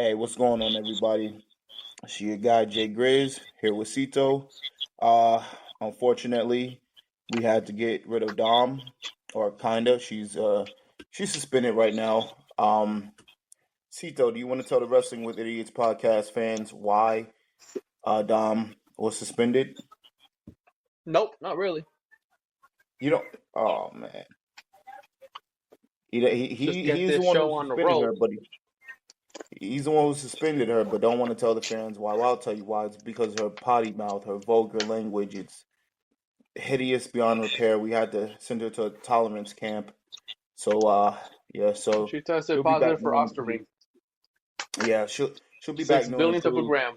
Hey, what's going on, everybody? It's your guy Jay Grizz here with Cito. Uh, Unfortunately, we had to get rid of Dom, or kinda. She's suspended right now. Cito, do you want to tell the Wrestling with Idiots podcast fans why Dom was suspended? Nope, not really. You don't. Oh man, Just get he's the this one who show on the suspended her, road. but he's the one who suspended her, but don't want to tell the fans why. Well, I'll tell you why. It's because her potty mouth, her vulgar language. It's hideous beyond repair. We had to send her to a tolerance camp. So yeah, so She tested she'll be back positive for new and improved. Osterring. Yeah, she'll be back Six new and billionth of a improved. gram.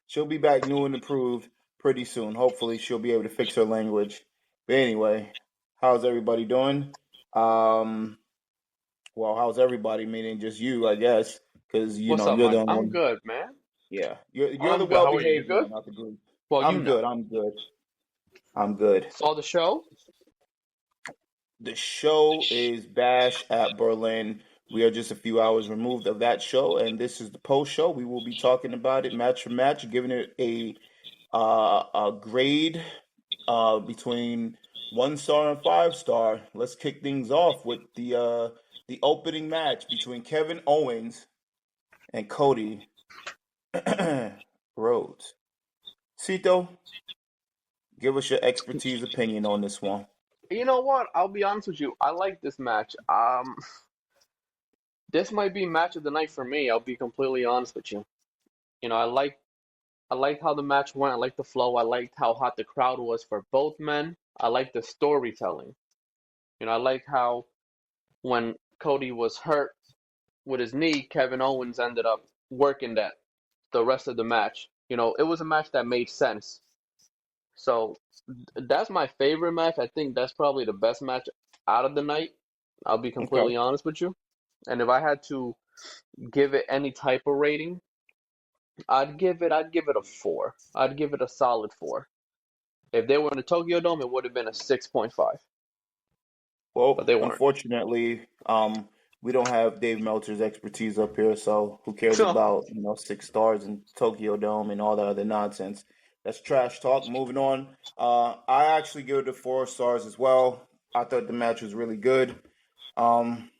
She'll be back new and improved pretty soon. Hopefully she'll be able to fix her language. But anyway, how's everybody doing? Um well, how's everybody, meaning just you, I guess, because What's up, you're the man? only I'm one. good, man. Yeah, you're the I'm good. well How are you? You behaved good? one, not the group. Well, you I'm know. good. I'm good. I'm good. Saw the show? The show is Bash at Berlin. We are just a few hours removed of that show, and this is the post show. We will be talking about it match for match, giving it a grade between 1 star and 5 star. Let's kick things off with the opening match between Kevin Owens and Cody Rhodes. Cito, give us your expertise opinion on this one. You know what? I'll be honest with you. I like this match. This might be match of the night for me. I'll be completely honest with you. You know, I liked how the match went. I liked the flow. I liked how hot the crowd was for both men. I liked the storytelling. You know, I like how when Cody was hurt with his knee, Kevin Owens ended up working that the rest of the match. You know, it was a match that made sense. So that's my favorite match. I think that's probably the best match out of the night. I'll be Okay. completely honest with you. And if I had to give it any type of rating, I'd give it a 4. I'd give it a solid 4. If they were in the Tokyo Dome, it would have been a 6.5, but Well, they weren't. unfortunately, we don't have Dave Meltzer's expertise up here, so who cares So, about 6 stars in Tokyo Dome and all that other nonsense? That's trash talk. Moving on. I actually give it 4 stars as well. I thought the match was really good. Um,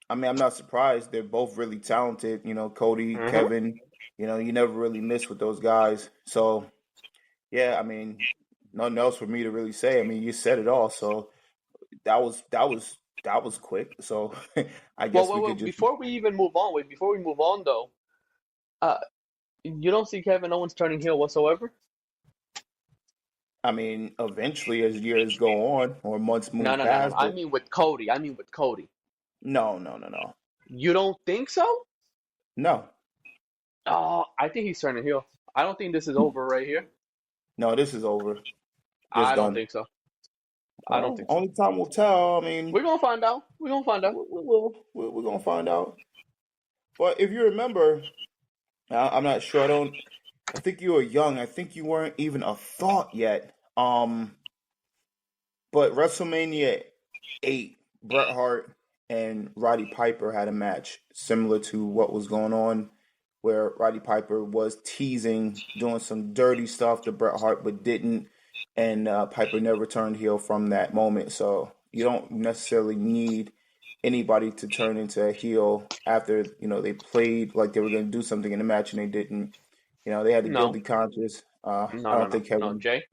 I mean, I'm not surprised. They're both really talented. Cody, mhm. Kevin. You never really miss with those guys. So yeah, I mean, nothing else for me to really say. I mean, you said it all. So that was quick. So I Well, guess well, we well, could just. before we even move on, before we move on though, uh, you don't see Kevin Owens turning heel whatsoever? I mean, eventually, as years go on or months No, move no, no, no, no. past, I but mean with Cody. I mean with Cody. no, no, no, no, You don't think so? no, Oh, I think he's turning heel. I don't think this is over right here. no. This is over. This I don't done. think so. I don't Well, think so. only time will tell. I mean, We're gonna find out. We're gonna find out. we're gonna find out. But if you remember, I'm not sure. I think you were young. I think you weren't even a thought yet. But WrestleMania 8, Bret Hart and Roddy Piper had a match similar to what was going on, where Roddy Piper was teasing, doing some dirty stuff to Bret Hart, but didn't, and Piper never turned heel from that moment. So you don't necessarily need anybody to turn into a heel after they played like they were going to do something in the match and they didn't. They had the No, guilty conscience. I no, no, don't no, think no, Kevin. Jay.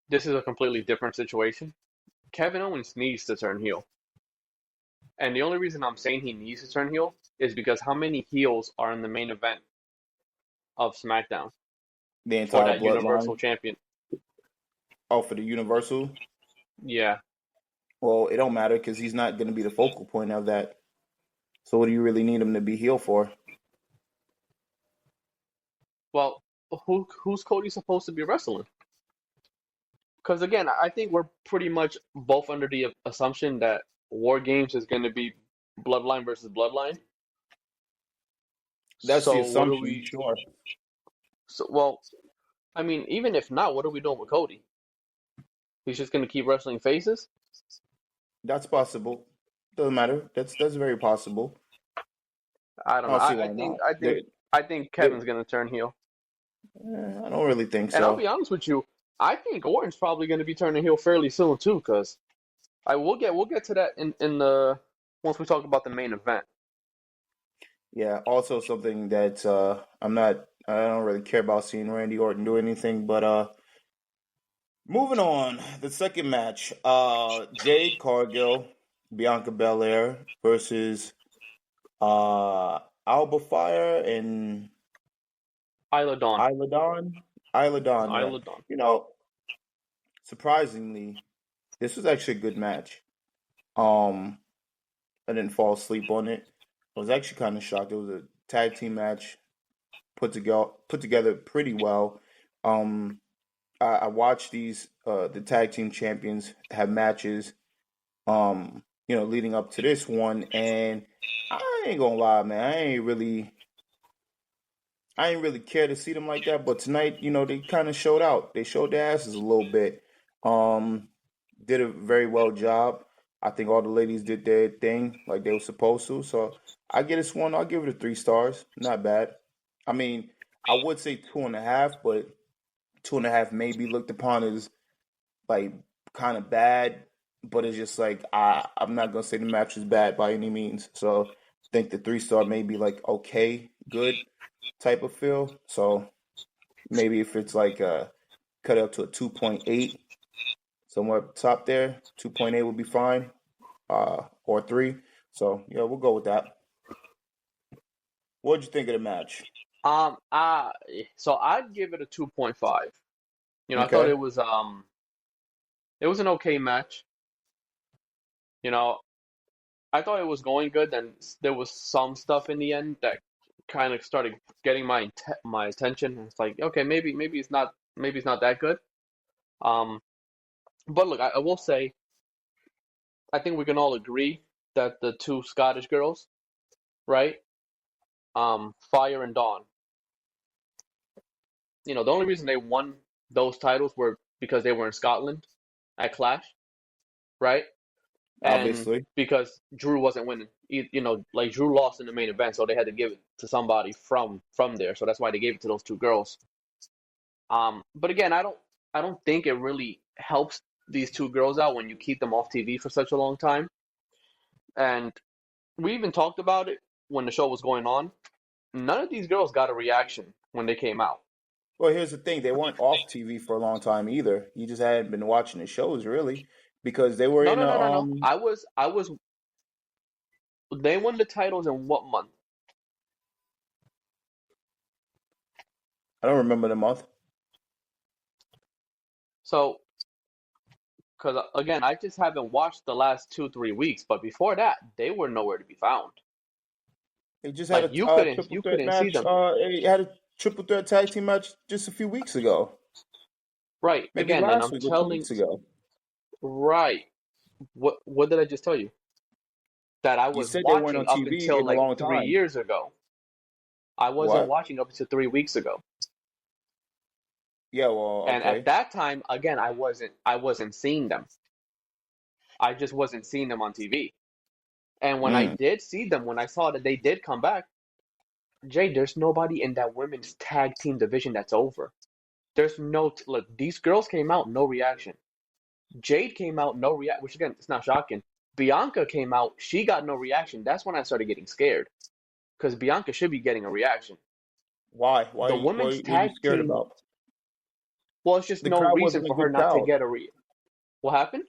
This is a completely different situation. Kevin Owens needs to turn heel. And the only reason I'm saying he needs to turn heel is because how many heels are in the main event of SmackDown The for entire that Universal bloodline. Champion? Oh, for the Universal. Yeah. Well, it don't matter because he's not going to be the focal point of that. So what do you really need him to be heel for? Well, who's Cody supposed to be wrestling? Because again, I think we're pretty much both under the assumption that War Games is going to be Bloodline versus Bloodline. That's the So what do assumption, we? sure. So well, I mean, even if not, what are we doing with Cody? He's just going to keep wrestling faces. That's possible. Doesn't matter. That's very possible. I don't I know. don't see I why think not. I think I think They, Kevin's gonna turn heel. I don't really think And I'll so. be honest with you, I think Orton's probably gonna be turning heel fairly soon too, because I we'll get to that in the once we talk about the main event. Yeah. Also, something that I'm not. I don't really care about seeing Randy Orton do anything. But moving on, the second match. Jade Cargill, Bianca Belair versus uh Alba Fire and Isla Dawn. Isla Dawn. Isla Dawn. Yeah. Isla Dawn. You know, surprisingly, this was actually a good match. Um, I didn't fall asleep on it. I was actually kind of shocked. It was a tag team match put together pretty well. Um, I watched these the tag team champions have matches. Leading up to this one, and I ain't gonna lie, man. I ain't really care to see them like that. But tonight, they kind of showed out. They showed their asses a little bit. Um, did a very well job. I think all the ladies did their thing like they were supposed to. So I get this one. I'll give it a 3 stars. Not bad. I mean, I would say 2.5, but 2.5 may be looked upon as like kind of bad. But it's just like I'm not gonna say the match is bad by any means. So I think the 3 star may be like okay, good type of feel. So maybe if it's like cut it up to a 2.8, somewhere up top there, 2.8 would be fine, or 3. So yeah, we'll go with that. What'd you think of the match? Um, I so I'd give it a 2.5. I thought Okay, it was an okay match. You know, I thought it was going good. Then there was some stuff in the end that kind of started getting my attention. It's like, okay, maybe it's not that good. Um, but look, I will say I think we can all agree that the two Scottish girls, right? Fire and Dawn. The only reason they won those titles were because they were in Scotland at Clash, right? And obviously. because Drew wasn't winning. Like Drew lost in the main event, so they had to give it to somebody from there. So that's why they gave it to those two girls. But again, I don't think it really helps these two girls out when you keep them off TV for such a long time. And we even talked about it when the show was going on. None of these girls got a reaction when they came out. Well, here's the thing: they weren't off TV for a long time either. You just hadn't been watching the shows really, because they were No, in no, a no, no, no. I was. They won the titles in what month? I don't remember the month. So, because again, I just haven't watched the last 2, 3 weeks. But before that, they were nowhere to be found. They just had Like a triple you threat couldn't see match. them. They had a triple threat tag team match just a few weeks ago, Right. maybe Again, and last I'm week or 2 weeks telling. ago. Right. What did I just tell you? That I You was said they weren't watching on up TV until in a like long three time. years ago. I wasn't What? watching up until 3 weeks ago. Yeah, well, And at okay. that time, again, I wasn't seeing them. I just wasn't seeing them on TV. And when I Mm. did see them, when I saw that they did come back, Jay, there's nobody in that women's tag team division that's over. There's no look. These girls came out, no reaction. Jade came out, no reaction. Which again, it's not shocking. Bianca came out, she got no reaction. That's when I started getting scared because Bianca should be getting a reaction. Why? The What women's are you tag scared team, about? well, it's just The no crowd reason wasn't a for her good not to crowd. get a What happened?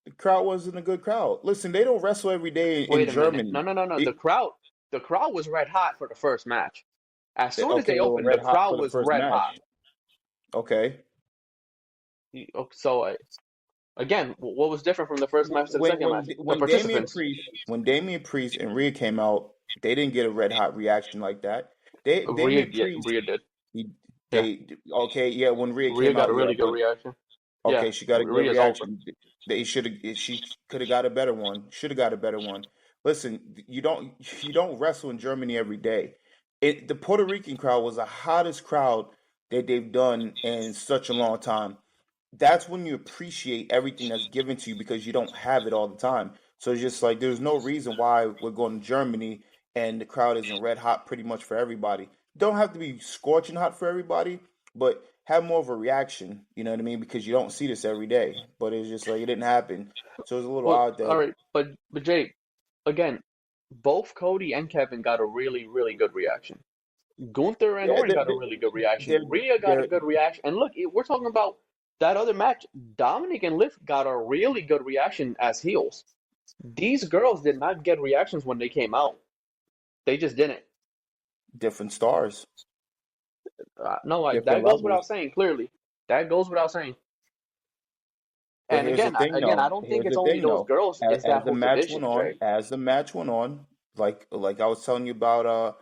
The crowd wasn't a good crowd. Listen, they don't wrestle every day in Wait a minute. Germany. No, no, no, no. It, The crowd was red hot for the first match. As soon as okay, they they were opened, the red hot crowd for the was first red hot. match. Okay. So again, what was different from the first match to the when second when match? The when Damian participants. Priest when Damian Priest and Rhea came out, they didn't get a red hot reaction like that. Damian Priest, Rhea did. he, Yeah, they okay, yeah. When Rhea Rhea came got a out, yeah, really good but reaction. Yeah, okay, she got a good Rhea's over. reaction. She could have got a better one. Should have got a better one. Listen, you don't wrestle in Germany every day. The Puerto Rican crowd was the hottest crowd that they've done in such a long time. That's when you appreciate everything that's given to you because you don't have it all the time. So it's just like there's no reason why we're going to Germany and the crowd isn't red hot pretty much for everybody. Don't have to be scorching hot for everybody, but have more of a reaction. You know what I mean? Because you don't see this every day. But it's just like it didn't happen, so it's a little Well, odd all that right, but Jake, again, both Cody and Kevin got a really, really good reaction. Gunther and yeah, Orton got a really good reaction. they're Rhea got a they're good reaction. And look, we're talking about that other match. Dominic and Liv got a really good reaction as heels. These girls did not get reactions when they came out. They just didn't. different stars, No, different that goes without levels. saying. Clearly, that goes without saying. But And here's the again, thing, I though. don't think Here's it's the only thing, those though. girls. It's As that the whole match went division, on, Jay. like I was telling you about,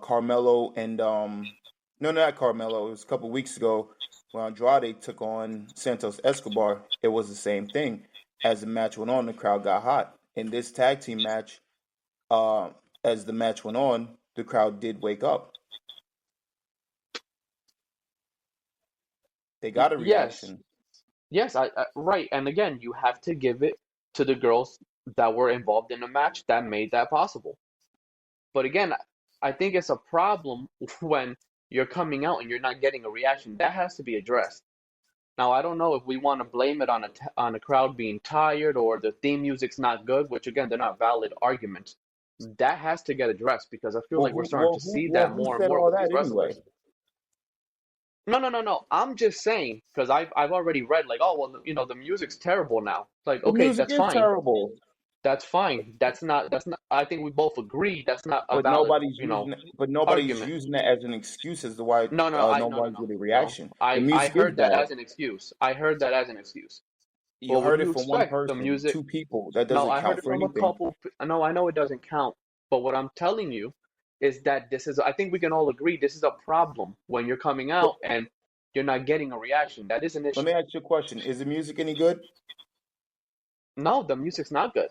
Carmelo and no, not Carmelo. It was a couple weeks ago when Andrade took on Santos Escobar. It was the same thing. As the match went on, the crowd got hot. In this tag team match, uh, as the match went on, the crowd did wake up. They got a Yes, reaction. yes, right. And again, you have to give it to the girls that were involved in the match that made that possible. But again, I think it's a problem when you're coming out and you're not getting a reaction. That has to be addressed. Now, I don't know if we want to blame it on on a crowd being tired or the theme music's not good, which again, they're not valid arguments. That has to get addressed because I feel like we're starting to see that Who more and said more all with that these anyway? wrestlers. No, no, no, no. I'm just saying because I've already read like, oh well, the music's terrible now. Like, The okay, music that's is fine. terrible. That's fine. That's not. I think we both agree that's not a But valid, nobody's argument. using that as an excuse as to why No, no, I no, no, nobody's no, getting a no. reaction. The I music is heard that bad. as an excuse. I heard that as an excuse. You Well, what do heard it you from one expect? The person, music. two people. That No, doesn't I heard count it for from a anything. couple. No, I know it doesn't count. But what I'm telling you is that this is. I think we can all agree this is a problem when you're coming But out and you're not getting a reaction. That is an let issue. me ask you a question: is the music any good? No, the music's not good.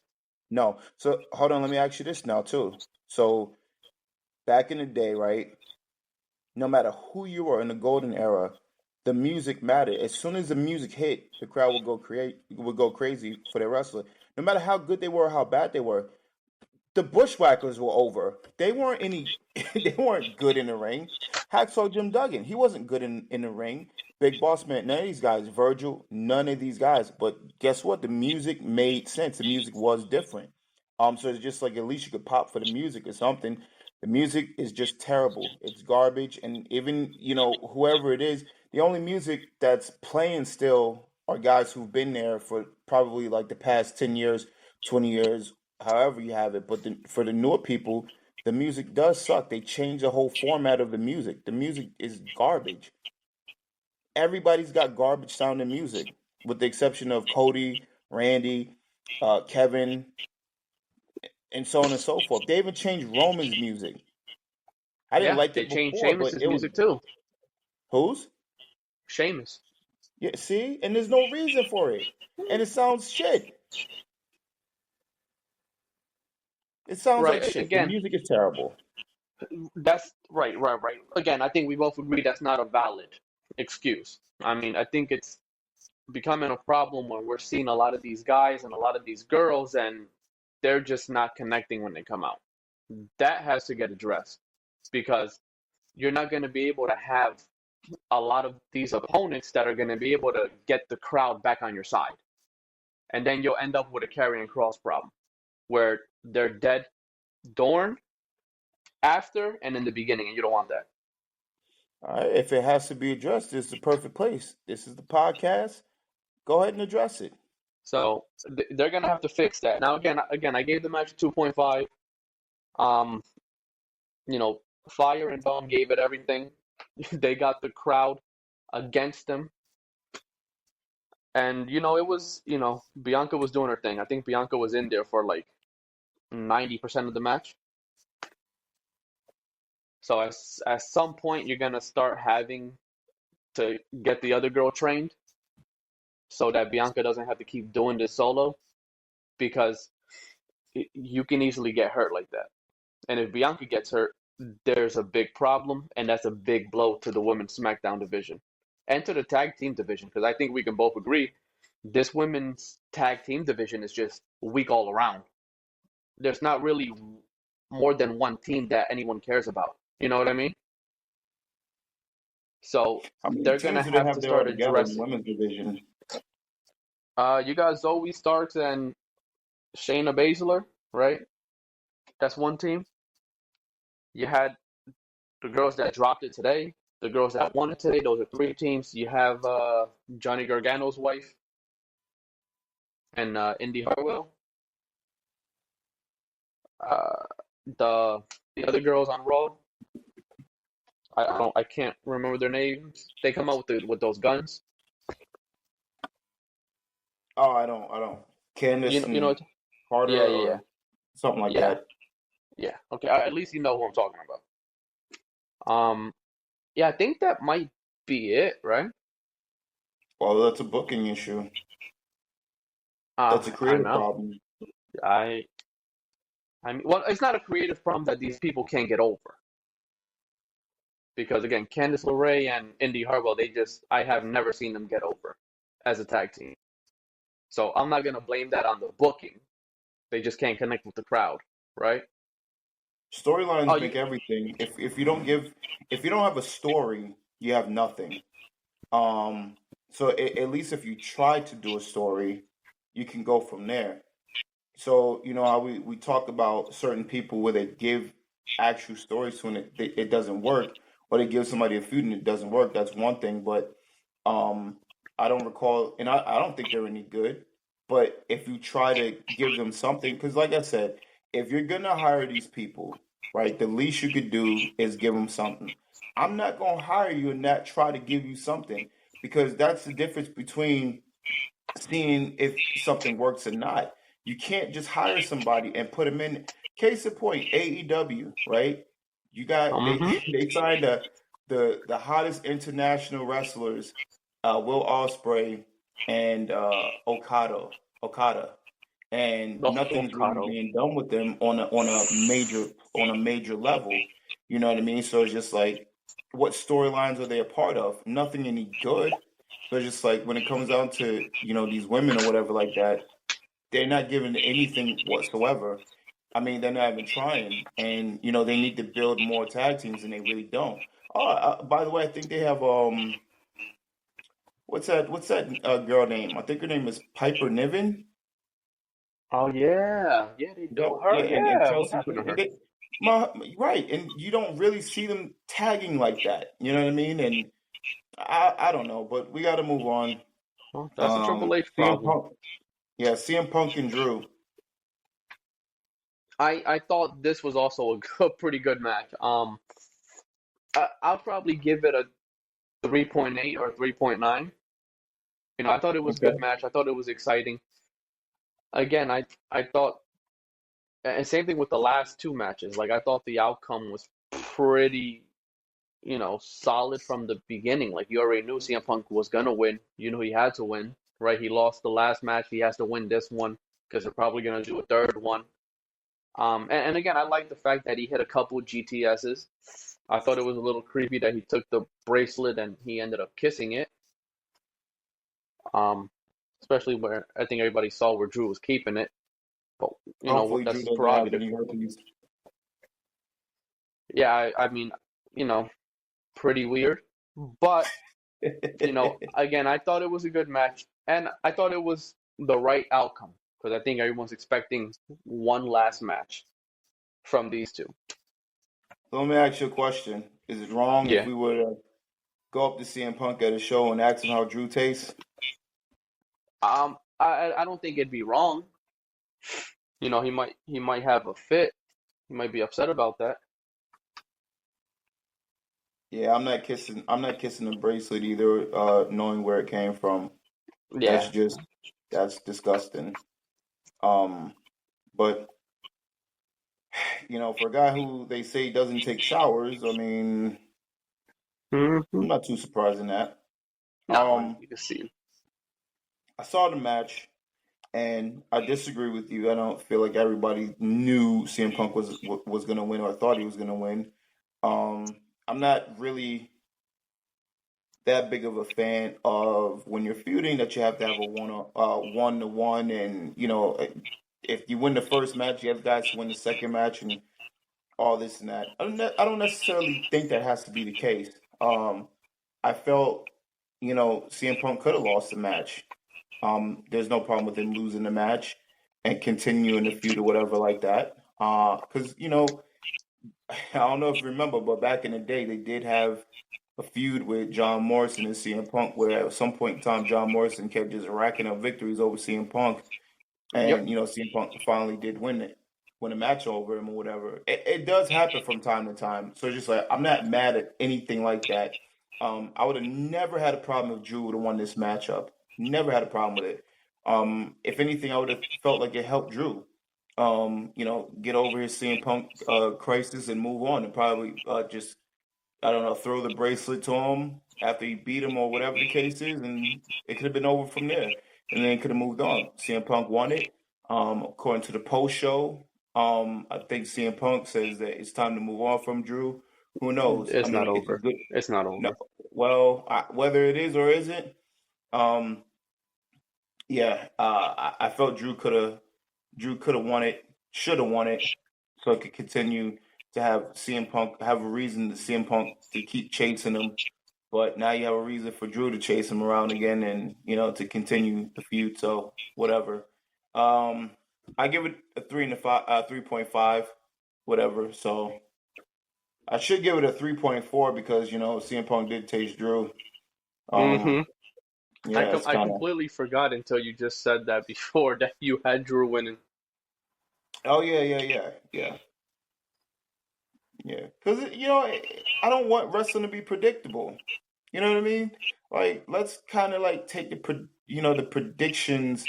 No. So hold on. Let me ask you this now too. So back in the day, right? No matter who you were in the golden era, the music mattered. As soon as the music hit, the crowd would go crazy for their wrestler. No matter how good they were, or how bad they were, the Bushwhackers were over. They weren't any. They weren't good in the ring. Hacksaw Jim Duggan, he wasn't good in the ring. Big Boss Man, none of these guys. Virgil, none of these guys. But guess what? The music made sense. The music was different. So it's just like at least you could pop for the music or something. The music is just terrible. It's garbage, and even whoever it is, the only music that's playing still are guys who've been there for probably like the past 10 years, 20 years, however you have it. But for the newer people, the music does suck. They change the whole format of the music. The music is garbage. Everybody's got garbage sounding music, with the exception of Cody, Randy, Kevin, and so on and so forth. They even changed Roman's music. I didn't Yeah, like they it changed before, but Sheamus's it was music too. whose? Sheamus. Yeah, see, and there's no reason for it, and it sounds shit. It sounds like Right. shit. The Again, music is terrible. that's right, right, right. Again, I think we both agree that's not a valid excuse. I mean, I think it's becoming a problem when we're seeing a lot of these guys and a lot of these girls, and they're just not connecting when they come out. That has to get addressed because you're not going to be able to have a lot of these opponents that are going to be able to get the crowd back on your side. And then you'll end up with a carrying cross problem where they're dead Dorn after and in the beginning, and you don't want that. All right, if it has to be addressed, this is the perfect place. This is the podcast. Go ahead and address it. So they're gonna have to fix that. Now again, I gave the match a 2.5. Um, you know, Fire and Dom gave it everything. They got the crowd against them, and it was Bianca was doing her thing. I think Bianca was in there for like 90% of the match. So at some point you're gonna start having to get the other girl trained so that Bianca doesn't have to keep doing this solo because you can easily get hurt like that. And if Bianca gets hurt, there's a big problem, and that's a big blow to the women's SmackDown division and to the tag team division because I think we can both agree this women's tag team division is just weak all around. There's not really more than one team that anyone cares about. You know what I mean? So How many they're gonna teams do they have have to there start altogether in the addressing. women's division? You got Zoe Starks and Shayna Baszler, right? That's one team. You had the girls that dropped it today, the girls that won it today. Those are three teams. You have Johnny Gargano's wife and Indy Hartwell. Uh, the other girls on Raw, I can't remember their names. They come out with those guns. Oh, I don't. Candace You know and yeah, Carter yeah, or something like yeah, that. yeah. Okay, at least you know who I'm talking about. Yeah, I think that might be it, right? Well, that's a booking issue. That's a I creative know. problem. I I mean, well, it's not a creative problem that these people can't get over because again, Candice LeRae and Indy Hartwell, I have never seen them get over as a tag team. So I'm not gonna blame that on the booking. They just can't connect with the crowd, right? Oh, Storylines make you everything. If you don't have a story, you have nothing. Um, so at least if you try to do a story, you can go from there. So you know how we talk about certain people where they give actual stories to and it doesn't work, or they give somebody a feud and it doesn't work. That's one thing, but um, I don't recall, and I don't think they're any good. But if you try to give them something, because like I said, if you're gonna hire these people, right, the least you could do is give them something. I'm not gonna hire you and not try to give you something because that's the difference between seeing if something works or not. You can't just hire somebody and put them in. Case in point, AEW, right? You got they hmm they signed the hottest international wrestlers, Will Ospreay and Okada, and the nothing's really Okado. being done with them on a major level. You know what I mean? So it's just like, what storylines are they a part of? Nothing any good. So it's just like when it comes down to these women or whatever like that, they're not giving anything whatsoever. I mean, they're not even trying, and they need to build more tag teams, and they really don't. Oh, by the way, I think they have what's that girl name? I think her name is Piper Niven. Oh yeah, yeah, they do. Yep, yeah, Her, and yeah. What Chelsea happened to Green, and her? right, and you don't really see them tagging like that. You know what I mean? And I don't know, but we got to move on. Well, that's a Triple H CM problem. Punk, yeah, CM Punk and Drew. I thought this was also a pretty good match. I'll probably give it a 3.8 or 3.9. I thought it was a Okay. good match. I thought it was exciting. Again, I thought, and same thing with the last two matches. Like I thought the outcome was pretty, solid from the beginning. Like you already knew CM Punk was gonna win. You knew he had to win, right? He lost the last match. He has to win this one because they're probably gonna do a third one. And again, I like the fact that he hit a couple GTSs. I thought it was a little creepy that he took the bracelet and he ended up kissing it. Um, Especially where I think everybody saw where Drew was keeping it. But Hopefully, Drew that's his doesn't have prerogative. any herpes. Yeah, I mean, you know, pretty weird. But again, I thought it was a good match, and I thought it was the right outcome because I think everyone's expecting one last match from these two. So let me ask you a question: Is it wrong if Yeah. we were to go up to CM Punk at a show and ask him how Drew tastes? I don't think it'd be wrong. He might have a fit. He might be upset about that. Yeah, I'm not kissing the bracelet either, knowing where it came from. That's Yeah. just that's disgusting. Um, but for a guy who they say doesn't take showers, I mean, hmm I'm not too surprised in that. No, Um, you can see. I saw the match, and I disagree with you. I don't feel like everybody knew CM Punk was going to win or thought he was going to win. I'm not really that big of a fan of when you're feuding that you have to have a one to one, and if you win the first match, you have guys to win the second match, and all this and that. I don't necessarily think that has to be the case. I felt, CM Punk could have lost the match. There's no problem with him losing the match and continuing the feud or whatever like that. Because I don't know if you remember, but back in the day, they did have a feud with John Morrison and CM Punk, where at some point in time, John Morrison kept just racking up victories over CM Punk, Yep. and CM Punk finally did win a match over him or whatever. It does happen from time to time. So it's just like I'm not mad at anything like that. I would have never had a problem if Drew would have won this matchup. Never had a problem with it. If anything, I would have felt like it helped Drew. Get over his CM Punk crisis and move on, and probably just I don't know, throw the bracelet to him after he beat him or whatever the case is, and it could have been over from there. And then it could have moved on. CM Punk won it. According to the post show, I think CM Punk says that it's time to move on from Drew. Who knows? I It's not mean, it's a over. good. It's not No, over. well, whether it is or isn't, um, yeah, I felt Drew could have won it, should have won it, so it could continue to have CM Punk have a reason to CM Punk to keep chasing him. But now you have a reason for Drew to chase him around again, and to continue the feud. So whatever. I give it a 3.5, whatever. So I should give it a 3.4 because CM Punk did taste Drew. Um, Mm-hmm. yeah, it's I kind of. completely forgot until you just said that before that you had Drew winning. Oh yeah, yeah, yeah, yeah. Yeah, because I don't want wrestling to be predictable. You know what I mean? Like, let's kind of like take the predictions,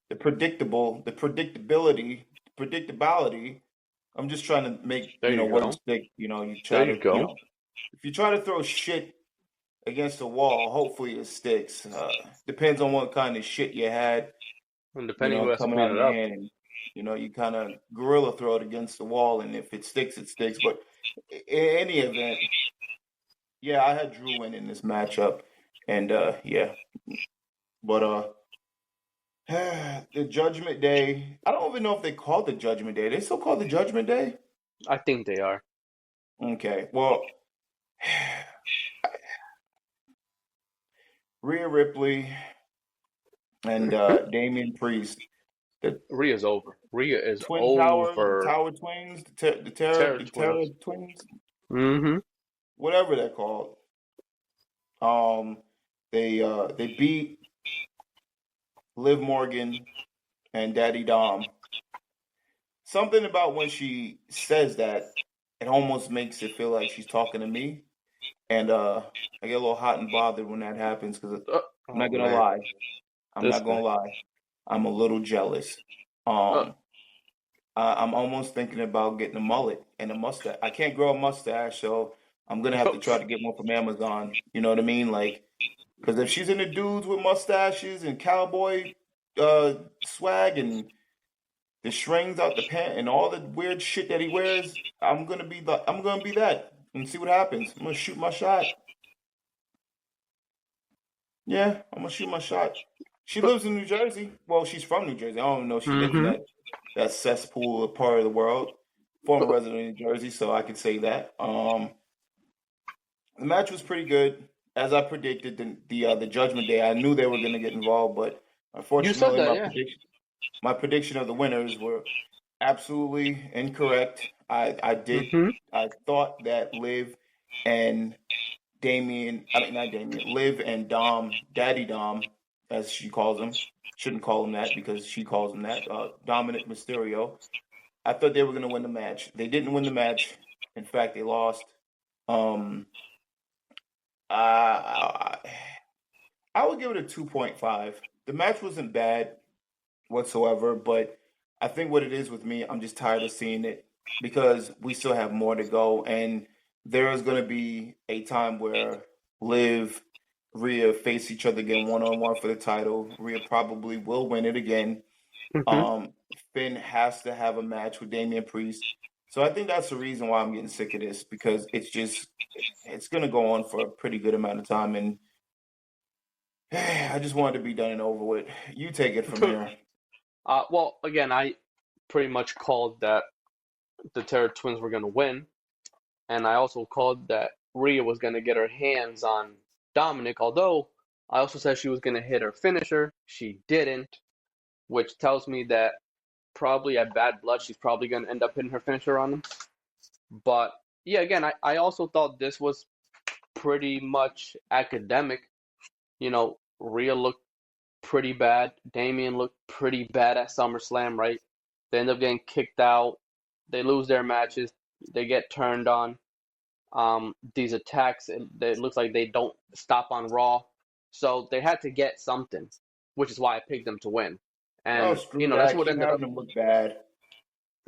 the predictability, predictability. I'm just trying to make There you words go. stick. You There try you to go. if you try to throw shit against the wall, hopefully it sticks. Depends on what kind of shit you had, And depending who has to coming clean out of it your up. hand, and you kind of gorilla throw it against the wall, and if it sticks, it sticks. But in any event, yeah, I had Drew win in this matchup, and yeah, but the Judgment Day. I don't even know if they called the Judgment Day. They still call the Judgment Day. I think they are. Okay, well, Rhea Ripley and Damian Priest, the Rhea's over. Rhea is Twin Tower, the over. Tower Twins, Terror the Terror Twins. Twins, Mm-hmm. whatever they're called. Um, they beat Liv Morgan and Daddy Dom. Something about when she says that, it almost makes it feel like she's talking to me, and I get a little hot and bothered when that happens because I'm Oh not gonna man, lie, I'm this not gonna guy. lie, I'm a little jealous. Uh, Um, I'm almost thinking about getting a mullet and a mustache. I can't grow a mustache, so I'm gonna have to try to get one from Amazon. You know what I mean? Like, because if she's into dudes with mustaches and cowboy uh swag and the strings out the pant and all the weird shit that he wears, I'm gonna be that and see what happens. I'm gonna shoot my shot. Yeah, I'm gonna shoot my shot. She lives in New Jersey. Well, she's from New Jersey. I don't know if she lives in mm-hmm. that cesspool part of the world. Former resident of New Jersey, so I could say that. The match was pretty good, as I predicted. The Judgment Day, I knew they were gonna get involved, but You said unfortunately, that, yeah. my prediction of the winners were absolutely incorrect. Mm-hmm. I thought that Liv and I mean not Damien, Liv and Dom, Daddy Dom, as she calls him, shouldn't call him that because she calls him that, Dominic Mysterio. I thought they were gonna win the match. They didn't win the match. In fact, they lost. Um, I, I would give it a 2.5. The match wasn't bad whatsoever, but I think what it is with me, I'm just tired of seeing it because we still have more to go, and there is going to be a time where Liv, Rhea face each other again one on one for the title. Rhea probably will win it again. Mm-hmm. Um, Finn has to have a match with Damian Priest. So I think that's the reason why I'm getting sick of this because it's going to go on for a pretty good amount of time, and I just want it to be done and over with. You take it from here. Well, again, I pretty much called that the Terror Twins were going to win. And I also called that Rhea was going to get her hands on Dominic, although I also said she was going to hit her finisher. She didn't, which tells me that probably at Bad Blood, she's probably going to end up hitting her finisher on him. But yeah, again, I also thought this was pretty much academic. You know, Rhea looked pretty bad. Damian looked pretty bad at SummerSlam, right? They end up getting kicked out. They lose their matches. They get turned on. These attacks, it looks like they don't stop on Raw. So they had to get something, which is why I picked them to win. Oh, And, screw that's that. what Keep ended having up. them look bad.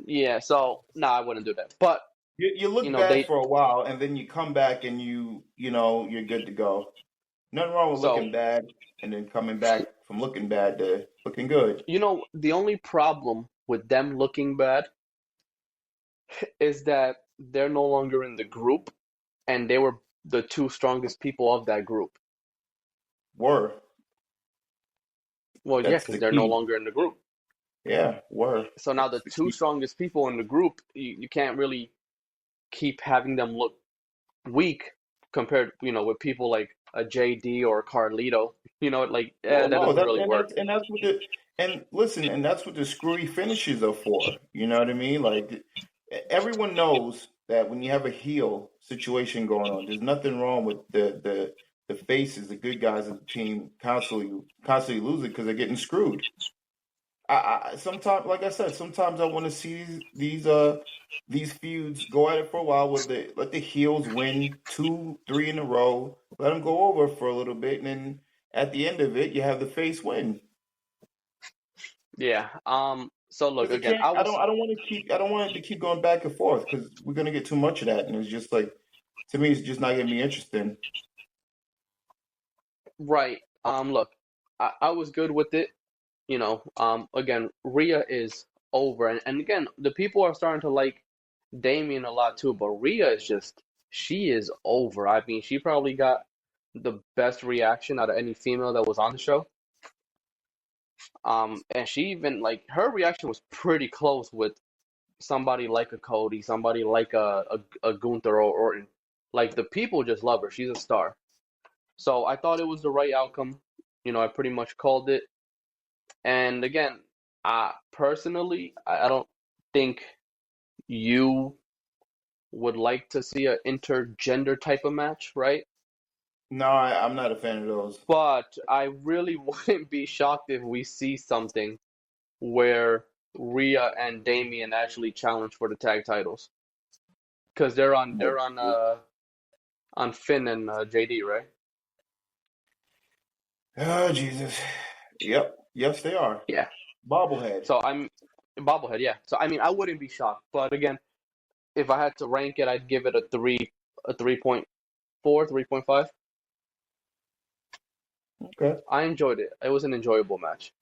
Yeah, so, no, I wouldn't do that. But, You look bad they, for a while, and then you come back and you're good to go. Nothing wrong with so, looking bad and then coming back from looking bad to looking good. the only problem with them looking bad is that they're no longer in the group, and they were the two strongest people of that group. Were. Well, yeah, That's because the they're no key. longer in the group. Yeah, were. So now the That's the two key. strongest people in the group, you can't really keep having them look weak compared, with people like a JD or a Carlito. Well, That no, doesn't really work. that's what the and listen, and that's what the screwy finishes are for. You know what I mean? Like everyone knows that when you have a heel situation going on, there's nothing wrong with the faces, the good guys of the team constantly losing because they're getting screwed. I sometimes, like I said, sometimes I want to see these feuds go at it for a while, where they let the heels win 2, 3 in a row, let them go over for a little bit, and then at the end of it, you have the face win. Yeah. So look, Because it again, can't. I don't want to keep. I don't want it to keep going back and forth because we're gonna get too much of that, and it's just like to me, it's just not getting me interested. right. Look, I was good with it. Again, Rhea is over, and again, the people are starting to like Damien a lot too, but Rhea is just, she is over. I mean, she probably got the best reaction out of any female that was on the show. And she even, like, her reaction was pretty close with somebody like a Cody, somebody like a Gunther or Orton. Like, the people just love her. She's a star. So I thought it was the right outcome. I pretty much called it. And again, personally, I don't think you would like to see an intergender type of match, right? No, I'm not a fan of those. But I really wouldn't be shocked if we see something where Rhea and Damien actually challenge for the tag titles, because they're on Finn and JD, right? Oh Jesus. Yep. Yes, they are. Yeah. Bobblehead. So I'm bobblehead, yeah. So I mean, I wouldn't be shocked, but again, if I had to rank it, I'd give it a 3.4, 3.5. Okay. I enjoyed it. It was an enjoyable match.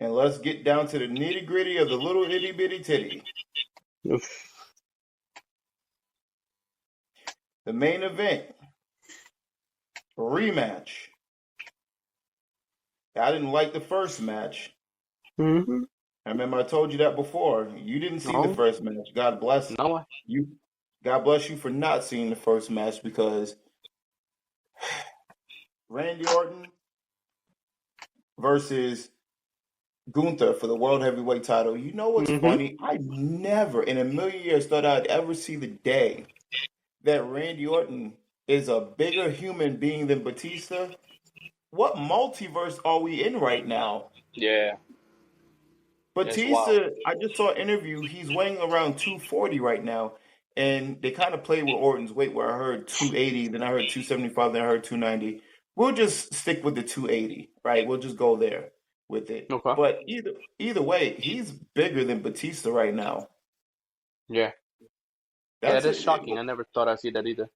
And let's get down to the nitty gritty of the little itty bitty titty. Oof. The main event rematch. I didn't like the first match. Mm-hmm. I remember I told you that before. You didn't see the No, first match. God bless no. you. God bless you for not seeing the first match because Randy Orton versus Gunther for the World Heavyweight title. You know what's Mm-hmm. funny? I never in a million years thought I'd ever see the day that Randy Orton is a bigger human being than Batista. What multiverse are we in right now? Yeah, it's wild. Batista, I just saw an interview. He's weighing around 240 right now. And they kind of played with Orton's weight where I heard 280, then I heard 275, then I heard 290. We'll just stick with the 280, right? We'll just go there with it. Okay. But either way, he's bigger than Batista right now. Yeah. Yeah, it That's is it. shocking. I never thought I'd see that either.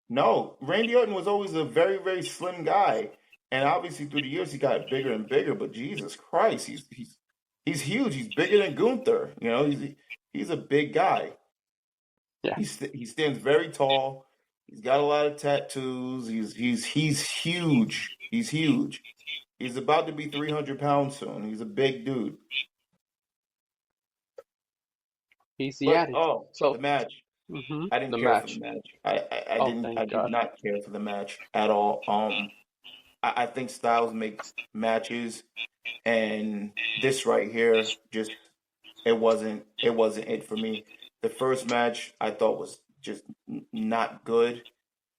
No, Randy Orton was always a very, very slim guy. And obviously through the years he got bigger and bigger, but Jesus Christ, he's huge. He's bigger than Gunther. He's a big guy. Yeah. He stands very tall. He's got a lot of tattoos. He's huge. He's huge. He's about to be 300 pounds soon. He's a big dude. He's the But attitude. the So, match. I the didn't care for the match. match. Oh, I thank did God. not care for the match at all. I think styles make matches, and this right here just it wasn't it for me. The first match I thought was just not good.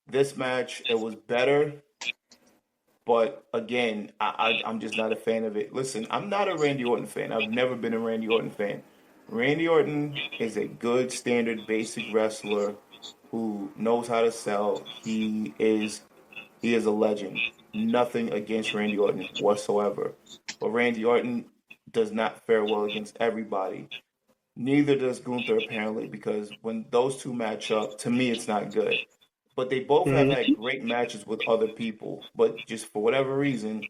This match it was better, but again, I'm just not a fan of it. Listen, I'm not a Randy Orton fan. I've never been a Randy Orton fan. Randy Orton is a good standard basic wrestler who knows how to sell. He is a legend. Nothing against Randy Orton whatsoever. But Randy Orton does not fare well against everybody. Neither does Gunther apparently, because when those two match up, to me it's not good. But they both have had Hmm. great matches with other people. But just for whatever reason,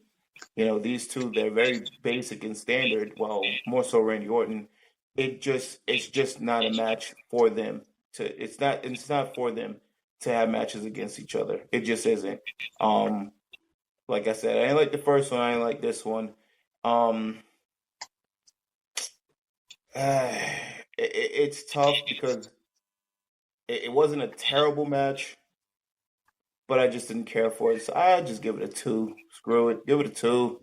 these two, they're very basic and standard. Well, more so Randy Orton. It's just not a match for them it's not for them to have matches against each other. It just isn't. Um, like I said, I ain't like the first one, I ain't like this one. Um it's tough because it wasn't a terrible match, but I just didn't care for it. So I just give it a two. Screw it. Give it a two.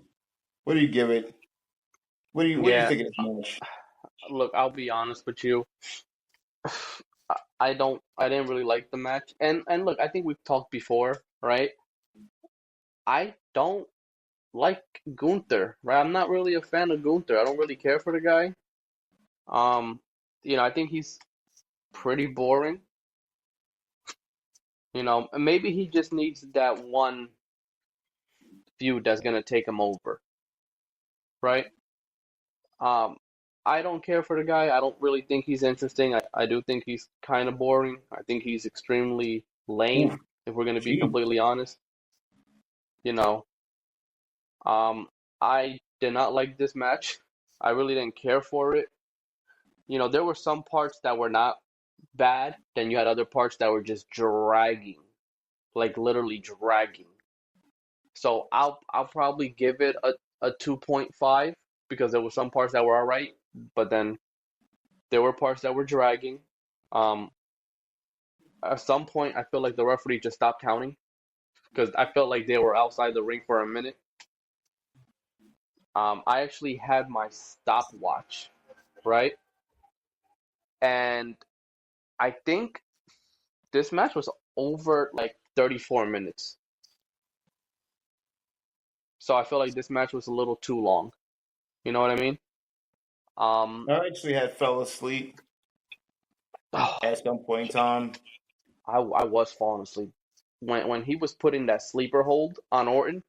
What do you give it? What do you Yeah. think of this match? Look, I'll be honest with you. I didn't really like the match. And look, I think we've talked before, right? I don't like Gunther, right? I'm not really a fan of Gunther. I don't really care for the guy. Um, I think he's pretty boring. And maybe he just needs that one feud that's gonna take him over, right? Um, I don't care for the guy. I don't really think he's interesting. I do think he's kind of boring. I think he's extremely Oof, lame, if we're gonna be gee. completely honest. You know, I did not like this match. I really didn't care for it. There were some parts that were not bad. Then you had other parts that were just dragging, like literally dragging. So I'll probably give it a 2.5 because there were some parts that were all right, but then there were parts that were dragging. Um, at some point, I feel like the referee just stopped counting because I felt like they were outside the ring for a minute. I actually had my stopwatch, right? And I think this match was over like 34 minutes. So I feel like this match was a little too long. You know what I mean? Um, I actually had fell asleep at some point in time. I was falling asleep when he was putting that sleeper hold on Orton.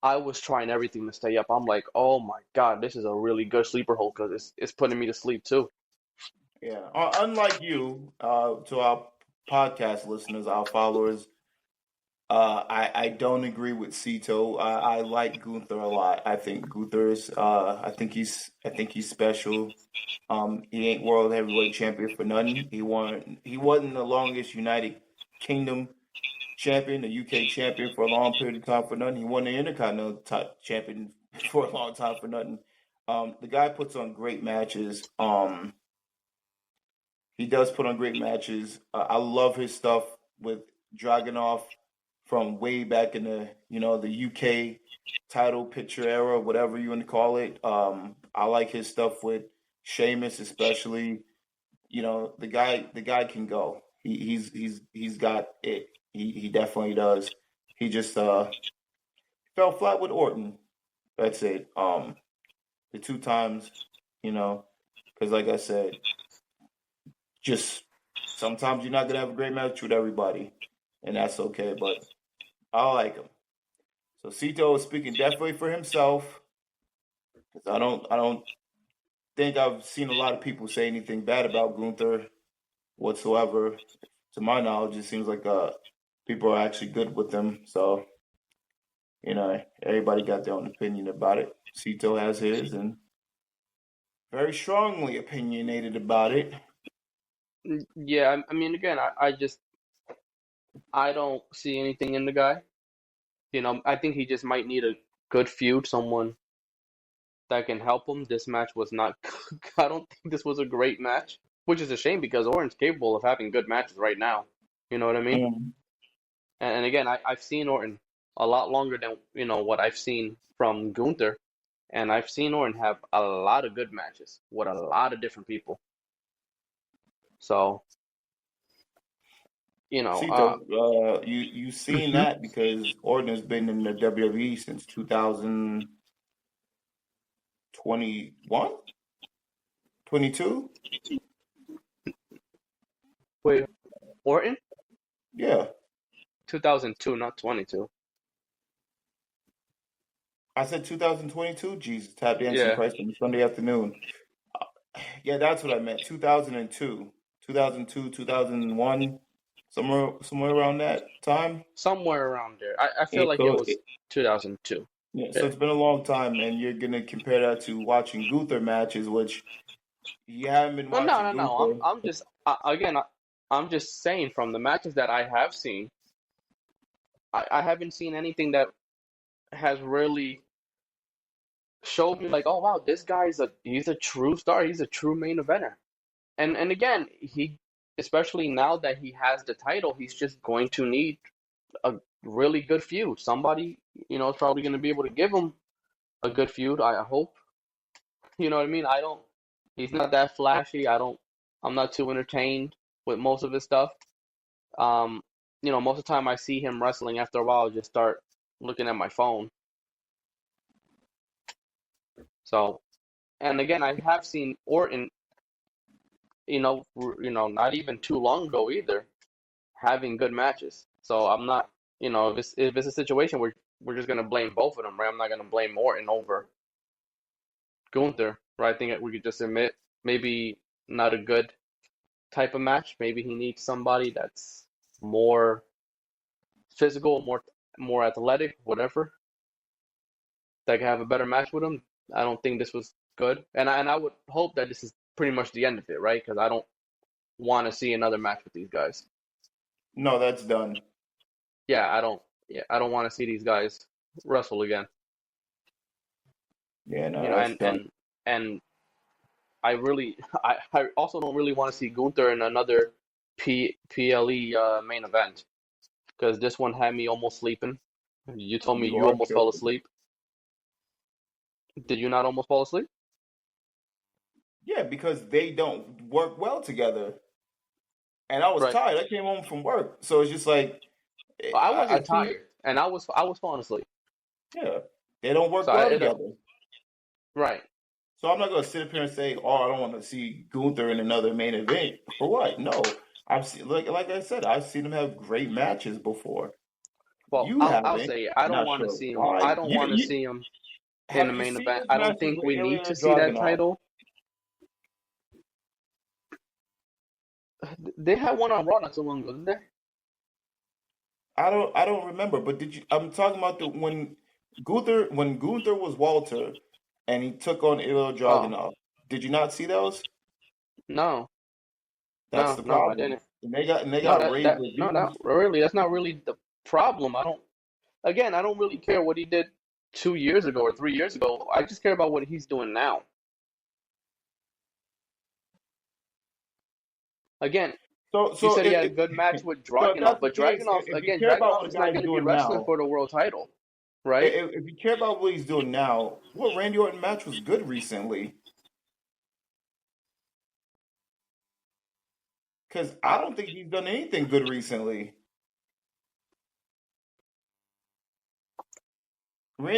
I was trying everything to stay up. I'm like, oh my God, this is a really good sleeper hold because it's putting me to sleep too. Yeah. Unlike you, to our podcast listeners, our followers, I don't agree with Cito. I like Gunther a lot. I think Gunther is I think he's special. He ain't world heavyweight champion for nothing. He wasn't the longest United Kingdom champion, the UK champion for a long period of time for nothing. He won the Intercontinental champion for a long time for nothing. The guy puts on great matches. He does put on great matches. I love his stuff with Dragunov from way back in the the UK title picture era, whatever you want to call it. I like his stuff with Sheamus, especially. The guy can go. He's got it. He definitely does. He just fell flat with Orton. That's it. The two times, you know, because like I said, just sometimes you're not gonna have a great match with everybody, and that's okay. But I like him. So Cito is speaking definitely for himself. Because I don't think I've seen a lot of people say anything bad about Gunther whatsoever. To my knowledge, it seems like people are actually good with him. So everybody got their own opinion about it. Cito has his, and very strongly opinionated about it. Yeah, I mean, again, I don't see anything in the guy. I think he just might need a good feud, someone that can help him. This match was not. I don't think this was a great match. which is a shame because Orton's capable of having good matches right now. You know what I mean? Mm. And again, I've seen Orton a lot longer than what I've seen from Gunther, and I've seen Orton have a lot of good matches with a lot of different people. So Cito, you seen mhm. that because Orton has been in the WWE since 2021, 22. Wait, Orton? Yeah, 2002, not 22. I said 2022. Jesus, tap dancing Yeah, Christ on Sunday afternoon. Yeah, that's what I meant. 2002, 2002, 2001, somewhere around that time. somewhere around there. I feel It, like it so was 2002. yeah, so Yeah. it's been a long time, and you're gonna compare that to watching Gunther matches, which you haven't been Well, no, watching no, no. I'm Gunther. I'm just again. I'm just saying from the matches that I have seen, I haven't seen anything that has really showed me like, oh wow, this guy's he's a true star. He's a true main eventer. And again, he especially now that he has the title, he's just going to need a really good feud. Somebody, is probably going to be able to give him a good feud. I hope. You know what I mean? I don't. He's not that flashy. I'm not too entertained with most of his stuff. Um, most of the time I see him wrestling. After a while, I just start looking at my phone. So, and again, I have seen Orton. Not even too long ago either, having good matches. So I'm not. If it's a situation where we're just gonna blame both of them, right? I'm not gonna blame Orton over Gunther, right? I think that we could just admit maybe not a good type of match. Maybe he needs somebody that's more physical, more athletic, whatever, that can have a better match with him. I don't think this was good, and I would hope that this is pretty much the end of it, right? Because I don't want to see another match with these guys. No, that's done. Yeah, I don't. Yeah, I don't want to see these guys wrestle again. Yeah, no, You know, that's and done. and and I really, I also don't really want to see Gunther in another PLE main event because this one had me almost sleeping. You told me You you are almost fell tripping. asleep. Did you not almost fall asleep? Yeah, because they don't work well together. And I was Right. tired. I came home from work, so it's just like I I wasn't see. tired, and I was falling asleep. Yeah, they don't So work I, well it together. right. So I'm not gonna sit up here and say, "Oh, I don't want to see Gunther in another main event." For what? No, I've seen like I said, I've seen him have great matches before. Well, You I'll haven't. say I don't Not want to sure see him. I why. don't want to You see him in the have you main seen event. his I don't matches think with we need Ilya to see that Dragunov? title. They had one on Raw not too long ago, didn't they? I don't remember, but did you? I'm talking about the when Gunther was Walter and he took on Ilya Oh, Dragunov. Did you not see those? no, That's the no, I problem. didn't. No, And they got that rave that no, that reviews. really that's not really the problem. I don't. Again, I don't really care what he did 2 years ago or 3 years ago. I just care about what he's doing now. Again, you So said he had a if good match with so if Dragunov, that's the but case, Dragunov if you again, care about Dragunov what a is not guy's going to be doing wrestling now, for the world title, right? if you care about what he's doing now, what Randy Orton match was good recently? Because I I, don't think he's done anything good recently.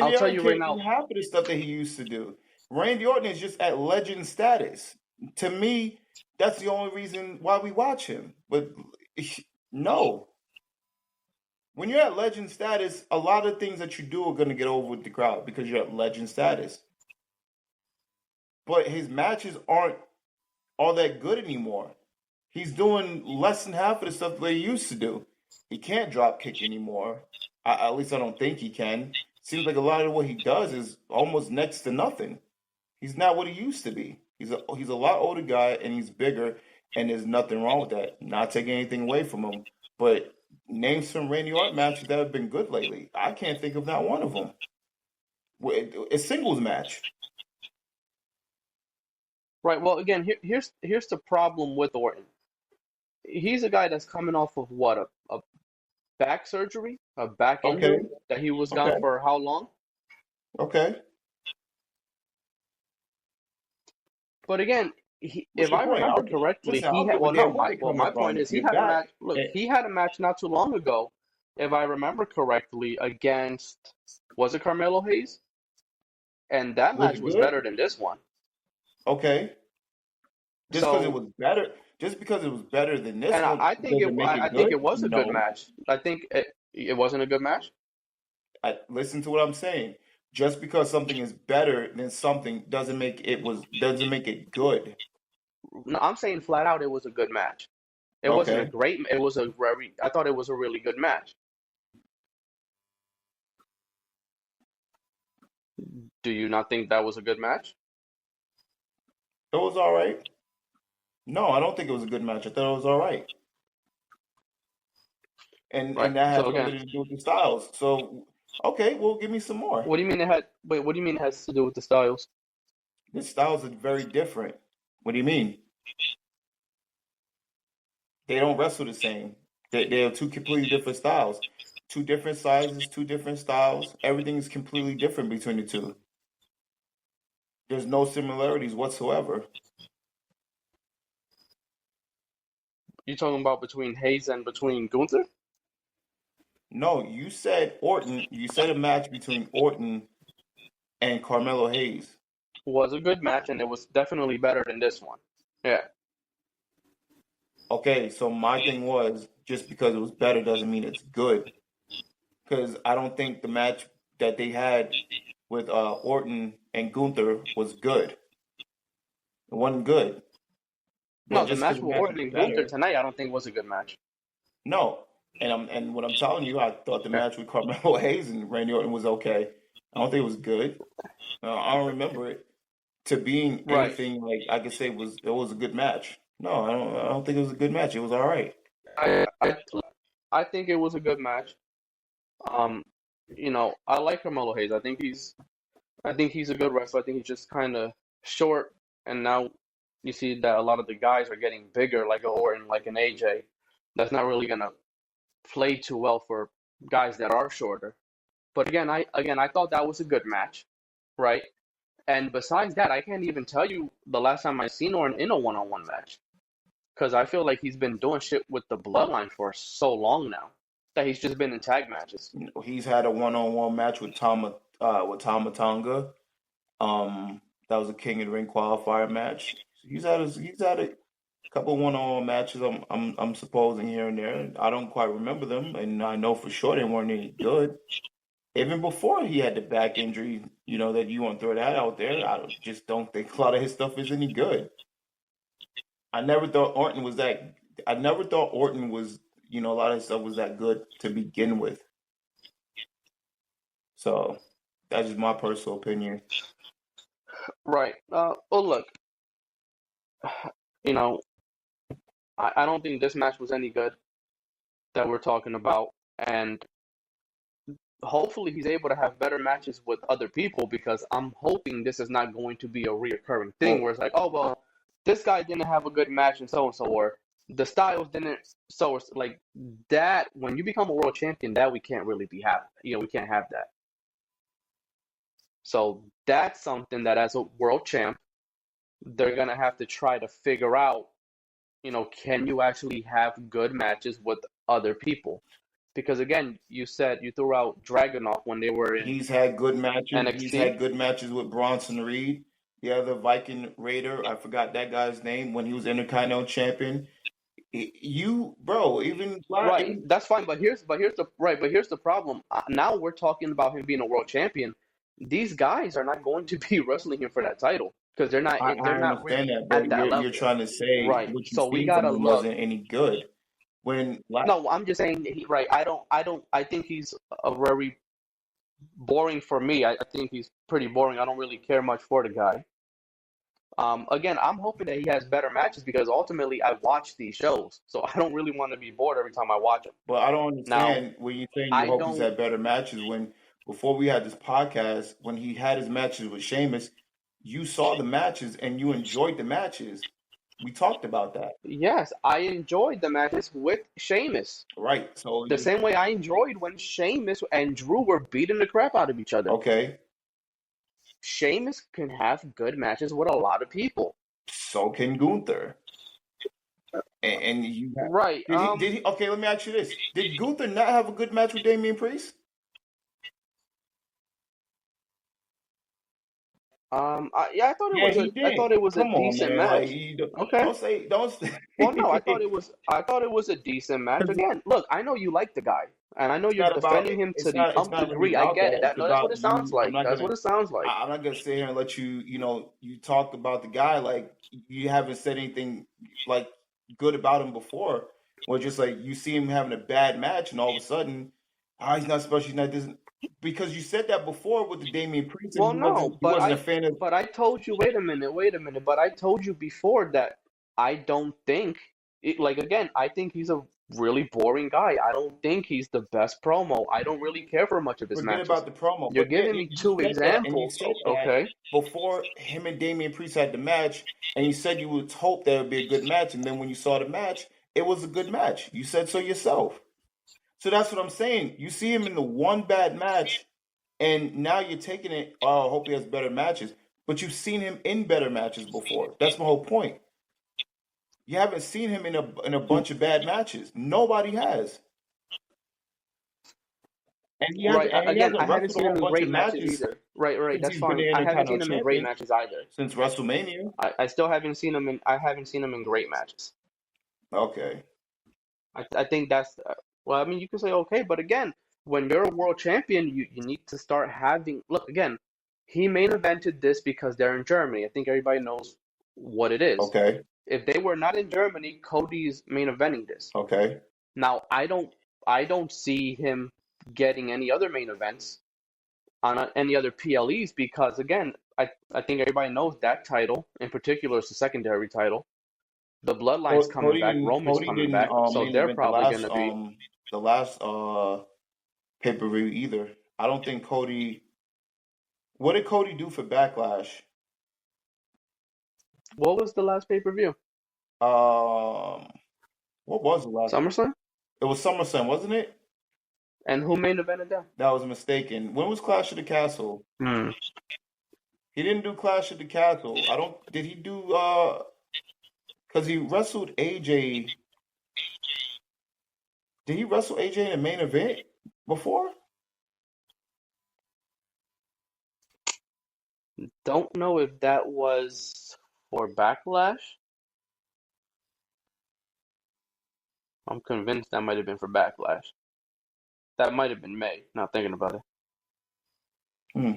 I'll Randy tell Orton you right can't do now. half of the stuff that he used to do. Randy Orton is just at legend status. To me, that's the only reason why we watch him. But no, when you're at legend status, a lot of things that you do are going to get over with the crowd because you're at legend status. But his matches aren't all that good anymore. He's doing less than half of the stuff that he used to do. He can't drop kick anymore. At least I don't think he can. Seems like a lot of what he does is almost next to nothing. He's not what he used to be. He's a lot older guy and he's bigger, and there's nothing wrong with that. Not taking anything away from him, but name some Randy Orton matches that have been good lately. I can't think of not one of them. A singles match. Right. Well, again, here's the problem with Orton. He's a guy that's coming off of what a back surgery, a back Okay, injury that he was gone okay, for how long? okay. But again, What's if your I point? remember correctly, Listen, I don't give a well, no, damn where you're my coming point from. is he You're had a back. match. Look, Eh, he had a match not too long ago, if I remember correctly, against, was it Carmelo Hayes? And that Was match it was good? better than this one. Okay. Just because it So, was better, just because it was better than this and one, doesn't make I it think good? it was a good No. match. I think it wasn't a good match. Listen to what I'm saying. Just because something is better than something doesn't make it good. No, I'm saying flat out it was a good match. It wasn't a Okay. great. It was a very. I thought it was a really good match. Do you not think that was a good match? It was all right. No, I don't think it was a good match. I thought it was all right. Right. And that So has again, something to do with the styles. So, okay, well, give me some more. what do you mean it had? Wait, what do you mean it has to do with the styles? The styles are very different. What do you mean? They don't wrestle the same. They are two completely different styles. Two different sizes, two different styles. Everything is completely different between the two. There's no similarities whatsoever. You talking about between Hayes and between Gunther? No, you said Orton. You said a match between Orton and Carmelo Hayes. Was a good match, and it was definitely better than this one. Yeah. Okay, so my thing was just because it was better doesn't mean it's good. Because I don't think the match that they had with Orton and Gunther was good. It wasn't good. But No, the just because match the with match Orton was and Gunther better, tonight, I don't think was a good match. no. And what I'm telling you, I thought the Yeah. match with Carmelo Hayes and Randy Orton was okay. I don't think it was good. I don't remember it to being Right. anything like I could say it was a good match. No, I don't think it was a good match. It was all right. I, I I think it was a good match. Um, I like Carmelo Hayes. I think he's a good wrestler. I think he's just kind of short, and now you see that a lot of the guys are getting bigger, like a Orton, like an AJ. That's not really gonna play too well for guys that are shorter. But again, I thought that was a good match, right? And besides that, I can't even tell you the last time I seen Orton in a one-on-one match, because I feel like he's been doing shit with the Bloodline for so long now that he's just been in tag matches. You know, he's had a one-on-one match with Tama Tonga. That was a King of the Ring qualifier match. He's had a couple one-on-one matches. I'm supposing here and there. I don't quite remember them, and I know for sure they weren't any good. Even before he had the back injury, you know that you want to throw that out there. Just don't think a lot of his stuff is any good. I never thought Orton was that. I never thought Orton was, you know, a lot of his stuff was that good to begin with. So that's just my personal opinion. Right. Well, look, you know, I don't think this match was any good that we're talking about, and hopefully he's able to have better matches with other people because I'm hoping this is not going to be a reoccurring thing Well, where it's like, oh well, this guy didn't have a good match and so, or the Styles didn't, so it's like that. When you become a world champion, that we can't really be having. We can't have that. So that's something that as a world champ, they're gonna have to try to figure out. Can you actually have good matches with other people? Because again, you said you threw out Dragunov when they were in he's had good matches. He's NXT. had good matches with Bronson Reed, the other Viking Raider. I forgot that guy's name when he was Intercontinental Champion. You, bro, Right, even that's fine, but here's the problem. Now we're talking about him being a world champion. These guys are not going to be wrestling him for that title because they're I not understand really that, at but that you're level. trying to say Right. what you've So we seen from gotta him look. wasn't any good. When like No, I'm just saying right. I think he's a very boring for me. I think he's pretty boring. I don't really care much for the guy. Again, I'm hoping that he has better matches because ultimately I watch these shows, so I don't really want to be bored every time I watch them. But I don't Now, understand when you saying you I hope he's don't. had better matches when before we had this podcast, when he had his matches with Sheamus, you saw the matches and you enjoyed the matches. We talked about that, Yes, I enjoyed the matches with Sheamus. right? So The same way I enjoyed when Sheamus and Drew were beating the crap out of each other. okay, Sheamus can have good matches with a lot of people. so can Gunther. And you have, Right. did he okay, let me ask you this. Did Gunther not have a good match with Damian Priest? Yeah, I thought it Yeah, was he did. a Come on, decent man. Like match. you Okay. don't Well, no, because I thought it was a decent match. Again, look, I know you like the guy, and I know it's you're not about defending him to the it's nth not really degree. I about get that. it. It's That's what about it sounds you. like. That's what it sounds like. I'm not gonna sit here and let you, you talk about the guy like you haven't said anything like good about him before. Or just like you see him having a bad match and all of a sudden, he's not special, he's not this because you said that before with the Damian Priest and Well, no, he wasn't a fan of but I told you, wait a minute, but I told you before that I don't think like again, I think he's a really boring guy. I don't think he's the best promo. I don't really care for much of his forget matches. about the promo. You're But then giving me you two said that, and you examples, said that okay? before him and Damian Priest had the match, and you said you would hope that would be a good match, and then when you saw the match, it was a good match. You said so yourself. So that's what I'm saying. You see him in the one bad match, and now you're taking it. Oh, I hope he has better matches. But you've seen him in better matches before. That's my whole point. You haven't seen him in a bunch of bad matches. Nobody has, Right. and he Again, I hasn't haven't wrestled a seen him whole in bunch great of matches matches either. Right, since that's he's been the fine. I haven't Intercontinental seen him in great Champion matches either. since WrestleMania. I still haven't seen him in I haven't seen him in great matches. Okay. I think that's well, I mean, you can say okay, but again, when you're a world champion, you need to start having look again. He main evented this because they're in Germany. I think everybody knows what it is. Okay. If they were not in Germany, Cody's main eventing this. Okay. Now, I don't see him getting any other main events on any other PLEs because again, I think everybody knows that title in particular is the secondary title. The Bloodline's coming back, Roman's Cody coming didn't back, so main they're event probably gonna be. the last pay-per-view either. I don't think Cody what did Cody do for Backlash? What was the last pay-per-view? Um what was the last SummerSlam? it was SummerSlam, wasn't it? And who main evented that? That was mistaken. When was Clash of the Castle? Hmm. He didn't do Clash of the Castle. I don't did he do because he wrestled AJ. Did he wrestle AJ in the main event before? Don't know if that was for Backlash. I'm convinced that might have been for Backlash. That might have been May. Not thinking about it. Hmm.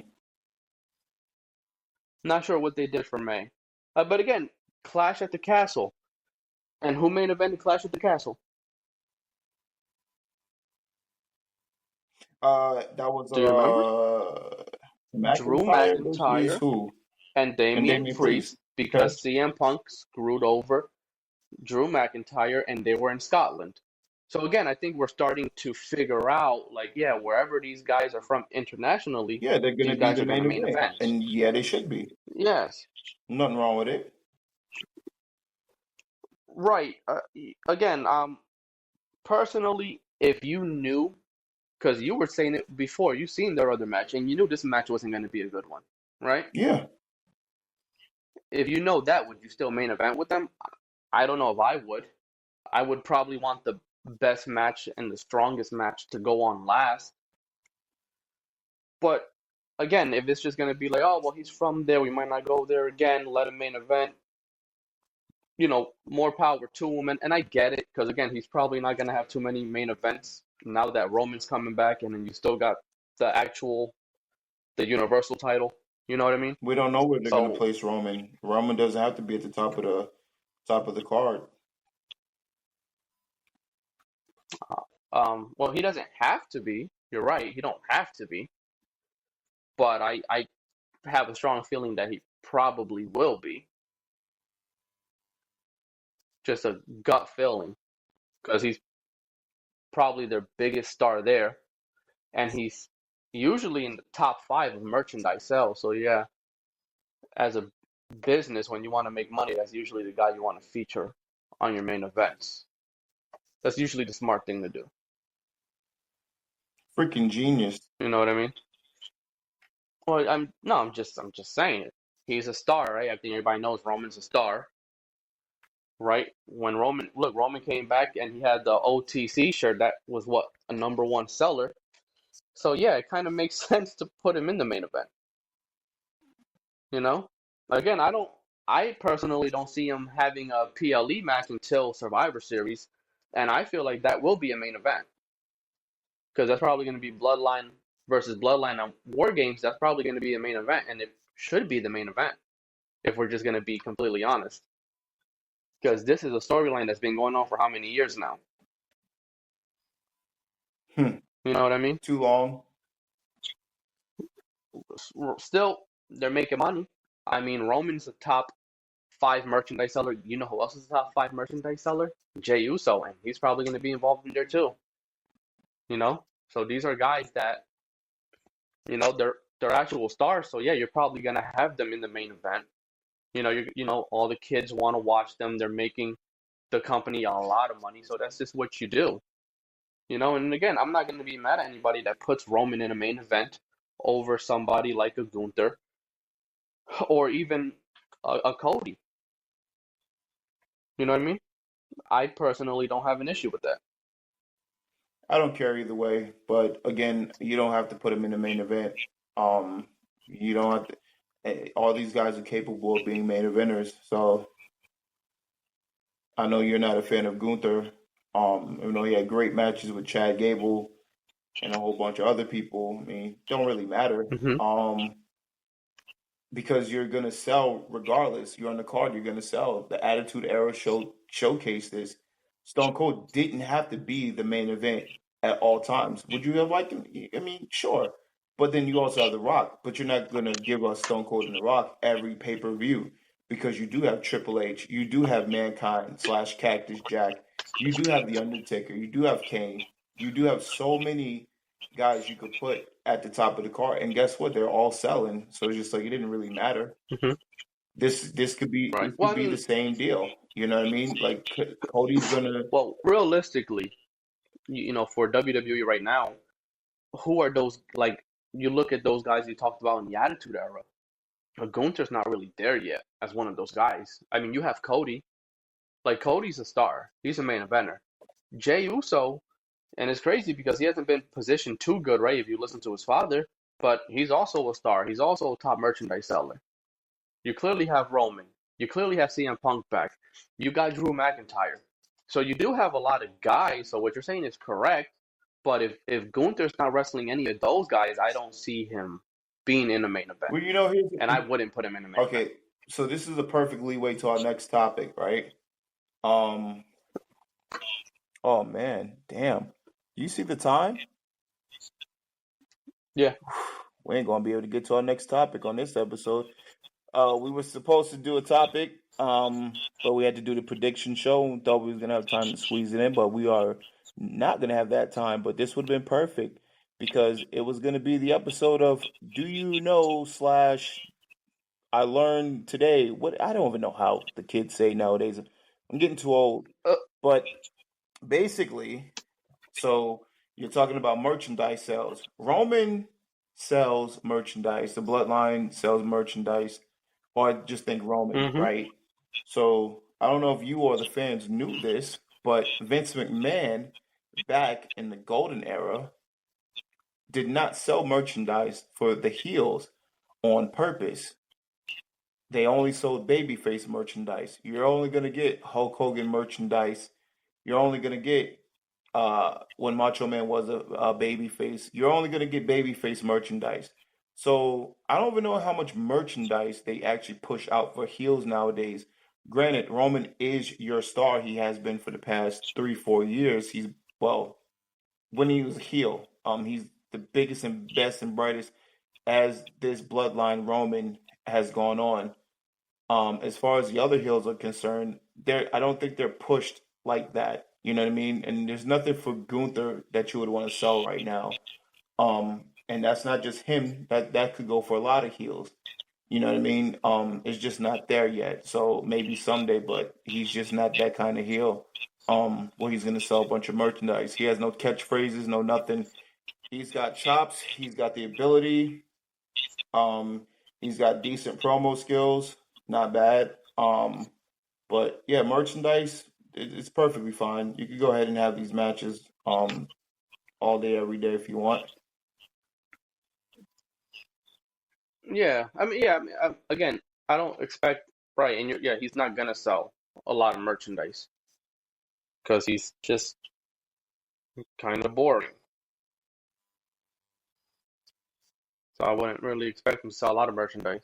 Not sure what they did for May. But again, Clash at the Castle. And who main evented Clash at the Castle? That was Do you remember? Drew McIntyre versus McIntyre who? and And Damian Damian Priest. Priest Okay. because CM Punk screwed over Drew McIntyre and they were in Scotland. So again, I think we're starting to figure out, like, yeah, wherever these guys are from internationally, Yeah, they're gonna these be guys the are going main to main event, event. and yeah, they should be. Yes, Nothing wrong with it. right. Again, personally, if you knew, because you were saying it before, you seen their other match, and you knew this match wasn't going to be a good one, right? Yeah, If you know that, would you still main event with them? I don't know if I would. I would probably want the best match and the strongest match to go on last. But again, if it's just going to be like, oh, well, he's from there, we might not go there again, let him main event, more power to him. And I get it, because again, he's probably not going to have too many main events now that Roman's coming back, and then you still got the Universal title. You know what I mean? we don't know where they're gonna So, place Roman. Roman doesn't have to be at the top of the card. well, he doesn't have to be. You're right, he don't have to be. But I have a strong feeling that he probably will be. Just a gut feeling, because he's probably their biggest star there, and he's usually in the top 5 of merchandise sales. So yeah, as a business, when you want to make money, that's usually the guy you want to feature on your main events. That's usually the smart thing to do. Freaking genius. You know what I mean? Well, I'm just saying it. He's a star, right? I think everybody knows Roman's a star, right? When Roman came back and he had the OTC shirt, that was what, a number one seller. So yeah, it kind of makes sense to put him in the main event. You know, again, I personally don't see him having a PLE match until Survivor Series, and I feel like that will be a main event because that's probably going to be Bloodline versus Bloodline on War Games. That's probably going to be a main event, and it should be the main event if we're just going to be completely honest. Because this is a storyline that's been going on for how many years now? You know what I mean? Too long. Still, they're making money. I mean, Roman's the top five merchandise seller. You know who else is the top five merchandise seller? Jey Uso, and he's probably going to be involved in there too. You know, so these are guys that they're actual stars. So yeah, you're probably going to have them in the main event. All the kids want to watch them. They're making the company a lot of money, so that's just what you do. And again, I'm not going to be mad at anybody that puts Roman in a main event over somebody like a Gunther or even a Cody. You know what I mean? I personally don't have an issue with that. I don't care either way, but again, you don't have to put him in the main event. You don't have to. All these guys are capable of being main eventers. So I know you're not a fan of Gunther. Even though he had great matches with Chad Gable and a whole bunch of other people. I mean, don't really matter. Hmm. Because you're gonna sell regardless. You're on the card. You're gonna sell. The Attitude Era showcased this. Stone Cold didn't have to be the main event at all times. Would you have liked him? I mean, sure. But then you also have The Rock. But you're not gonna give us Stone Cold and The Rock every pay-per-view because you do have Triple H. You do have Mankind / Cactus Jack. You do have The Undertaker. You do have Kane. You do have so many guys you could put at the top of the card, and guess what? They're all selling. So it's just like it didn't really matter. Hmm. This could be Right. Well, I the mean, same deal. You know what I mean? Like Cody's gonna. well, realistically, for WWE right now, who are those? Like, you look at those guys you talked about in the Attitude Era. But Gunther's not really there yet as one of those guys. I mean, you have Cody. Like, Cody's a star. He's a main eventer. Jey Uso, and it's crazy because he hasn't been positioned too good, right? If you listen to his father, but he's also a star. He's also a top merchandise seller. You clearly have Roman. You clearly have CM Punk back. You got Drew McIntyre. So you do have a lot of guys. So what you're saying is correct. But if Gunther's not wrestling any of those guys, I don't see him being in the main event. Well, And I wouldn't put him in the main event. okay. So this is a perfect leeway to our next topic, right? Um. Oh man, damn. You see the time? Yeah. We ain't gonna be able to get to our next topic on this episode. We were supposed to do a topic, but we had to do the prediction show. Thought we was gonna have time to squeeze it in, but we are not gonna have that time. But this would have been perfect because it was gonna be the episode of Do You Know / I learned today. What I don't even know how the kids say nowadays. I'm getting too old, Uh, but basically, so you're talking about merchandise sales. Roman sells merchandise. The Bloodline sells merchandise. Or I just think Roman, mm-hmm. right? So I don't know if you or the fans knew this, but Vince McMahon back in the golden era did not sell merchandise for the heels on purpose. They only sold babyface merchandise. You're only gonna get Hulk Hogan merchandise. You're only gonna get when Macho Man was a babyface. You're only gonna get babyface merchandise. So I don't even know how much merchandise they actually push out for heels nowadays. Granted, Roman is your star. He has been for the past 3 4 years. Well, when he was a heel, he's the biggest and best and brightest as this bloodline Roman has gone on. As far as the other heels are concerned, I don't think they're pushed like that. You know what I mean? And there's nothing for Gunther that you would want to sell right now. And that's not just him. That could go for a lot of heels. You know what I mean? It's just not there yet. So maybe someday, but he's just not that kind of heel. Where he's gonna sell a bunch of merchandise. He has no catchphrases, no nothing. He's got chops. He's got the ability. Um, he's got decent promo skills. Not bad. But yeah, merchandise, it's perfectly fine. You could go ahead and have these matches all day, every day if you want. Again, I don't expect right, and yeah, he's not gonna sell a lot of merchandise because he's just kind of boring. So I wouldn't really expect him to sell a lot of merchandise.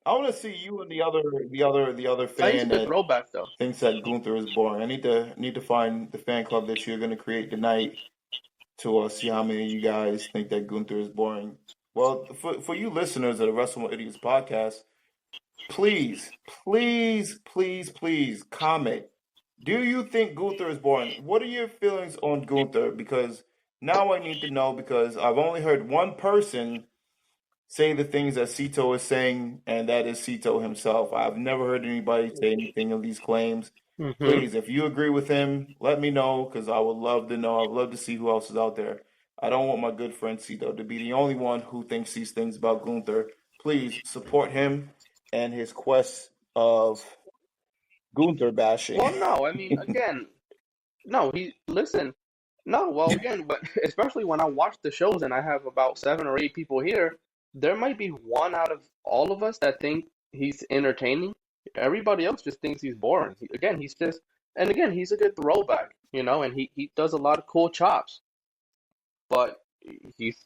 I want to see you and the other He's a fan good that throwback though. thinks that Gunther is boring. I need to find the fan club that you're going to create tonight to see how many of you guys think that Gunther is boring. Well, for you listeners of the Wrestling with Idiots podcast, please, please, please, please comment. Do you think Gunther is boring? What are your feelings on Gunther? Because now I need to know because I've only heard one person say the things that Citoo is saying, and that is Citoo himself. I've never heard anybody say anything of these claims. Hmm. Please, if you agree with him, let me know because I would love to know. I'd love to see who else is out there. I don't want my good friend Citoo to be the only one who thinks these things about Gunther. Please support him and his quest of Gunther bashing. Well, no, I mean, again, no, he listen, no, well, again, but especially when I watch the shows and I have about 7 or 8 people here, there might be one out of all of us that think he's entertaining. Everybody else just thinks he's boring. Again, he's just, and again, he's a good throwback, and he does a lot of cool chops, but he's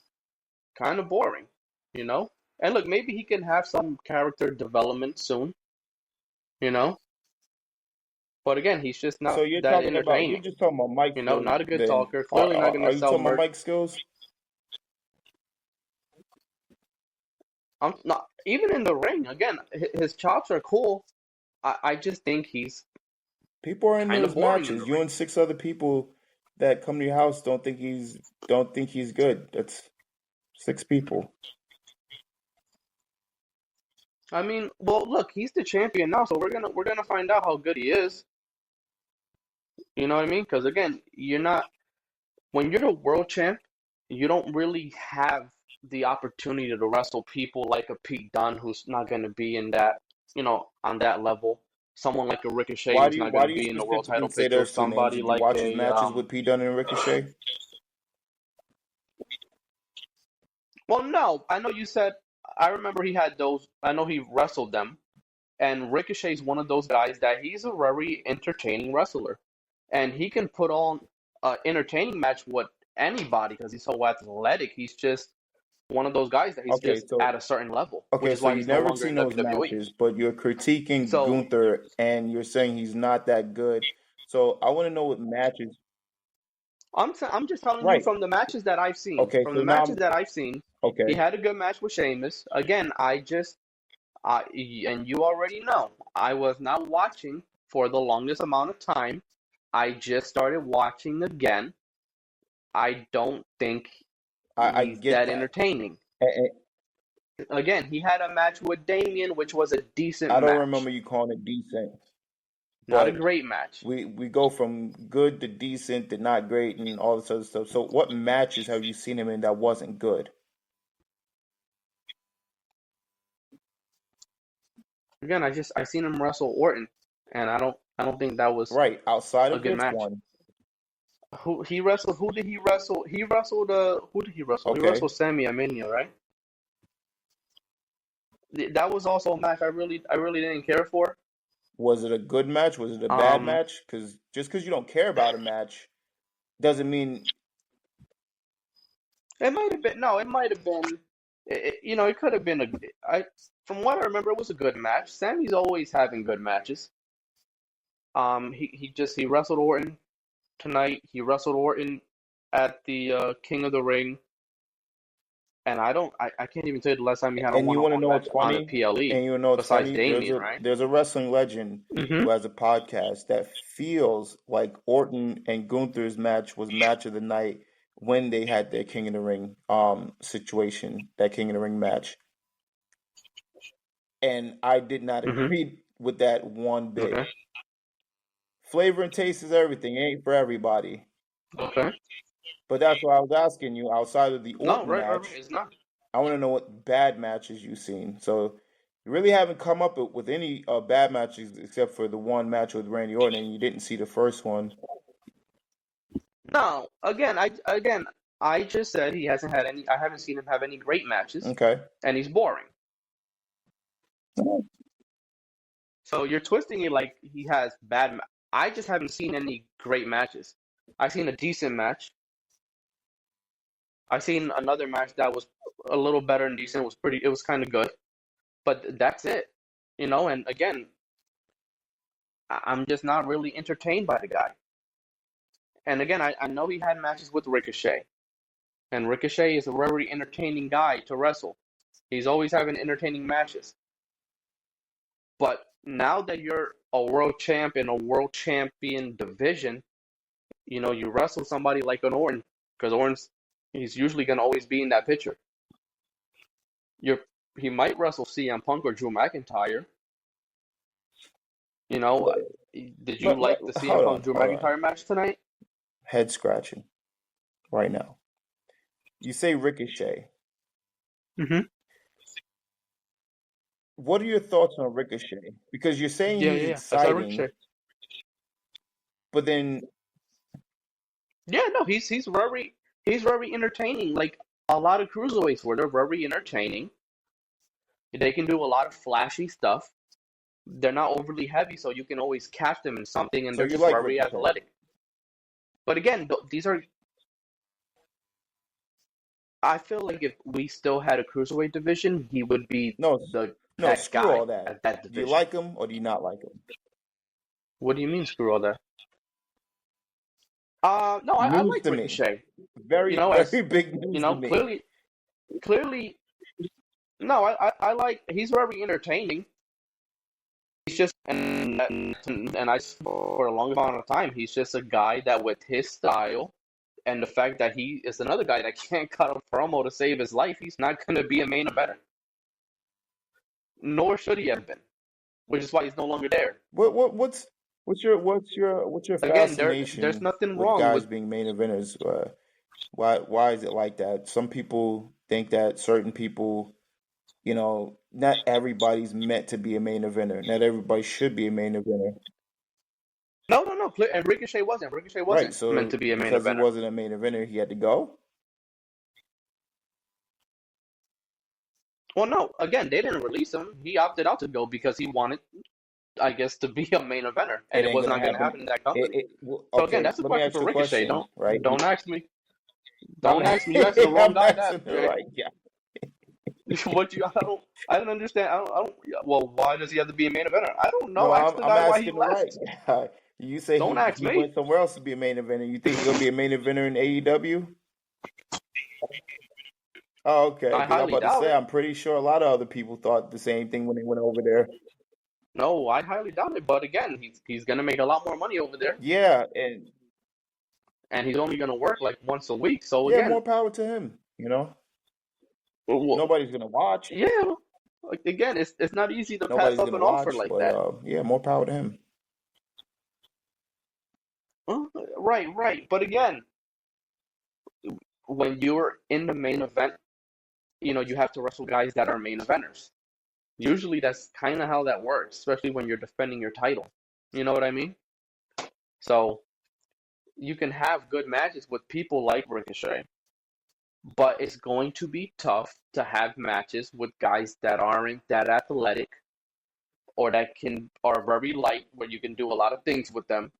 kind of boring, you know? And look, maybe he can have some character development soon, you know? But again, he's just So not that you're entertaining. just talking about mic skills Not a good then. talker. Clearly not going to Are you sell talking about merch. mic skills? I'm not even in the ring. Again, his chops are cool. I just think he's People are in kind of those boring in the matches. You ring. and six other people that come to your house don't think he's good. That's six people. I mean, well, look, he's the champion now, so we're gonna find out how good he is. You know what I mean? Because again, you're not when you're the world champ, you don't really have the opportunity to wrestle people like a Pete Dunne who's not going to be in that, on that level. Someone like a Ricochet who's not going Why to do you be in the world specifically title say picture. those two names? Somebody Did you like watch his a matches with Pete Dunne and Ricochet? well, no, I know you said I remember he had those. I know he wrestled them, and Ricochet's one of those guys that he's a very entertaining wrestler, and he can put on an entertaining match with anybody because he's so athletic. He's just one of those guys that he's Okay, just so at a certain level, which okay, is so why you've he's no never longer seen in those WWE. matches, but you're critiquing So Gunther and you're saying he's not that good. So I want to know what matches. I'm just telling you Right. from the matches that I've seen. Okay, From so the now matches that I've seen, he okay. had a good match with Sheamus. Again, I and you already know, I was not watching for the longest amount of time. I just started watching again. I don't think I he's get that that. entertaining. And Again, he had a match with Damien, which was a decent I don't remember match. you calling it decent, Not a but great match. we go from good to decent to not great and all this other stuff. So what matches have you seen him in that wasn't good? Again, I seen him wrestle Orton, and I don't think that was Right, outside a of good which match. one? Who he wrestled? Who did he wrestle? He wrestled. Who did he wrestle? He Okay. wrestled Sammy at Mania, right? That was also a match I really didn't care for. Was it a good match? Was it a bad Um, match? Because just because you don't care about a match doesn't mean it might have been no, it might have been. It could have been a. I from what I remember, it was a good match. Sammy's always having good matches. He wrestled Orton tonight. He wrestled Orton at the King of the Ring, and I can't even tell you the last time he had a and you want to one-on-one know what's match on the funny? PLE And you want to know what's besides funny? Damien, right? There's a wrestling legend Hmm. who has a podcast that feels like Orton and Gunther's match was match of the night when they had their King of the Ring situation, that King of the Ring match. and I did not Mm-hmm. agree with that one bit. Okay. Flavor and taste is everything. It ain't for everybody. Okay. But that's why I was asking you, outside of the No, Orton right. match, It's not. I want to know what bad matches you've seen. So you really haven't come up with any bad matches except for the one match with Randy Orton, and you didn't see the first one. No, I just said he hasn't had any. I haven't seen him have any great matches, Okay. and he's boring. So you're twisting it like he has bad. I just haven't seen any great matches. I've seen a decent match. I've seen another match that was a little better and decent. It was pretty. It was kind of good, but that's it. And again, I'm just not really entertained by the guy. And again, I know he had matches with Ricochet, and Ricochet is a very entertaining guy to wrestle. He's always having entertaining matches. But now that you're a world champ in a world champion division, you wrestle somebody like an Orton, because he's usually gonna always be in that picture. You're he might wrestle CM Punk or Drew McIntyre. You know, did you like the CM Punk Drew Hold on. McIntyre match tonight? Head scratching right now. You say Ricochet. Mm-hmm. What are your thoughts on Ricochet? Because you're saying he's Yeah. I saw exciting, Ricochet. but then Yeah, no, he's very entertaining. Like a lot of cruiserweights were, they're very entertaining. They can do a lot of flashy stuff. They're not overly heavy, so you can always catch them in something, and so they're you just like very Ricochet. athletic. But again, these are. I feel like if we still had a cruiserweight division, he would be No, no, that screw guy all that. at that Do you division. like him or do you not like him? What do you mean, screw all that? No, I News like to me. Ricochet. Very, As very big news to me. clearly, no, I like. He's very entertaining. He's just, and I for a long amount of time, he's just a guy that with his style and the fact that he is another guy that can't cut a promo to save his life, he's not going to be a main eventer. Nor should he have been, which is why he's no longer there. What's your Again, there's fascination nothing with wrong guys with. being main eventers? Why is it like that? Some people think that certain people, not everybody's meant to be a main eventer. Not everybody should be a main eventer. No. And Ricochet wasn't. Ricochet Right. wasn't meant So to be a main because he eventer. wasn't a main eventer, he had to go. Well, no. Again, they didn't release him. He opted out to go because he wanted, I guess, to be a main eventer, It and it ain't was gonna not going to happen. happen in that company. So again, Okay, that's a let me question ask for you a Ricochet. question, Don't right? don't ask me. I'm Don't ask me. You asked the wrong I'm guy. asking That the right guy. what you? I don't understand. I don't. Well, why does he have to be a main eventer? I don't know. No, Ask I'm the I'm guy why he asking the right left. guy. You say Don't he ask he me. went somewhere else to be a main eventer. You think he's gonna be a main eventer in AEW? Oh, okay. I Because I'm highly about to doubt say, it. I'm pretty sure a lot of other people thought the same thing when they went over there. No, I highly doubt it. But again, he's gonna make a lot more money over there, Yeah, and and he's only gonna work like once a week. So yeah, again, more power to him. well, Nobody's gonna watch. yeah. Like, again, it's not easy to pass Nobody's up gonna an offer watch, like but that. yeah, more power to him. Right. But again, when you're in the main event, you have to wrestle guys that are main eventers. Usually, that's kind of how that works, especially when you're defending your title. You know what I mean? So you can have good matches with people like Ricochet, but it's going to be tough to have matches with guys that aren't that athletic or that are very light, where you can do a lot of things with them.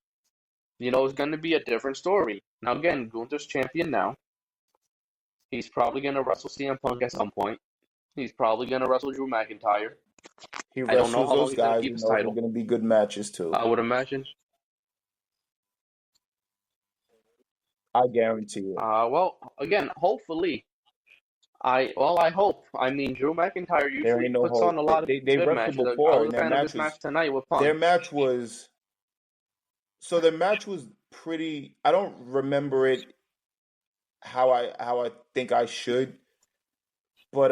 It's going to be a different story. Now, again, Gunther's champion now. He's probably going to wrestle CM Punk at some point. He's probably going to wrestle Drew McIntyre. He I don't know wrestles how long those he's going to guys, keep and his those are title. gonna be good matches too. I would imagine. I guarantee you. Well, again, hopefully. I hope. I mean, Drew McIntyre There usually ain't no puts on hope. a lot of They good wrestled matches. I before, was and a fan of his match tonight with their Punk. match was so their match was pretty. I don't remember it how I think I should. but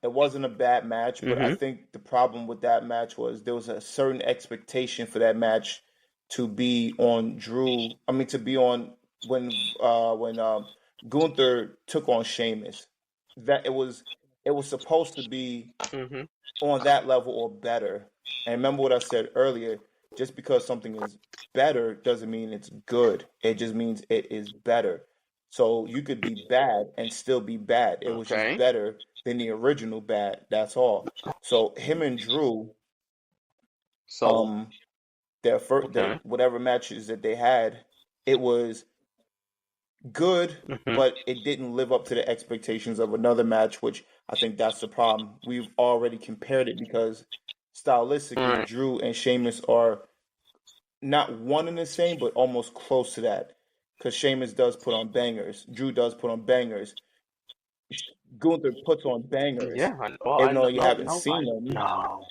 it wasn't a bad match. But I Mm-hmm. think the problem with that match was there was a certain expectation for that match to be on Drew. I mean, to be on when Gunther took on Sheamus. That it was supposed to be Mm-hmm. on that level or better. And remember what I said earlier, just because something is better doesn't mean it's good. It just means it is better. So you could be bad and still be bad. It was just Okay. better than the original bad. That's all. So him and Drew, So, um, their okay. whatever matches that they had, it was good, Mm-hmm. but it didn't live up to the expectations of another match, which I think that's the problem. We've already compared it because All stylistically, right. Drew and Sheamus are not one and the same, but almost close to that. Because Sheamus does put on bangers, Drew does put on bangers, Gunther puts on bangers, Yeah. Well, I even though know. you No, haven't no, seen them. no.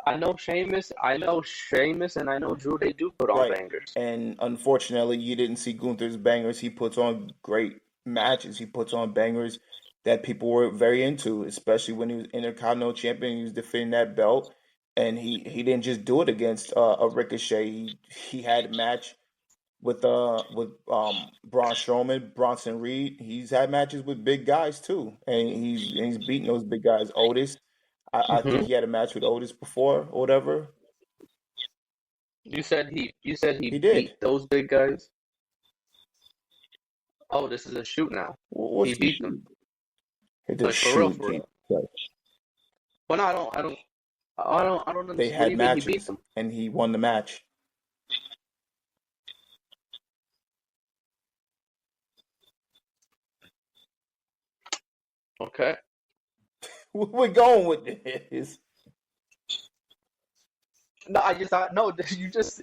I know Sheamus. I know Sheamus, and I know Drew. They do put on Right. bangers. And unfortunately, you didn't see Gunther's bangers. He puts on great matches. He puts on bangers that people were very into, especially when he was Intercontinental Champion. He was defending that belt, and he didn't just do it against a Ricochet. He had a match with Braun Strowman, Bronson Reed. He's had matches with big guys too, and he's beaten those big guys. Otis, I think Mm-hmm. he had a match with Otis before or whatever. You said he He beat did. those big guys. Oh, this is a shoot now. He What's the beat them. shoot? It did Like for real, shoot, for Gene. real. Well, no, I don't They understand. What do had you mean he beat matches, them? and he won the match. Okay. We're going with this. No, I just thought no. You just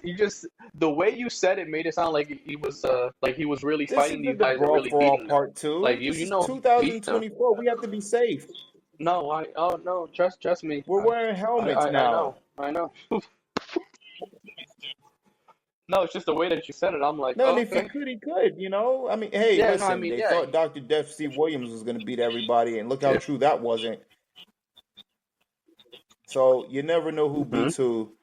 the way you said it made it sound like he was really This fighting isn't these the guys and Brawl really for All beating them. Part Like 2. you This you is know he beat them. 2024. We have to be safe. No, I oh no, trust me. We're I wearing I helmets I, I now. know. I know. No, it's just the way that you said it. I'm like, No, and oh, if he okay. could, he could, you know? I mean, hey, Yeah, no, I listen, mean, they yeah. thought Dr. Death Steve Williams was going to beat everybody, and look how Yeah. true that wasn't. So you never know who Hmm. beats who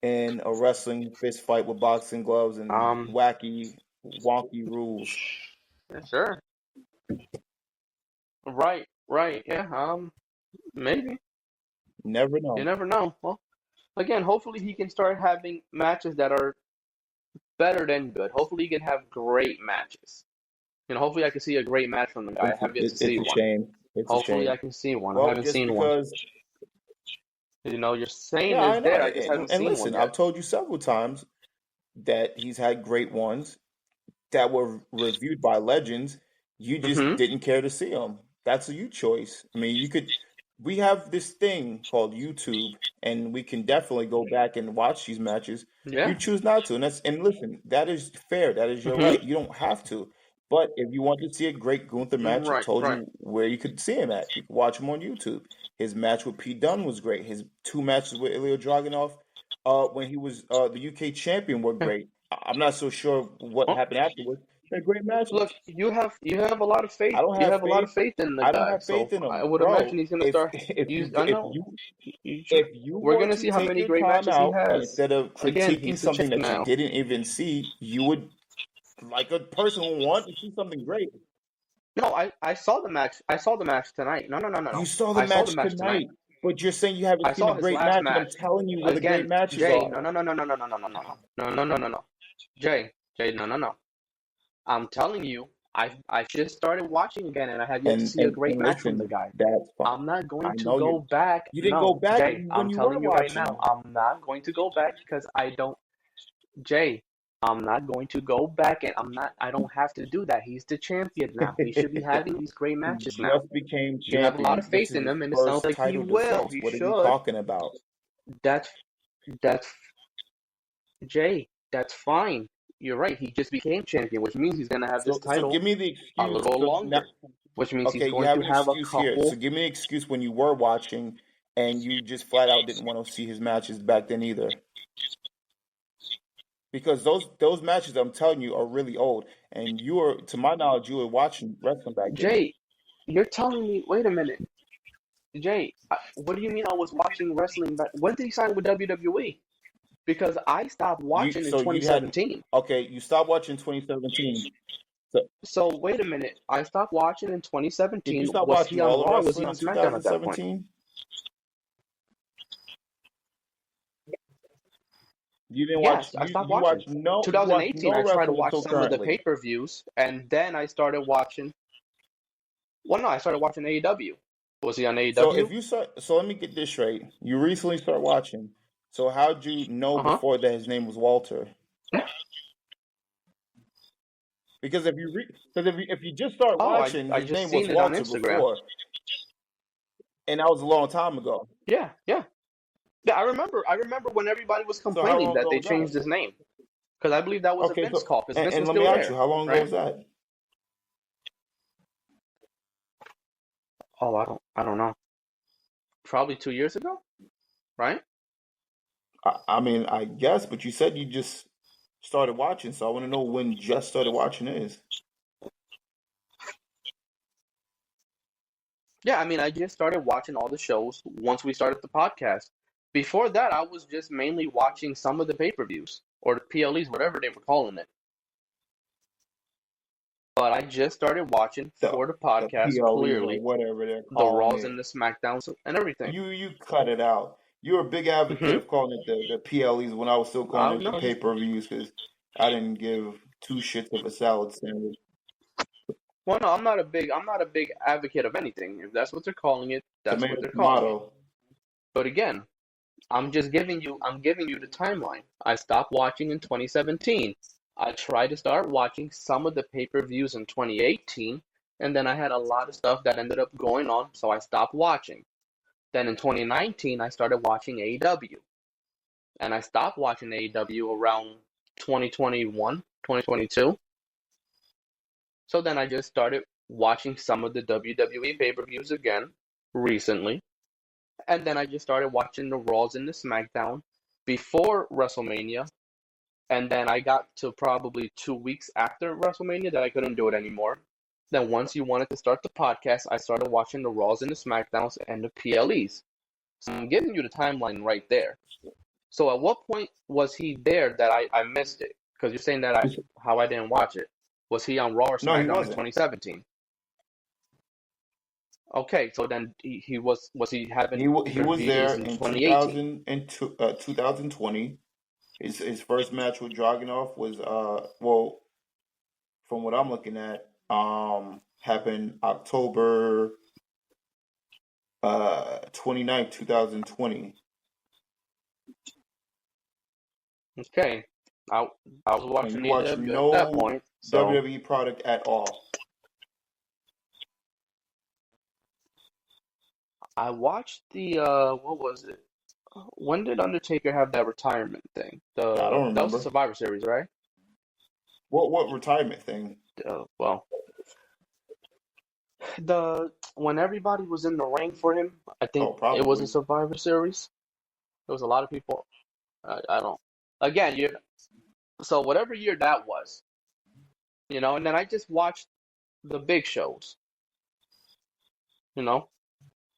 in a wrestling fist fight with boxing gloves and Um, wacky, wonky rules. yeah, sure. Right, right. Yeah, maybe. Never You know. never know. Well, again, hopefully he can start having matches that are better than good. Hopefully he can have great matches. Hopefully I can see a great match from the guy. I have yet to see It's a one. shame. It's a Hopefully I shame. can see one. I Well, haven't just seen one. because, You're saying yeah, I is know. there. I just haven't And seen one listen, yet. I've told you several times that he's had great ones that were reviewed by legends. You just Mm-hmm. didn't care to see them. That's a you choice. I mean, you could. We have this thing called YouTube, and we can definitely go back and watch these matches. You Yeah. choose not to, and listen, that is fair. That is your Mm-hmm. right. You don't have to. But if you want to see a great Gunther match, I Right, told right. you where you could see him at. You can watch him on YouTube. His match with Pete Dunne was great. His two matches with Ilya Dragunov, when he was the UK champion, were Yeah. great. I'm not so sure what Well, happened afterwards. They're great matches. look, you have a lot of faith. I don't You have have a lot faith. of faith in the I don't guy. have faith So in I him, would imagine bro. he's gonna If start. I know. if you We're were gonna to see how take many your great time matches he out has. instead of Again, critiquing he's the something champ that you now. didn't even see, you would, like a person who want to see something great. No, I saw the match. I saw the match tonight. No, no, no, no, You no. saw the I saw the match match tonight. tonight, but you're saying you haven't I seen a saw his great last match, and I'm match. telling you where the great Again, matches Jay. are. No, no, no, no, no, no, no, no, no, no, no, no, no, no, no. Jay, no, no, no. I'm telling you, I just started watching again, and I have yet to see a great And match from the listen, guy. that's fine. I'm not I going to know go back. you didn't go No, back Jay, when I'm you were telling you right now, watching. I'm not going to go back because I don't. Jay, I'm not going to go back, and I don't have to do that. He's the champion now. He should be having these great He matches now. just became You have a lot champion. of This faith is in his him, and it sounds first like he title will. defense. He What are we should. talking about? That's that's Jay. That's fine. You're right. He just became champion, which means he's gonna have this So title give me the a excuse. little So now, longer, which means he's okay, you going have to an have a excuse here. So couple. give me an excuse when you were watching and you just flat out didn't want to see his matches back then either. Because those matches I'm telling you are really old, and you are, to my knowledge, you were watching wrestling back then. Jay, you're telling me, wait a minute. Jay, what do you mean I was watching wrestling back? When did he sign with WWE? Because I stopped You watching in so you had 2017. okay. You stopped watching 2017. So So wait a minute. I stopped watching in did you 2017. stop Was he watching on all the Raw or was he wrestling on in SmackDown at that point? 2017? You didn't watch Yes, I stopped you watch watching. no you watch 2018, no I tried to wrestling watch until some of the currently. pay-per-views, and then I started watching. Well, no, I started watching AEW. Was he on So if AEW? you start, so let me get this straight. You recently start watching. So how'd you know Uh-huh. before that his name was Walter? Because if you just start Oh, I watching, I his just name was seen it on Walter Instagram. before, and that was a long time ago. Yeah, yeah. Yeah, I remember when everybody was So how complaining long that ago they was that? changed his name. Because I believe that was a Okay, Vince so call, because Vince and was let me still ask you, there, how long ago right? was that? Oh, I don't know. Probably 2 years ago, right? I mean, I guess, but you said you just started watching, so I want to know when just started watching is. Yeah, I mean, I just started watching all the shows once we started the podcast. Before that, I was just mainly watching some of the pay-per-views or the PLEs, whatever they were calling it. But I just started watching The for the the podcast, PLEs or clearly, whatever they're the calling Raws it. and the SmackDowns and everything. You cut it out. You're a big advocate Hmm. of calling it the PLEs when I was still I calling don't it the know. pay-per-views because I didn't give two shits of a salad sandwich. Well, no, I'm not a big advocate of anything. If that's what they're calling it, that's what Tomato, they're calling it. tomato. But again, I'm giving you the timeline. I stopped watching in 2017. I tried to start watching some of the pay-per-views in 2018, and then I had a lot of stuff that ended up going on, so I stopped watching. Then in 2019, I started watching AEW, and I stopped watching AEW around 2021, 2022. So then I just started watching some of the WWE pay-per-views again recently, and then I just started watching the Raws and the SmackDown before WrestleMania. And then I got to probably 2 weeks after WrestleMania that I couldn't do it anymore. Then once you wanted to start the podcast, I started watching the Raws and the SmackDowns and the PLEs. So I'm giving you the timeline right there. So at what point was he there that I missed it? Because you're saying that how I didn't watch it. Was he on Raw or No, he SmackDown in wasn't. 2017? Okay, so then he was he having He was there interviews in in 2018? 2020. His first match with Dragunov was well, from what I'm looking at, happened October 29th, 2020. Okay, I I was And you watching watch AEW at that no point, so. WWE product at all. I watched the what was it? When did Undertaker have that retirement thing? I The don't That was the remember. Survivor Series, right? What retirement thing? Well, the when everybody was in the ring for him, I think Oh, it was a probably. Survivor Series. There was a lot of people. I don't. Again, you so whatever year that was, and then I just watched the big shows, you know,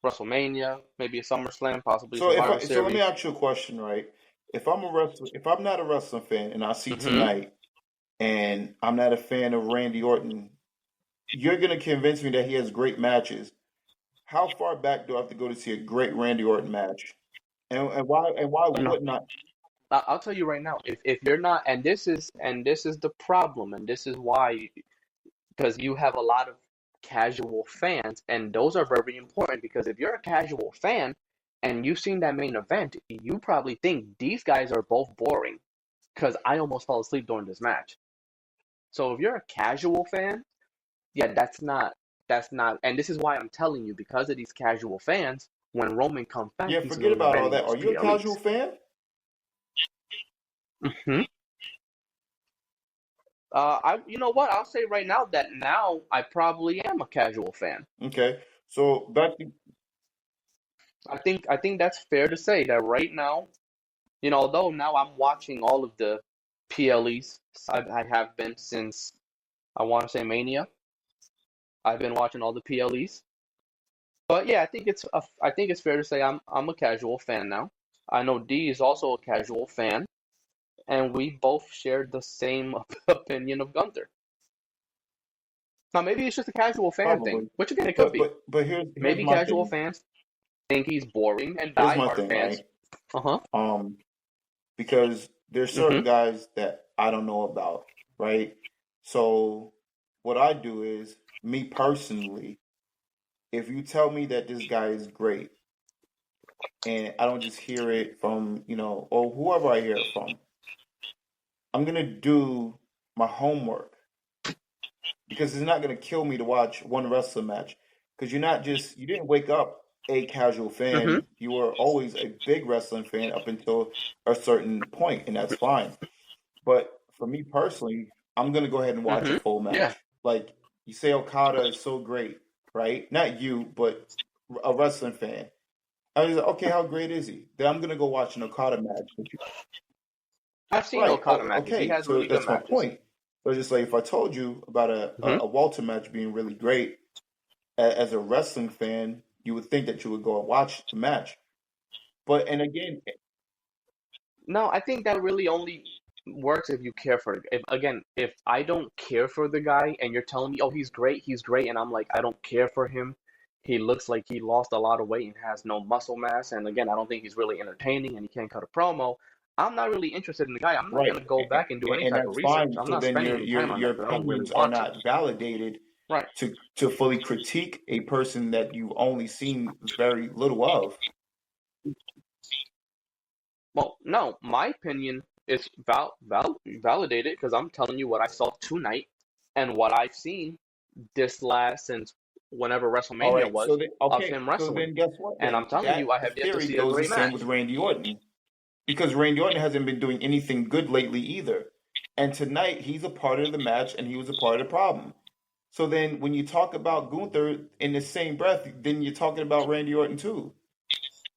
WrestleMania, maybe a SummerSlam, possibly a Survivor So let me Series. ask you a question, right? If I'm not a wrestling fan and I see Hmm. tonight and I'm not a fan of Randy Orton, you're gonna convince me that he has great matches. How far back do I have to go to see a great Randy Orton match? And why No, wouldn't I? I'll tell you right now, if you're not, and this is the problem, and this is why, because you have a lot of casual fans, and those are very important, because if you're a casual fan and you've seen that main event, you probably think these guys are both boring, because I almost fell asleep during this match. So if you're a casual fan, yeah, that's not, and this is why I'm telling you, because of these casual fans, when Roman comes back, Yeah, he's forget main about all eventing that. those Are you a casual PLEs. fan? Hmm. you know what? I'll say right now that now I probably am a casual fan. Okay, so back to I think that's fair to say that right now, although now I'm watching all of the PLEs, I have been since I want to say Mania. I've been watching all the PLEs. But yeah, I think it's fair to say I'm a casual fan now. I know D is also a casual fan, and we both shared the same opinion of Gunther. Now maybe it's just a casual fan thing, Probably. which again it could be. But here's Maybe my casual thing. fans think he's boring, and Here's my diehard thing, fans, right? uh-huh, Um, because there's mm-hmm, certain guys that I don't know about, right? So what I do is, me personally, if you tell me that this guy is great, and I don't just hear it from, or whoever I hear it from, I'm gonna do my homework because it's not gonna kill me to watch one wrestling match. Because you didn't wake up a casual mm-hmm, fan. You were always a big wrestling fan up until a certain point, and that's fine. But for me personally, I'm gonna go ahead and watch a mm-hmm, full yeah. match. Like, you say Okada is so great, right? Not you, but a wrestling fan. I was like, okay, how great is he? Then I'm gonna go watch an Okada match. I've seen Right. Okada matches. He Okay. has So really good that's my matches. point. So just like if I told you about Mm-hmm. a Walter match being really great, as a wrestling fan, you would think that you would go and watch the match. But and again, No, I think that really only works if you care for it. If again, if I don't care for the guy and you're telling me, "Oh, he's great," and I'm like, "I don't care for him. He looks like he lost a lot of weight and has no muscle mass." And again, I don't think he's really entertaining and he can't cut a promo. I'm not really interested in the guy. I'm not right, gonna go back and do any and type of that's research. fine. I'm So not then spending any time on your that because I don't really opinions are want to. not validated Right. to fully critique a person that you've only seen very little of. Well, no, my opinion is validated because I'm telling you what I saw tonight and what I've seen this last since whenever All WrestleMania right. was of him So wrestling. then guess what? And I'm Then telling you, that I have yet to theory see a goes the great same with match. Randy Orton. Because Randy Orton hasn't been doing anything good lately either. And tonight he's a part of the match and he was a part of the problem. So then when you talk about Gunther in the same breath, then you're talking about Randy Orton too.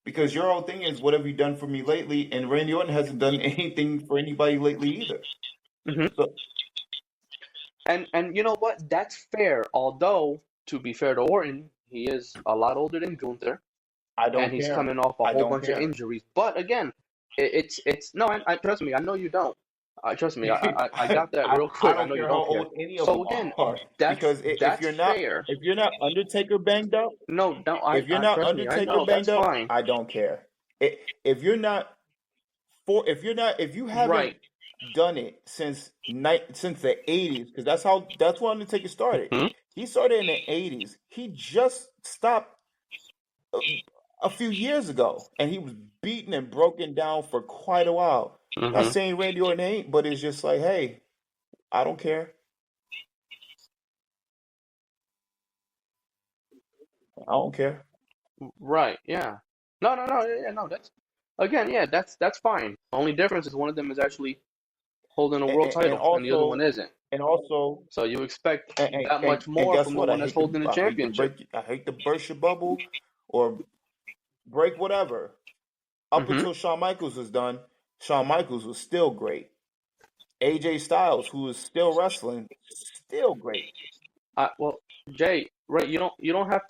Because your whole thing is what have you done for me lately? And Randy Orton hasn't done anything for anybody lately either. Hmm. So And you know what? That's fair. Although, to be fair to Orton, he is a lot older than Gunther, I and don't he's care. coming off a I whole don't bunch of care. injuries. But again, it's no, I trust me. I know you don't. Trust me. I got that real I quick. I don't know you care how don't care. old any of So them again, are that's because that's fair. if you're not Undertaker banged up, No, don't. if you're I not trust me. I Undertaker know that's banged up, fine. I don't care. If you're not if you haven't Right. done it since the 80s, because that's when Undertaker started. Hmm. He started in the 80s. He just stopped a, a few years ago, and he was beaten and broken down for quite a while. Not Hmm. saying Randy Orton ain't, but it's just like, hey, I don't care. I don't care. Right. Yeah. No, no, no. Yeah, no. That's again. Yeah, that's fine. Only difference is one of them is actually holding a world And title, and the other one also isn't. and also So you expect that much and more guess from the what? one that's holding the championship. I hate to burst your bubble or break whatever. Up Hmm. until Shawn Michaels was done, Shawn Michaels was still great. AJ Styles, who is still wrestling, still great. Well, Jay, right? You don't have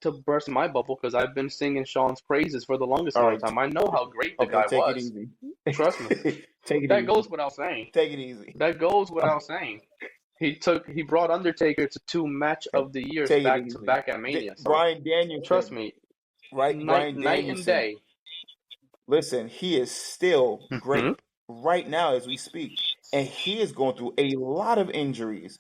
to burst my bubble because I've been singing Sean's praises for the longest All amount of right. time. I know how great the Okay, guy take it was. easy. Trust me. Take it That easy. goes without saying. Take it easy. That goes without saying. He brought Undertaker to two match Okay. of the years Take it back to easy. back at Mania. So Brian trust Danielson, me, right? Brian night and Danielson. day. Listen, he is still Hmm. great right now as we speak. And he is going through a lot of injuries.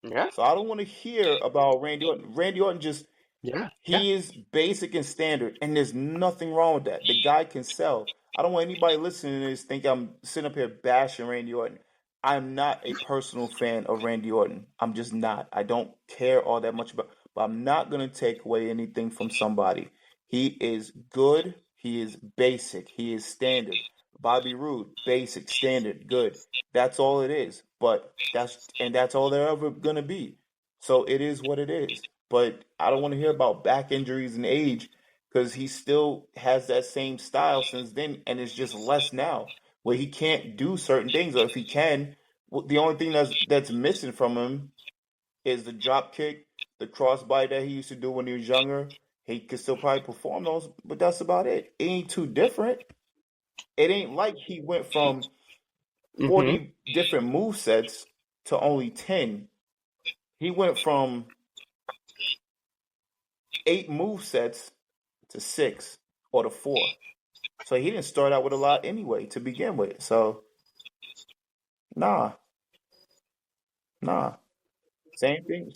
Yeah, So I don't want to hear about Randy Orton. Randy Orton just yeah, yeah. he is basic and standard, and there's nothing wrong with that. The guy can sell. I don't want anybody listening to this think I'm sitting up here bashing Randy Orton. I'm not a personal fan of Randy Orton. I'm just not. I don't care all that much about, but I'm not gonna take away anything from somebody. He is good. He is basic. He is standard. Bobby Roode, basic, standard, good. That's all it is. But that's all they're ever gonna be. So it is what it is. But I don't want to hear about back injuries and age because he still has that same style since then, and it's just less now where he can't do certain things, or if he can, the only thing that's missing from him is the drop kick, the crossbite that he used to do when he was younger, He could still probably perform those, but that's about it. It ain't too different. It ain't like he went from Mm-hmm. 40 different move sets to only 10. He went from 8 move sets to 6 or to 4. So he didn't start out with a lot anyway to begin with. So nah, nah. Same thing.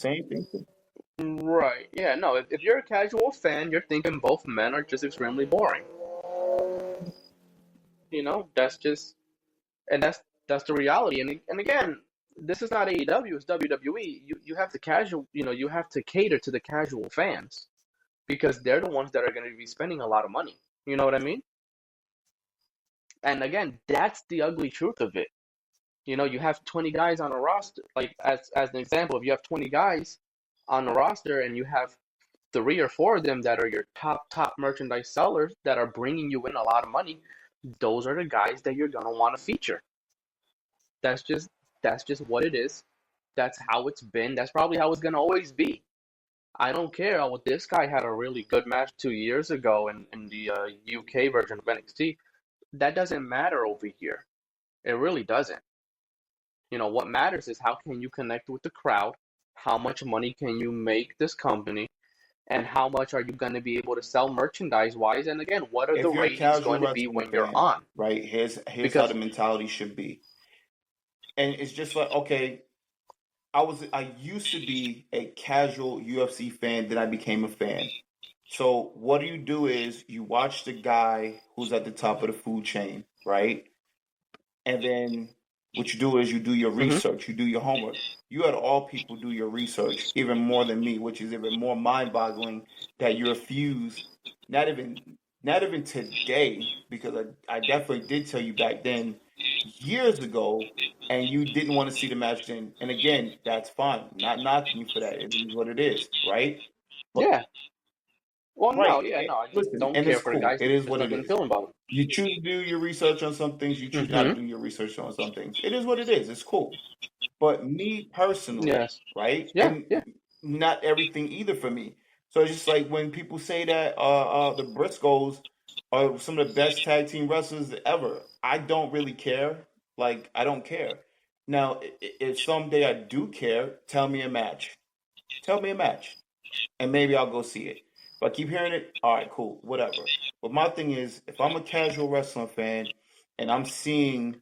Right. Yeah, no, if you're a casual fan, you're thinking both men are just extremely boring. That's just and that's the reality. And again, this is not AEW, it's WWE. You have to you have to cater to the casual fans because they're the ones that are going to be spending a lot of money. You know what I mean? And again, that's the ugly truth of it. You have 20 guys on a roster. Like as an example, if you have 20 guys on a roster and you have 3 or 4 of them that are your top merchandise sellers that are bringing you in a lot of money, those are the guys that you're gonna want to feature. That's just that's just what it is. That's how it's been. That's probably how it's gonna always be. I don't care. Oh, this guy had a really good match 2 years ago in the UK version of NXT. That doesn't matter over here. It really doesn't. What matters is how can you connect with the crowd, how much money can you make this company, and how much are you going to be able to sell merchandise wise, and again, what are the If you're a ratings casual going to be wrestling when you're fan, on? right? Here's how the Because mentality should be. And it's just like, okay, I used to be a casual UFC fan, then I became a fan. So what you do is you watch the guy who's at the top of the food chain, right? And then what you do is you do your hmm research, you do your homework. You had all people do your research, even more than me, which is even more mind-boggling that you refuse. Not even not even today, because I definitely did tell you back then, years ago, and you didn't want to see the match then. And again, that's fine. Not knocking you for that. It is what it is, right? But yeah, well, right, no, yeah, no, I just listen, don't and it's care for the cool. guys It that is just what it nothing is. feeling about You choose to do your research on some things, you choose it. not to do your research on some things. It is what it is. It's cool. But me personally, Yes, right? yeah, And yeah, not everything either for me. So it's just like when people say that the Briscoes are some of the best tag team wrestlers ever. I don't really care. Like I don't care. Now, if someday I do care, tell me a match. Tell me a match, and maybe I'll go see it. If I keep hearing it, all right, cool, whatever. But my thing is, if I'm a casual wrestling fan and I'm seeing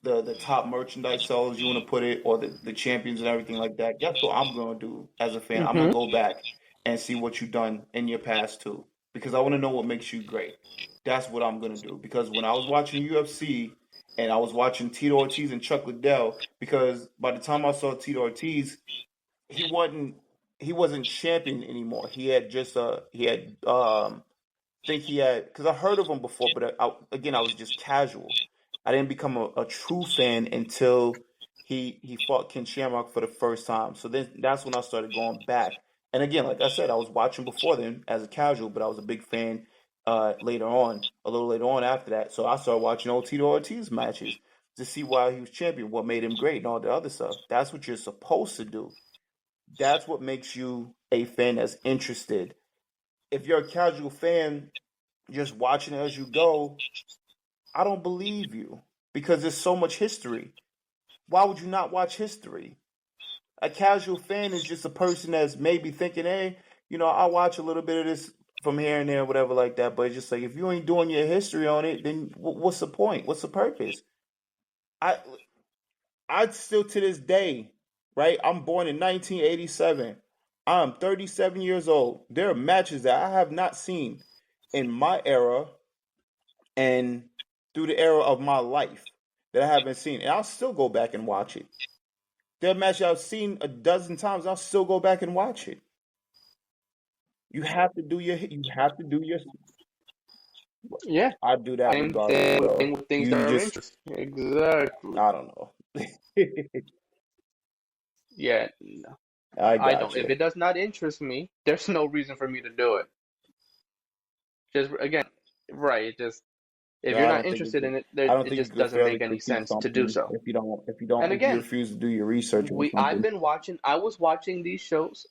the top merchandise sellers, you want to put it, or the champions and everything like that, guess what I'm gonna do as a fan? I'm gonna hmm go back and see what you've done in your past too, because I want to know what makes you great. That's what I'm gonna do. Because when I was watching UFC and I was watching Tito Ortiz and Chuck Liddell, because by the time I saw Tito Ortiz, he wasn't he wasn't champion anymore. He had just he had think he had, because I heard of him before, but again I was just casual. I didn't become a true fan until he fought Ken Shamrock for the first time. So then that's when I started going back. And again, like I said, I was watching before then as a casual, but I was a big fan later on, a little later on after that. So I started watching old Tito Ortiz matches to see why he was champion, what made him great, and all the other stuff. That's what you're supposed to do. That's what makes you a fan that's interested. If you're a casual fan just watching it as you go, I don't believe you because there's so much history. Why would you not watch history? A casual fan is just a person that's maybe thinking, hey, I'll watch a little bit of this from here and there, whatever like that. But it's just like if you ain't doing your history on it, then what's the point? What's the purpose? I I still to this day, right? I'm born in 1987. I'm 37 years old. There are matches that I have not seen in my era and through the era of my life that I haven't seen, and I'll still go back and watch it. There are matches I've seen a dozen times. I'll still go back and watch it. You have to do your. yeah. I do that Same regardless, thing bro. with things that You are just, interesting. Exactly. I don't know. Yeah, no, I I got don't. If you. it does not interest me, there's no reason for me to do it. Just again, right? It just if you're I not don't think interested in it, I don't it think you just could doesn't fairly make any critique sense to do something so. And if you again, refuse to do your research on I've something. been watching. I was watching these shows.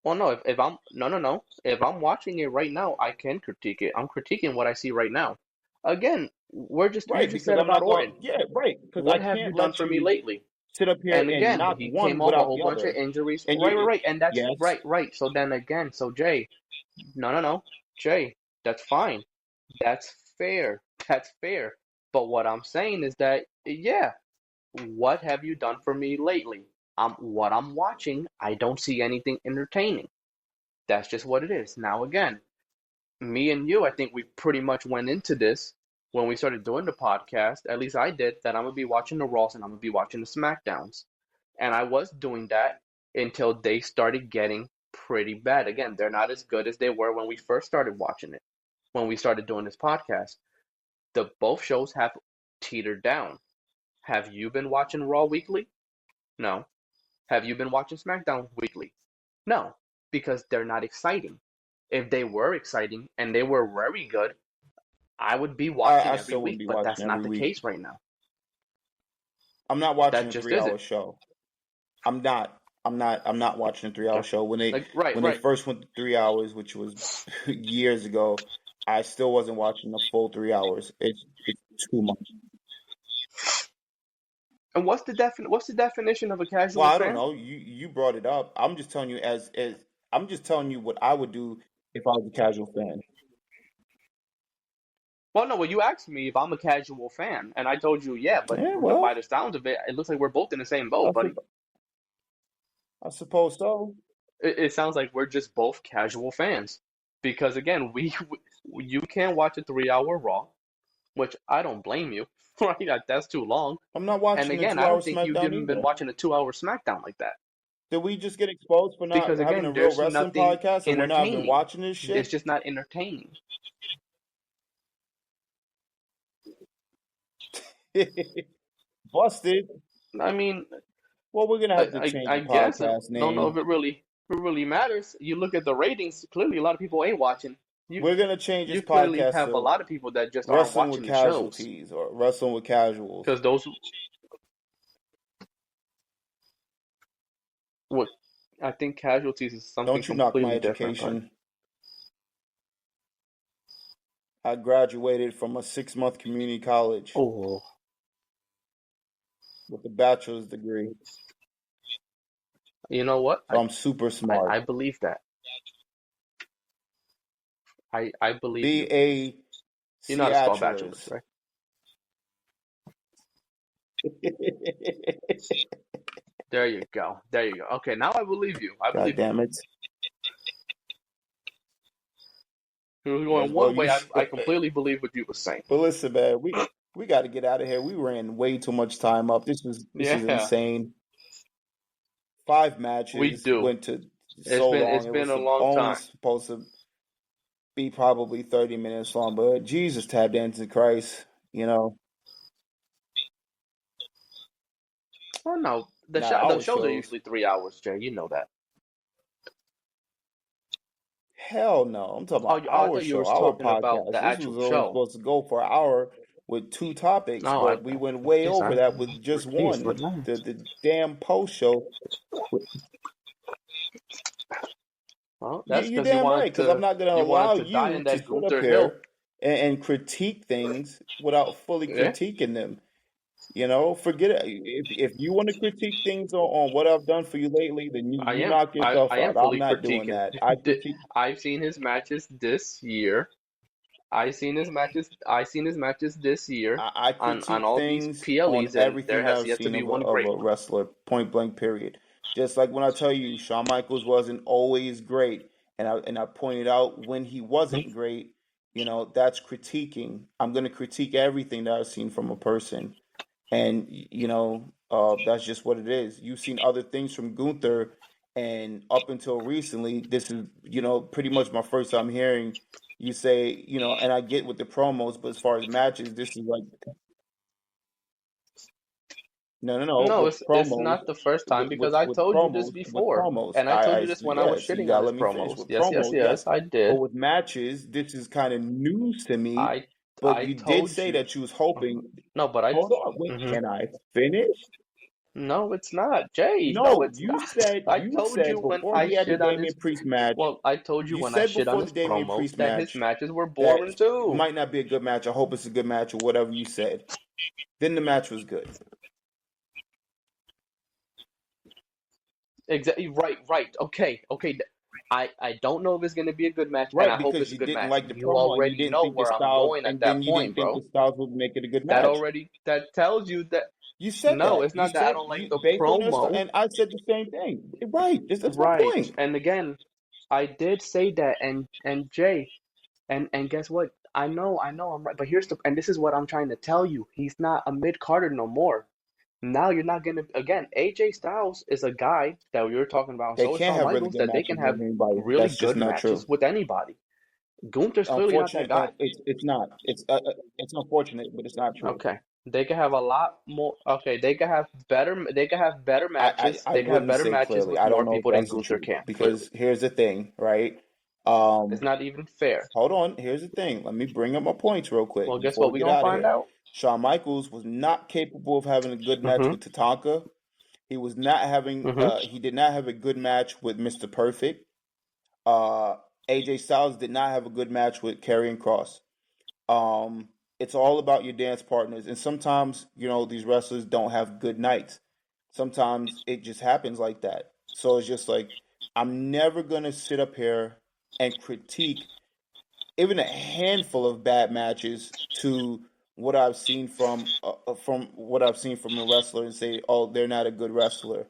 Well, no, if I'm no. If I'm watching it right now, I can critique it. I'm critiquing what I see right now. Again, you Right, just because said I'm about not going. Orton. Yeah, right, because I What have you can't done let for me you lately? sit up here And and again, knock he one came off a without whole the bunch of other. injuries. And Right, you, right. And that's yes, right. So then again, so Jay, no. Jay, that's fine. That's fair. That's fair. But what I'm saying is that, yeah, what have you done for me lately? What I'm watching, I don't see anything entertaining. That's just what it is. Now, again, me and you, I think we pretty much went into this when we started doing the podcast. At least I did. That I'm gonna be watching the Raws and I'm gonna be watching the Smackdowns, and I was doing that until they started getting pretty bad. Again, they're not as good as they were when we first started watching it. When we started doing this podcast, the both shows have teetered down. Have you been watching Raw weekly? No. Have you been watching SmackDown weekly? No, because they're not exciting. If they were exciting and they were very good, I would be watching I every still wouldn't week, be but watching that's not every the week. case right now. I'm not watching That a just 3 hour isn't. show. I'm not. I'm not watching a 3 hour show. Like, right, When they right. first went to 3 hours, which was years ago, I still wasn't watching the full 3 hours. It's too much. And what's the definition of a Well, casual I don't fan? know. You brought it up. I'm just telling you as I'm just telling you what I would do if I was a casual fan. Well, no, well, you asked me if I'm a casual fan, and I told you, yeah, but Yeah, by well, the sounds of it, it looks like we're both in the same boat, I, buddy. sup- I suppose so. It sounds like we're just both casual fans. Because again, you can't watch a 3 hour Raw, which I don't blame you, right? That's too long. I'm not And watching the again, two I hour don't think you've SmackDown even been either. watching a 2 hour SmackDown like that. Did we just get exposed for not Because having a again, real there's wrestling nothing podcast and we're not even entertaining. watching this It's shit? just not entertaining. Busted. I mean, Well, we're gonna have to change I the guess I podcast don't know if name. it really matters. You look at the ratings. Clearly, a lot of people ain't watching. You We're gonna change this you clearly podcast have a to lot of people that just aren't Wrestling with watching the shows Casualties or Wrestling with Casuals. because those what I think casualties is something Don't you knock my completely different, bud. education. I graduated from a 6 month community college Oh, with a bachelor's degree. you know what? So I'm super smart. I believe that. I believe you. BA You know how to spell bachelor's, Seatulars. right? There you go. There you go. Okay, now I believe you. I God believe you. damn it. You were Yes, going well, one you way. should. I completely believe what you were saying. But listen, man, we got to get out of here. We ran way too much time up. This is Yeah, insane. 5 we matches do. went to so It's long. It been was a long only time. supposed to be probably 30 minutes long, but Jesus, tap dancing Christ, you know, Oh no, not the our shows are shows. usually 3 hours, Jay. You know that. Hell no. I'm talking Oh, about I our thought you were show, our talking about podcast. the This was actual only show. supposed to go for an hour with 2 topics, No, but we went way jeez, over that with just jeez, one. relax. The damn post show. Well, You, that's you're because damn right, because I'm not going to you wanted allow to die you in to that sit up Gunther Hill. here and critique things without fully Yeah, critiquing them. You know, forget it. If you want to critique things on what I've done for you lately, then you knock yourself I am out. I'm fully not doing critiquing. that. I critique. I've seen his matches this year. I seen his matches this year I on critique all these things on PLEs, and there everything that has I've yet to seen be of a one of great a one. wrestler, point blank, period. Just like when I tell you Shawn Michaels wasn't always great, and I pointed out when he wasn't great, that's critiquing. I'm gonna critique everything that I've seen from a person, and that's just what it is. You've seen other things from Gunther, and up until recently, this is pretty much my first time hearing you say, and I get with the promos, but as far as matches, this is like no, No, with it's promos, not the first time with because with I with told you this promos, with before, promos. and I told you this when I was Yes, you shitting on gotta his let me finish promos. with Yes, promos, yes, I but did. with matches, this is kind of news to me. I But I you did told say you. that you was hoping. No, but I. Hold on, wait, Mhm. can I finish? No, it's not. Jay, no, No, it's you not. said I you told you said when before I he had the shit on Damian his Priest match. well, I told you You when I said shit on before the his Damian promo Priest that his match matches were that boring too. might not be a good match. I hope it's a good match or whatever you said. Then the match was good. Exactly right, right. Okay, okay. I don't know if it's gonna be a good match, and Right, I hope because it's a you good didn't match. like the You promo and you already didn't know think the where I'm Styles going at and then that you didn't point, think the bro. Styles would make it a good That match. already that tells you that You said no, that. it's You not that I said don't like you the based on their stuff, promo. and I said the same thing. Right, that's my Right. point. And again, I did say that and Jay, and guess what? I know I'm right, but here's the and this is what I'm trying to tell you. He's not a mid Carter no more. Now you're not gonna again. AJ Styles is a guy that we were talking about. They So is can't Shawn have really Michaels good that they matches can with have anybody. really That's just good not true. matches with anybody. Gunther's clearly not that Unfortunate. guy. It's not. It's unfortunate, but it's not true. Okay. They could have a lot more. Okay, they could have better. They could have better matches. I They could have wouldn't better say matches clearly. with I don't more know if people than that's the Gunther truth can. because Clearly, here's the thing, right? it's not even fair. Hold on. Here's the thing. Let me bring up my points real quick Well, guess before what? we We get gonna out of find here. out. Shawn Michaels was not capable of having a good match Mhm. with Tatanka. He was not having. Mhm. He did not have a good match with Mr. Perfect. Uh, AJ Styles did not have a good match with Karrion Kross. Um, it's all about your dance partners, and sometimes these wrestlers don't have good nights. Sometimes it just happens like that. So it's just like I'm never gonna sit up here and critique even a handful of bad matches to what I've seen from what I've seen from a wrestler and say, oh, they're not a good wrestler.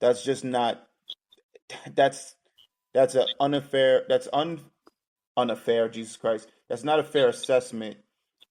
That's just not. That's that's a unfair. Unfair. Jesus Christ. That's not a fair assessment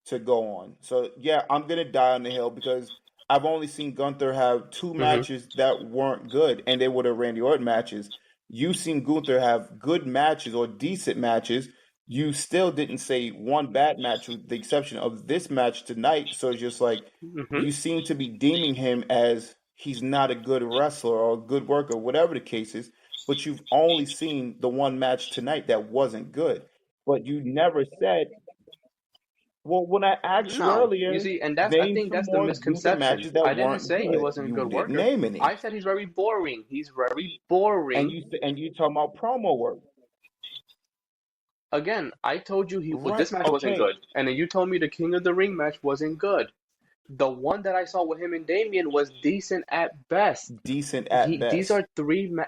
to go on. So yeah, I'm gonna die on the hill because I've only seen Gunther have two Mhm. matches that weren't good, and they were the Randy Orton matches. You've seen Gunther have good matches or decent matches. You still didn't say one bad match, with the exception of this match tonight. So it's just like Mhm. you seem to be deeming him as he's not a good wrestler or a good worker, whatever the case is. But you've only seen the one match tonight that wasn't good. But you never said, well, when I asked you No, you earlier, see, and that's I name think some that's the more Gunther misconception. matches that I didn't weren't say he good. wasn't a You good didn't worker. name I any. said he's very boring. He's very boring. And you talking about promo work. Again, I told you he well, Right. this match wasn't Okay. good, and then you told me the King of the Ring match wasn't good. The one that I saw with him and Damian was decent at best. Decent at These best. are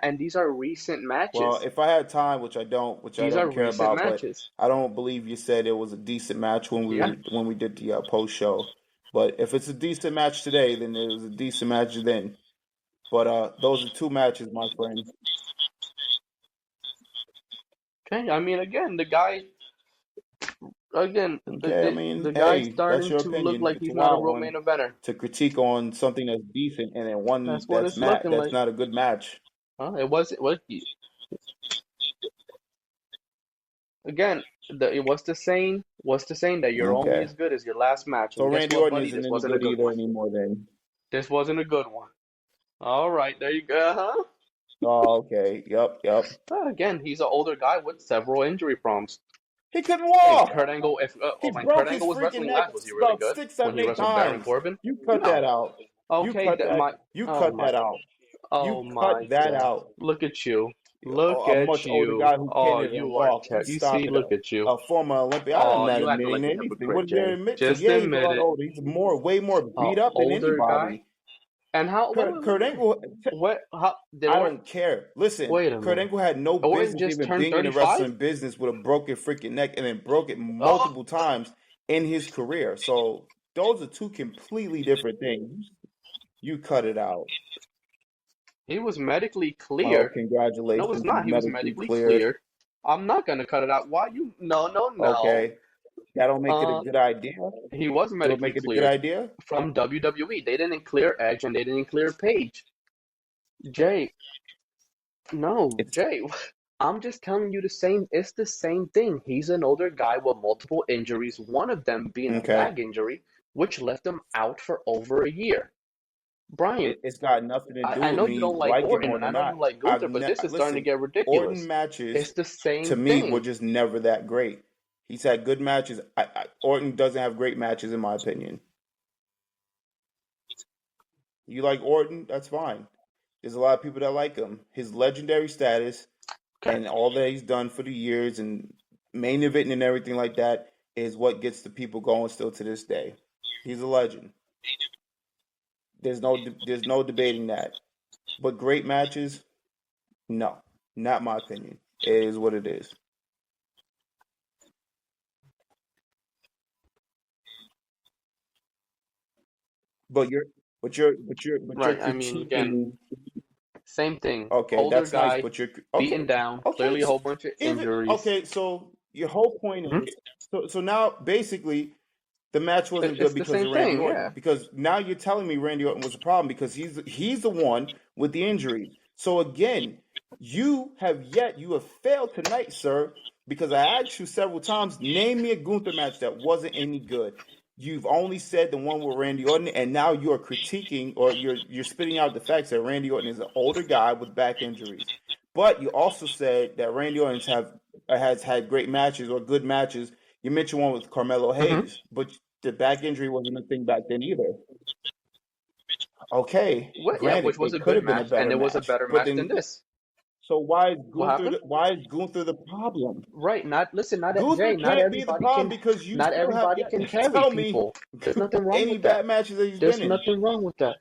and these are recent Well, matches. if I had time, which I These are don't care recent about, but matches. I don't believe you said it was a decent match Yeah. when we did the post show. But if it's a decent match today, then it was a decent match then. But those are two matches, my friend. Okay. I mean, again, the guy. Again, Okay, I mean, the guy's hey, that's starting your to look opinion. like It's a he's not a wild real one main eventer. to critique on something that's decent and then one That's what it's looking that's like. not a good match. It was what again. It was the saying. What's the saying that you're only Okay. as good as your last match? So And guess Randy what, Orton buddy? isn't This any wasn't a good good either one. anymore then. This wasn't a good one. All right, there you go. Huh? Oh, okay. Yep. Again, he's an older guy with several injury problems. He couldn't Hey, walk. Kurt Angle. He When Kurt broke his Angle was freaking wrestling neck last, was he really about good? six, When seven, he eight wrestled Baron times. Corbin? You cut that No. out. You Okay, cut that that. my. You Oh cut my. that out. Oh You my cut that God. out. Look at you. Look A much at older you. guy who can't Oh, even you are walk. You You stop see, it. look at you. A former Olympian. I'm Oh, not you acting admitting like a anything. What hypocrite, did they Jay. admit to? Just Yeah, he's a admit lot it. older. He's way more beat up than Older guy. anybody. And how? Kurt Angle. What? How did I Orton? don't care. Listen, Wait a Kurt minute. Angle had no Orton business just even turned being in the 35? wrestling business with a broken freaking neck and then broke it Oh, multiple times in his career. So those are two completely different things. You cut it out. he was medically Oh, cleared. No, it's congratulations. He's not. He was medically medically cleared. cleared. I'm not gonna cut it out. Why you? No, no, no. Okay. That don't make it a Uh, good idea. he was Do it medically make it a good cleared idea? from WWE. They didn't clear Edge and they didn't clear Paige. Jay, no, It's Jay. I'm just telling you the same. It's the same thing. He's an older guy with multiple injuries. One of them being a okay. lag injury, which left him out for over a year. Brian, It's got nothing to do I with know you me don't like liking Orton Orton and or I know you not. like Gunther, but this is starting to Listen. get Orton ridiculous. matches It's the same to me were thing. just never that great. He's had good matches. Orton doesn't have great matches in my opinion. You like Orton? That's fine. There's a lot of people that like him. His legendary status Okay. and all that he's done for the years and main eventing and everything like that is what gets the people going still to this day. He's a legend. There's no debating that. But great matches, no, not my opinion. It is what it is. But you're Right. I mean, again, critiquing. same thing. Okay, Older that's nice. guy, But you're beaten okay. down, Okay, clearly a whole bunch of even injuries. okay. So your whole point Mhm. is so now basically the match wasn't good It's the because same of Randy thing, Orton. yeah. Because now you're telling me Randy Orton was a problem because he's the one with the injuries. So again, you have failed tonight, sir. Because I asked you several times, name me a Gunther match that wasn't any good. You've only said the one with Randy Orton, and now you are critiquing or you're spitting out the facts that Randy Orton is an older guy with back injuries. But you also said that Randy Orton has had great matches or good matches. You mentioned one with Carmelo Hmm. Hayes, but the back injury wasn't a thing back then either. Okay, What? Yeah, granted, which was it a could good have been a match, and better it was a match, better but match than then this. so What happened? Why is Gunther the problem? Right. Not listen. Not Gunther Jay. Not can't be the everybody problem can. because you Not still have everybody yet can to carry tell me people. There's nothing wrong any with that. bad matches that he's been There's in. nothing wrong with that.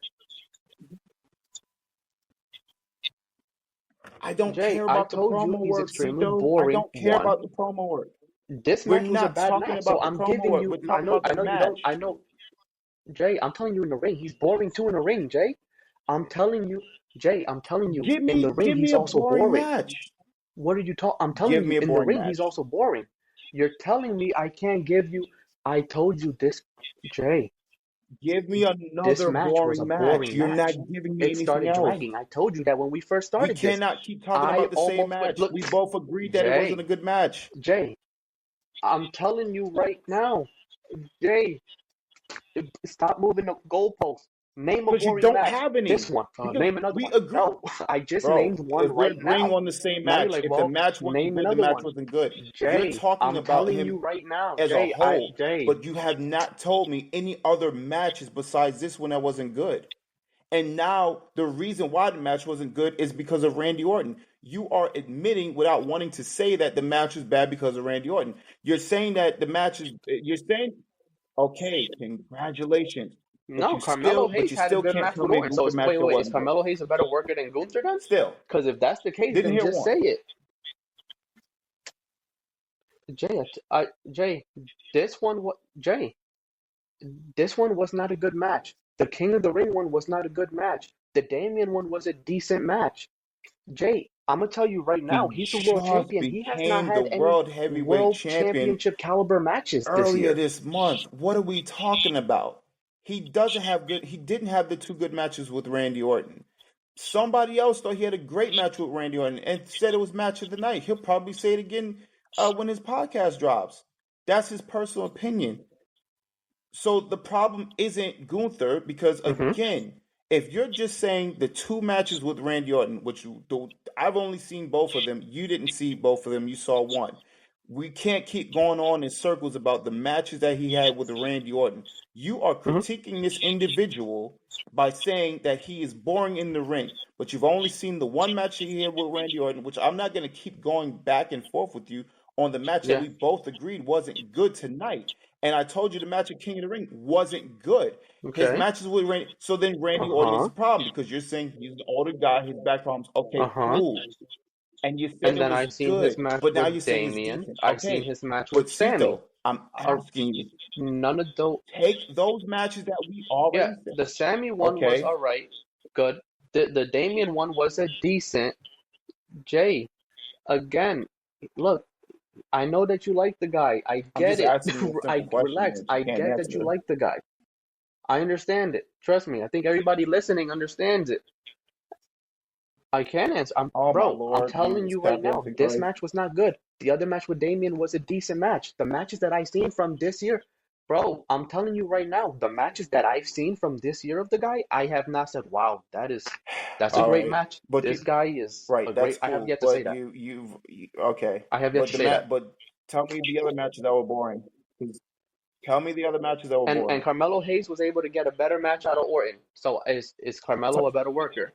I don't Jay, care I about the told you promo he's work, extremely Cito. I boring. don't care One. about the promo work. This We're match was a not bad talking match, so about the I'm promo giving work. you. We're talking about I the know you don't. match. I know, Jay. I'm telling you in the ring, he's boring too in the ring, Jay. I'm telling you, Jay. I'm telling you in the ring, Give me he's a also boring boring. match. What did you talk? I'm telling Give you me a in the boring ring, he's match. also boring. You're telling me I can't give you. I told you this, Jay. Give me This another match was a boring match. boring You're not match. giving me It anything started else. dragging. I told you that when we first We started this. cannot keep talking I about the same almost went. match. Look, We both agreed that it wasn't a Jay, good match Jay, I'm telling you right now, Jay, stop moving the goalposts. Name a because you boring don't match. have This any. one. Because Name another we one. agree, No, I just named bro. one If we're right agreeing now. on the same Now you're match, like, if the well, match wasn't name good, the another match one. wasn't good. You're Jay, talking I'm about telling you him right now. as a Jay, whole, Jay. but you have not told me any other matches besides this one that wasn't good. And now the reason why the match wasn't good is because of Randy Orton. You are admitting without wanting to say that the match was bad because of Randy Orton. You're saying that the match is. You're saying, okay, congratulations, No, Carmelo but Hayes you had a still good can't match tell with me a Orton. So Gunther is match that wait, is wasn't good. Carmelo Hayes a better worker than Gunther then? Still, Because if that's the case, didn't then hear just say one. it. Jay, Jay, this one what Jay, this one was not a good match. The King of the Ring one was not a good match. The Damian one was a decent match. Jay, I'm gonna tell you right now, He he's a world just champion. He has not became the had any world heavyweight world champion championship caliber matches this earlier year. this month. What are we talking about? He didn't have the two good matches with Randy Orton. Somebody else thought he had a great match with Randy Orton and said it was match of the night. He'll probably say it again when his podcast drops. That's his personal opinion. So the problem isn't Gunther because Mm-hmm. again, if you're just saying the two matches with Randy Orton, I've only seen both of them, you didn't see both of them, you saw one. We can't keep going on in circles about the matches that he had with Randy Orton. You are Mm-hmm. critiquing this individual by saying that he is boring in the ring, but you've only seen the one match that he had with Randy Orton, which I'm not going to keep going back and forth with you on the match that Yeah. we both agreed wasn't good tonight. And I told you the match at King of the Ring wasn't good. His Okay. matches with Randy, so then Randy Orton is Uh-huh. the problem because you're saying he's an older guy, his back problems. Okay, Uh-huh. cool. And you said And it then was I've seen his good, match but now you're with saying it's Damian. decent. I've seen Okay, his match but with Sammy. Cito, I'm Uh, asking you, none of those. take those matches that we Yeah, already said. the Sammy one was Okay, all right, good. The Damian one was a decent. Jay, again, look, I know that you like the guy. I I'm get just it. asking you a simple I question relax. that you I can't get that you answer. like the guy. I understand it. Trust me. I think everybody listening understands it. I can answer. Oh my Bro, I'm Lord, telling Jesus, you right now, Savior this Christ. match was not good. The other match with Damian was a decent match. The matches that I've seen from this year, bro, I'm telling you right now, the matches that I've seen from this year of the guy, I have not said, wow, that's a All great right, match. but This guy is a right, that's great. I have cool. yet to say But that. okay. I have yet to say that. But tell me the other matches that were boring. 'Cause Tell me the other matches that were And boring. Carmelo Hayes was able to get a better match out of Orton. So is Carmelo a better worker?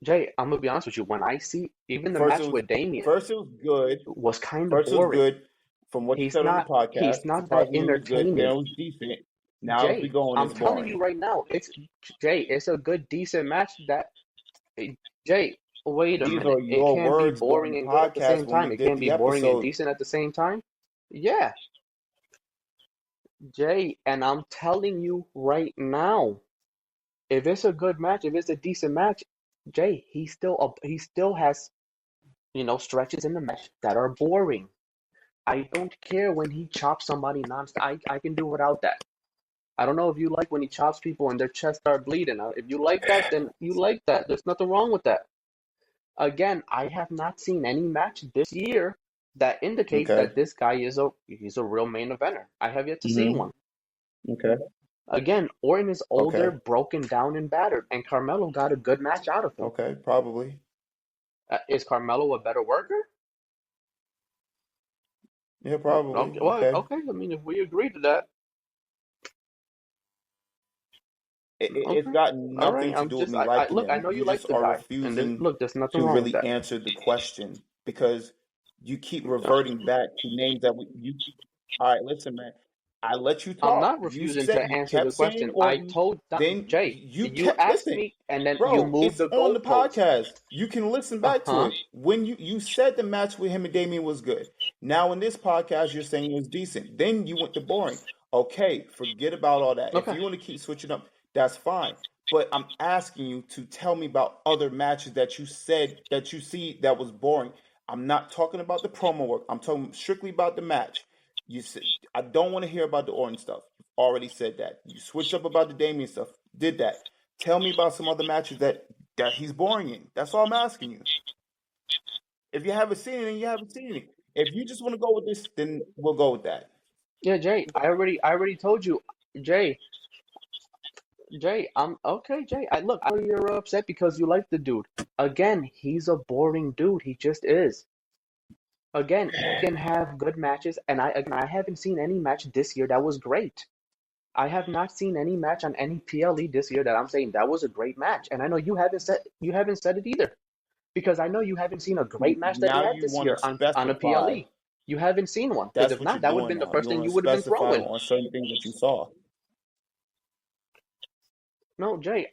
Jay, I'm gonna be honest with you. When I see even the First it match was with Damian first it was good. was kind of First it was boring. good from what you He's said on the not podcast. he's not that Surprisingly, it was good. Then entertaining. it was decent. Now as we Jay, go on, I'm it's telling you boring. right now, it's a good decent match that Jay, wait a These are minute. It your can't be words during boring the and good at the podcast same when we time. It did can't the be boring and episode. decent at the same time. Yeah, Jay, and I'm telling you right now, if it's a good match, if it's a decent match, Jay, he still has, stretches in the match that are boring. I don't care when he chops somebody nonstop. I can do without that. I don't know if you like when he chops people and their chests start bleeding. If you like that, then you like that. There's nothing wrong with that. Again, I have not seen any match this year that indicates Okay. that this guy he's a real main eventer. I have yet to see Mm-hmm. one. Okay. Again, Orton is older, Okay. broken down, and battered, and Carmelo got a good match out of him. Okay. Probably. Is Carmelo a better worker? Yeah. Probably. Okay, well, Okay. okay. I mean, if we agree to that, It's okay, got all right. nothing to I'm do with just, me liking look. I him. know You you like just the are guy, and refusing there's nothing to wrong with really that. answer the question because you keep reverting back to names that you. All right, listen, man. I let you I'm talk. not You refusing said to you answer the kept saying question. I Orton. told Then Jay, you you kept asked listen, me, and then you bro. moved It's the on the goalpost. podcast. You can listen back to Uh-huh. it. When you said the match with him and Damien was good. Now in this podcast, you're saying it was decent. Then you went to boring. Okay, forget about all that. If Okay. you want to keep switching up, that's fine. But I'm asking you to tell me about other matches that you said that you see that was boring. I'm not talking about the promo work. I'm talking strictly about the match. You said I don't want to hear about the Orton stuff. You've already said that. You switched up about the Damien stuff. Did that. Tell me about some other matches that he's boring in. That's all I'm asking you. If you haven't seen it, then you haven't seen it. If you just want to go with this, then we'll go with that. Yeah, Jay, I already told you, Jay, I'm okay, Jay. I know you're upset because you like the dude. Again, he's a boring dude. He just is. Again, he can have good matches, and I haven't seen any match this year that was great. I have not seen any match on any PLE this year that I'm saying that was a great match. And I know you haven't said it either. Because I know you haven't seen a great match that he Now had you this want to year on a specify. PLE. You haven't seen one. Because That's if what not, you're that would have doing been the now. first You thing want you to would have been specify throwing. on certain things that you saw. No, Jay,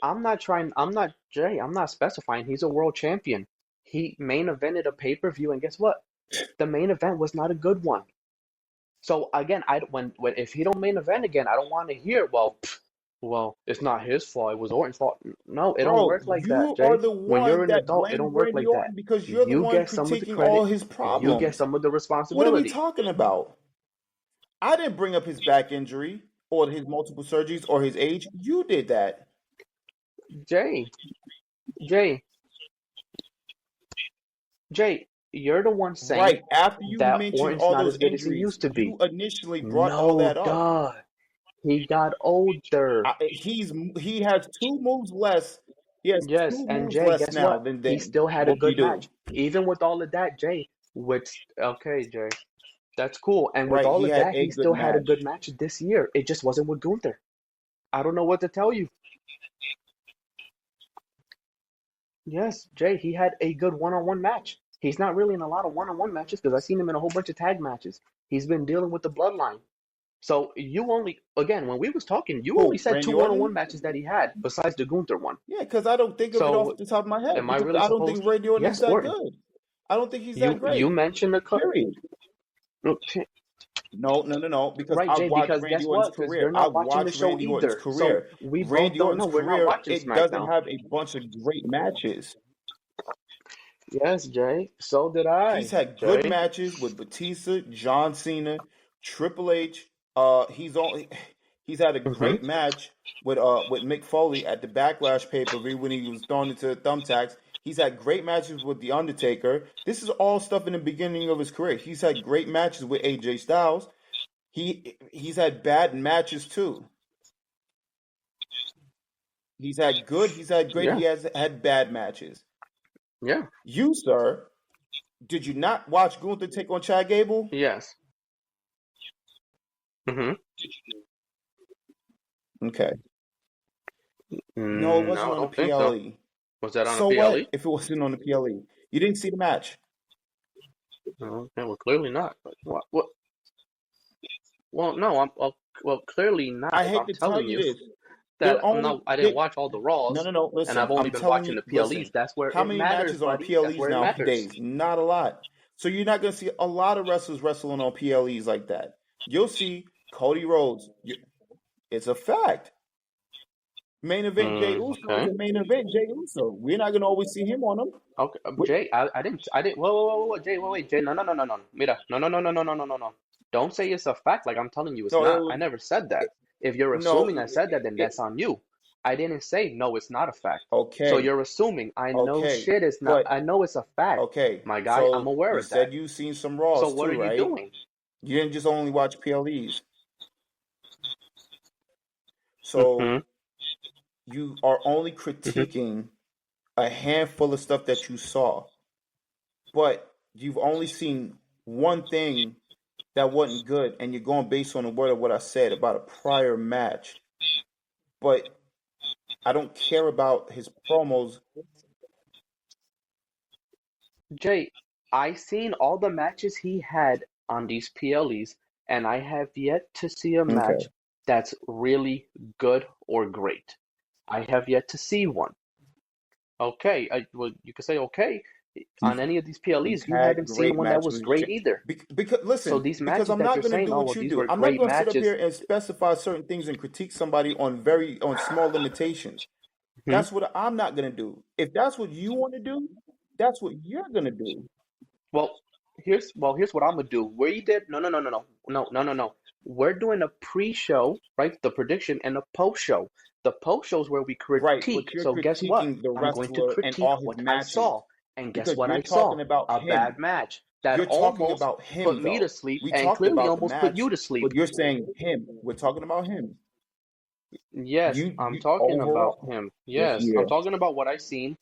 I'm not specifying. He's a world champion. He main evented a pay-per-view, and guess what? The main event was not a good one. So again, when if he don't main event again, I don't want to hear, well, it's not his fault. It was Orton's fault. No, it don't Bro, work like that, you are Jay. the When you're one an that adult, it blamed don't work Randy like that. Orton because you're the You one get some of the critiquing all credit. his You get problems. some of the What are we responsibility. talking about? I didn't bring up his back injury or his multiple surgeries or his age. You did that. Jay, Jay, Jay, you're the one saying Right. After you that mentioned Orton's all not those as good as he injuries, used to you be. initially brought all No, that up. duh. He got older. He has two moves less. He has Yes, two and moves Jay, less guess now what? than He then. still had a What you good do? match. Even with all of that, Jay, okay, Jay, that's cool. And with Right. all He of had that, a he good still had a match. good match this year. It just wasn't with Gunther. I don't know what to tell you. Yes, Jay, he had a good one-on-one match. He's not really in a lot of one-on-one matches because I've seen him in a whole bunch of tag matches. He's been dealing with the bloodline. So you only, again, when we was talking, you only Who? said two Randy one-on-one Orton? matches that he had besides the Gunther one. Yeah, because I don't think of it off So the top of my head am I because really I don't think supposed? Randy Orton is Yes, that Orton. good. I don't think he's that You great. mentioned a couple. Period. No. Because Right, I've Jay, watched because Randy guess Orton's what? Because career. you're not I've watching the watched show Randy Orton's either. So career. we both Randy don't know. Orton's We're not career, watching it doesn't SmackDown. have a bunch of great matches. Yes, Jay. So did He's I, had good Jay. matches with Batista, John Cena, Triple H. He's had a Mm-hmm. great match with Mick Foley at the Backlash pay-per-view when he was thrown into the thumbtacks. He's had great matches with The Undertaker. This is all stuff in the beginning of his career. He's had great matches with AJ Styles. He's had bad matches too. He's had good, he's had great, he Yeah, has had bad matches. yeah, You, sir, did you not watch Gunther take on Chad Gable? yes. Mm-hmm. Okay. No, it wasn't No, I on the don't think so. PLE. Was that on a So PLE? what if it wasn't on the PLE? You didn't see the match. No, okay, well, clearly not. But what? Well, no, well, clearly not. I If hate I'm to tell telling you you this. that They're only no, I didn't they watch all the No, Raws, no, no. and Listen, I've only I'm been telling watching you. the PLEs. Listen, That's where how it many matters, matches are on buddy. That's PLEs where it matters. nowadays? Not a lot. So you're not going to see a lot of wrestlers wrestling on PLEs like that. You'll see Cody Rhodes. It's a fact. Main event Jey Uso is Okay. a main event Jey Uso. We're not going to always see him on them. Okay, Jay, I didn't. Whoa, Jay, wait, Jay, no. Mira, no. Don't say it's a fact like I'm telling you it's No, not. I never said that. If you're no. assuming I said that, then that's on you. I didn't say no, it's not a fact. So Okay, you're assuming I know okay, shit is not. but I know it's a fact, okay. my guy. I'm So aware you of that. said you've seen some So Raws what are too, you right? doing? You didn't just only watch PLEs. So Mm-hmm. you are only Mm-hmm. critiquing a handful of stuff that you saw, but you've only seen one thing that wasn't good, and you're going based on the word of what I said about a prior match. But I don't care about his promos. Jay, I seen all the matches he had on these PLEs, and I have yet to see a Okay. match that's really good or great. I have yet to see one. Okay, well, you could say okay. He's On any of these he's PLEs, you had haven't seen great one that matches was with great either. because So listen, these because matches I'm that not you're going to saying, do oh, what well, you these do. were I'm not great going to sit up matches. here and specify certain things and critique somebody on small limitations. Hmm? That's what I'm not going to do. If that's what you want to do, that's what you're going to do. Well, here's what I'm gonna do. We did no. We're doing a pre-show, right? The prediction and a post-show. The post-show is where we Right, critique. but you're So guess what? critiquing the I'm going to wrestler and critique all his what I saw. matches And guess because what you're I saw? talking about A him. bad match that You're talking almost about put him me to though. sleep We and talked clearly about the almost put you match, to sleep. but you're saying him. We're talking about him. Yes, I'm You talking about overall him. this Yes, I'm year. talking about what I seen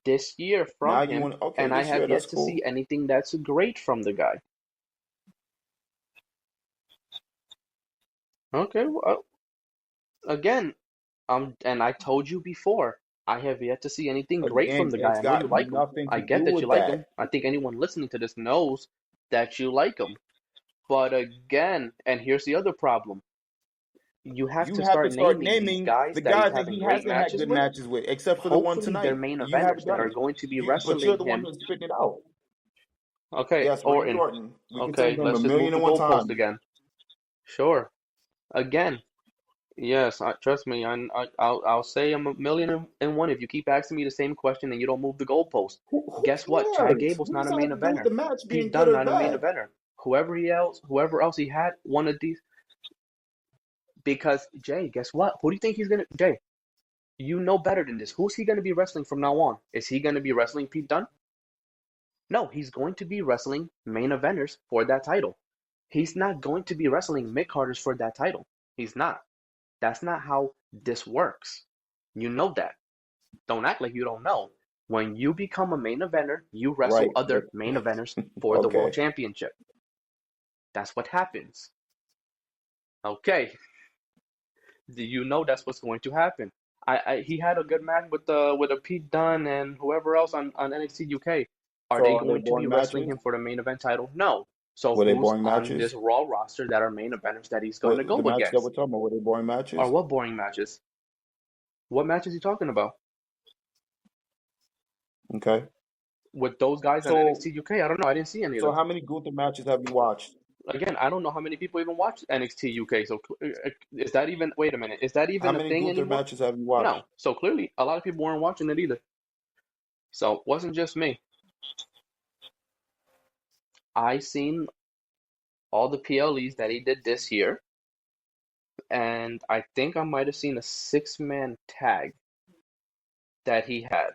this year from Now you him, want okay, and I this year have that's yet to see cool. anything that's great from the guy. Okay, well, again, and I told you before, I have yet to see anything great from Again, the guy. it's I know you got like him. nothing I to get do that you with like him. that. I think anyone listening to this knows that you like him. But again, and here's the other problem. You have You to have to start start naming these naming guys the that he's guys that having he great hasn't had matches good with. matches with, except for the one Hopefully, they're tonight. main You haven't eventers that done are it. going to be But you're wrestling the one him. who's spitting it out. Okay, Yes, or Randy in Orton. We can take okay, him a let's just move million the and one goalpost times. again. Sure. Again, yes, trust me. I'll say I'm a million and one if you keep asking me the same question and you don't move the goalpost. Who Guess what? Chad cares? Gable's What not does a that main have to do with eventer. the match being Pete good Dunne or not a main bad? eventer. Whoever else he had one of these. Because Jay, guess what? Who do you think he's gonna? Jay, you know better than this. Who's he gonna be wrestling from now on? Is he gonna be wrestling Pete Dunne? No, he's going to be wrestling main eventers for that title. He's not going to be wrestling mid carders for that title. He's not. That's not how this works. You know that. Don't act like you don't know. When you become a main eventer, you wrestle Right, but other main eventers for the world okay. championship. That's what happens. Okay. Do you know that's what's going to happen? He had a good match with a Pete Dunne and whoever else on NXT UK. Are they So are they going to be boring wrestling matches? him for the main event title? No. So Were they who's boring on this matches? Raw roster that are main eventers that he's going to What go the matches that against? we're talking about? Were they boring Or matches? what boring matches? What matches are you talking about? Okay. With those guys on So NXT UK? I don't know. I didn't see any of so them. how many Gunther matches have you watched? Again, I don't know how many people even watch NXT UK. So is that even? Wait a minute. Is that How even a many thing Gunther anymore? matches have you watched? No. So clearly, a lot of people weren't watching it either. So it wasn't just me. I seen all the PLEs that he did this year, and I think I might have seen a six-man tag that he had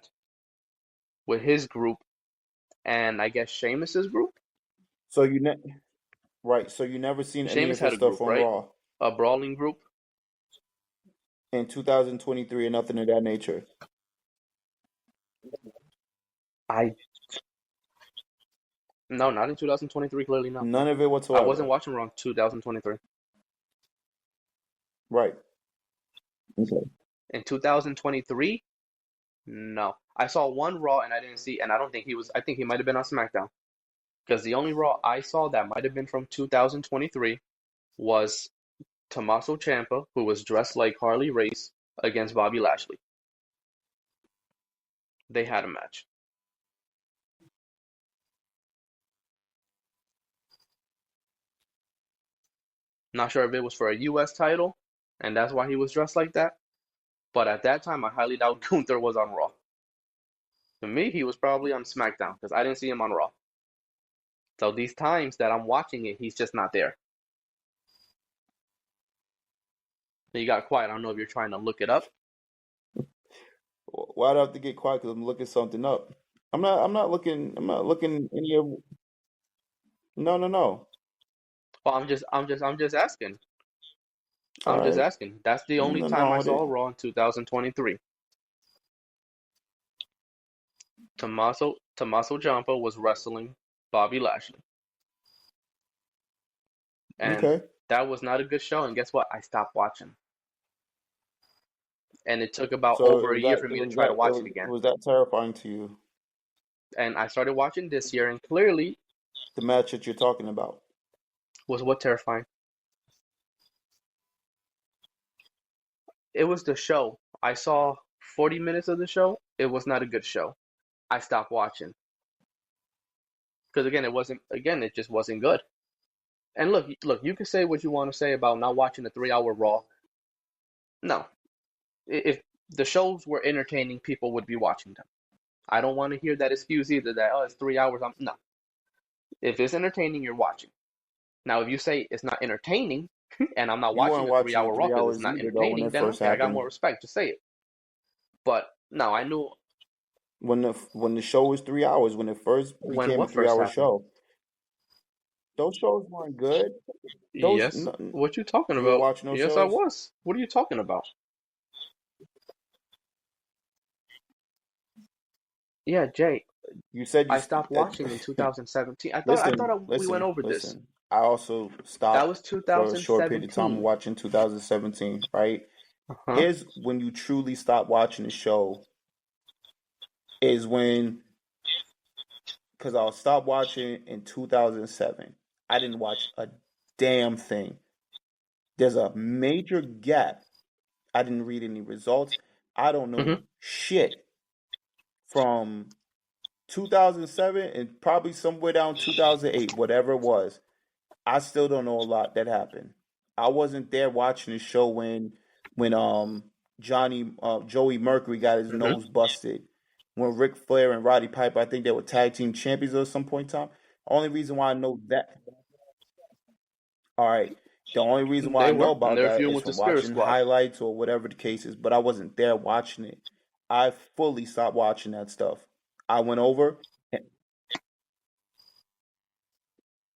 with his group and I guess Sheamus's group. So right, so you never seen any Sheamus of his had a stuff group, on right? Raw A brawling group. in 2023 or nothing of that nature. I No, not in 2023. Clearly not. None of it I wasn't whatsoever. watching around 2023. Right. Okay. In 2023, no. I saw one Raw and I didn't see, and I don't think he was. I think he might have been on SmackDown because the only Raw I saw that might have been from 2023 was Tommaso Ciampa, who was dressed like Harley Race, against Bobby Lashley. They had a match. Not sure if it was for a U.S. title, and that's why he was dressed like that. But at that time, I highly doubt Gunther was on Raw. To me, he was probably on SmackDown because I didn't see him on Raw. So these times that I'm watching it, he's just not there. You got quiet. I don't know if you're trying to look it up. Why'd I have to get quiet? Because I'm looking something up. I'm not. I'm not looking. I'm not looking any of. No, no, no. Well, I'm just asking. All I'm just right. asking. That's the Ain't only nothing time wrong I with saw it. Raw in 2023. Tommaso Ciampa was wrestling Bobby Lashley, and Okay. that was not a good show. And guess what? I stopped watching, and it took about So over a year for me to try to watch it it again. was that terrifying to you, And I started watching this year, and clearly the match that you're talking about. was what terrifying. It was the show. I saw 40 minutes of the show. It was not a good show. I stopped watching because again, it wasn't. Again, it just wasn't good. And look, you can say what you want to say about not watching a 3 hour Raw. No, if the shows were entertaining, people would be watching them. I don't want to hear that excuse either. That it's 3 hours. No, if it's entertaining, you're watching. Now, if you say it's not entertaining, and I'm not You watching weren't a three watching hour the Raw three because it's hours not either though when entertaining, it then first okay, I got more happened. respect to say it. But no, I knew When the show was 3 hours, when it first when became a what three first hour happened. show, those shows weren't good. Those Yes, what you talking you were about? watching those Yes, I shows. was. What are you talking about? Yeah, Jay, You said I stopped watching in 2017. We went over this. listen. I also That stopped was for a short period of time 2017. watching 2017. Right. Uh-huh. Here's when you truly stop watching the show is when because I'll stop watching in 2007. I didn't watch a damn thing. There's a major gap. I didn't read any results. I don't Hmm. know shit from 2007 and probably somewhere down 2008, whatever it was. I still don't know a lot that happened. I wasn't there watching the show when Joey Mercury got his Hmm. nose busted. When Ric Flair and Roddy Piper, I think they were tag team champions at some point in time. Only reason why I know that, all right, the only reason why I They know were, and about they're that feuding is with the from Spirit watching Squad. highlights or whatever the case is. But I wasn't there watching it. I fully stopped watching that stuff. I went over.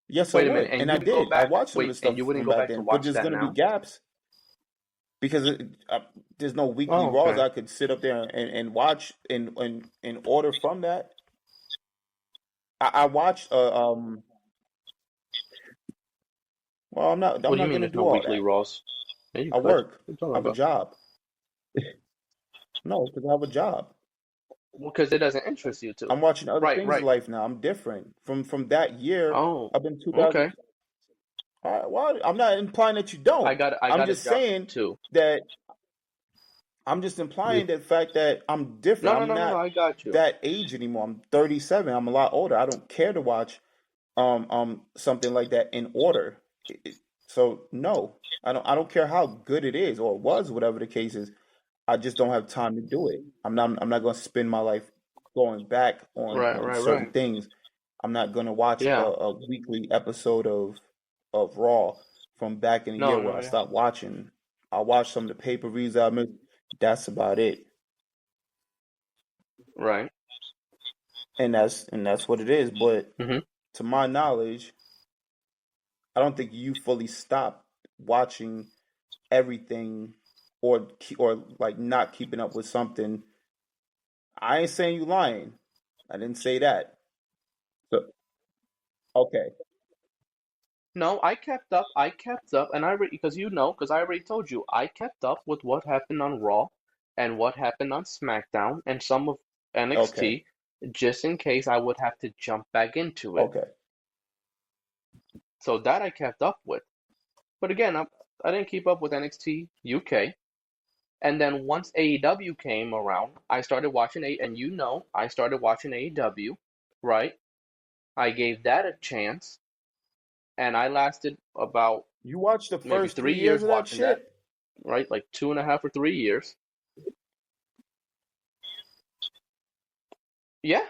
Yes, I Wait a minute, would, and and you I wouldn't go did. I back. watched some of the Wait, and stuff you wouldn't from go back back to then, but watch there's that gonna be now? gaps because there's no weekly Oh, Raws okay. I could sit up there and watch and order from that. I watched. Well, What I'm do you not mean gonna there's do no all weekly that. Raws? Yeah, you I could. work. What are you I talking have a about? job. No, because I have a job. Well, because it doesn't interest you to. I'm watching other Right, things in right. life now. I'm different from that year. Oh, I've been 2000. okay. Well, I'm not implying that you don't. I I'm got a just job saying too. that I'm just Yeah. implying the fact that I'm No, different. no, I'm no, no, no. not I got you. that age anymore. I'm 37. I'm a lot older. I don't care to watch something like that in order. So no, I don't care how good it is or it was, whatever the case is. I just don't have time to do it. I'm not going to spend my life going back Right, on right, certain right. things. I'm not going to watch Yeah. a weekly episode of Raw from back in the year No, where no, I yeah. stopped watching. I watched some of the pay-per-views I missed. That's about it. Right. And that's what it is. But Hmm. to my knowledge, I don't think you fully stopped watching everything or like not keeping up with something. I ain't saying you lying. I didn't say that. So okay. No, I kept up. I kept up, and because I already told you, I kept up with what happened on Raw and what happened on SmackDown and some of Okay. NXT, just in case I would have to jump back into it. Okay. So that I kept up with. But again, I didn't keep up with NXT UK. And then once AEW came around, I started watching and I started watching AEW, right? I gave that a chance, and I lasted about You watched the maybe first three 3 years years of that watching that, shit? right? Like 2.5 or 3 years. Yeah,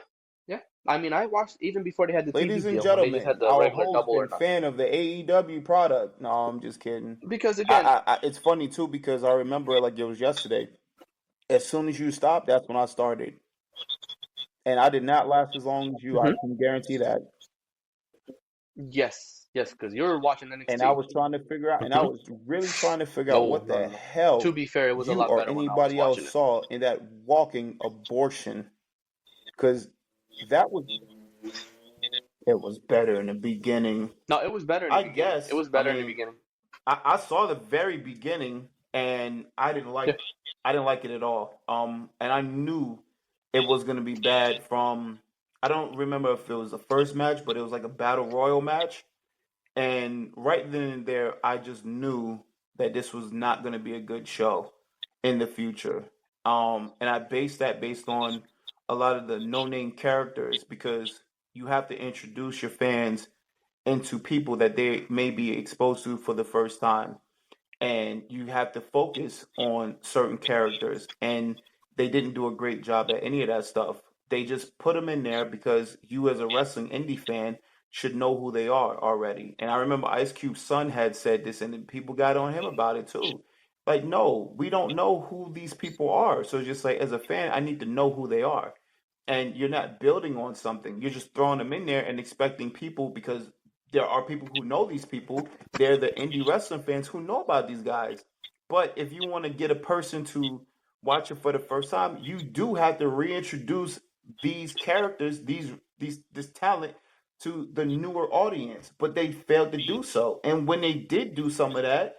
yeah. I mean, I watched even before they had the Ladies TV and deal when they just gentlemen, had the our regular host double or and nothing. fan of the AEW product. No, I'm just kidding. Because again, It's funny too because I remember it like it was yesterday. As soon as you stopped, that's when I started, and I did not last as long as you. I mhm, can guarantee that. yes, yes, because you're watching And I NXT. was trying to figure out, and I Hmm. was really trying to figure out No, what no, the no, no. To hell be fair, it was a you lot or better when I was anybody else watching it. saw in that walking abortion, because that was it was better in the beginning. No, it was better in the I beginning. It guess. was I better in the mean, beginning. I saw the very beginning and Yeah. I didn't like it at all. And I knew it was gonna be bad from I don't remember if it was the first match, but it was like a battle royal match. And right then and there, I just knew that this was not gonna be a good show in the future. And I based on a lot of the no name characters because you have to introduce your fans into people that they may be exposed to for the first time. And you have to focus on certain characters. And they didn't do a great job at any of that stuff. They just put them in there because you, as a wrestling indie fan, should know who they are already. And I remember Ice Cube's son had said this, and people got on him about it too. Like, no, we don't know who these people are. So just like as a fan, I need to know who they are. And you're not building on something. You're just throwing them in there and expecting people because there are people who know these people. They're the indie wrestling fans who know about these guys. But if you want to get a person to watch it for the first time, you do have to reintroduce these characters, this talent to the newer audience. But they failed to do so. And when they did do some of that,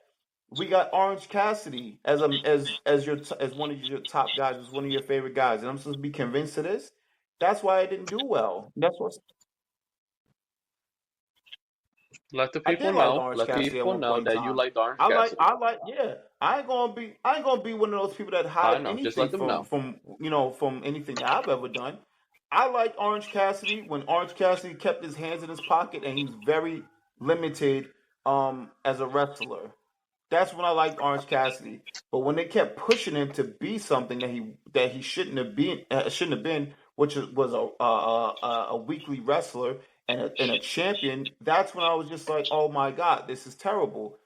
we got Orange Cassidy as one of your top guys, as one of your favorite guys, and I'm supposed to be convinced of this. That's why I didn't do well. That's what Let the I people did like know. Orange Let Cassidy at people one know point in that you time. liked Orange Cassidy. Yeah. I ain't gonna be one of those people that I hide know. Just anything let them know. from anything that I've ever done. I liked Orange Cassidy when Orange Cassidy kept his hands in his pocket and he was very limited as a wrestler. That's when I liked Orange Cassidy. But when they kept pushing him to be something that he shouldn't have been, which was a weekly wrestler and a champion, that's when I was just like, oh my god, this is terrible.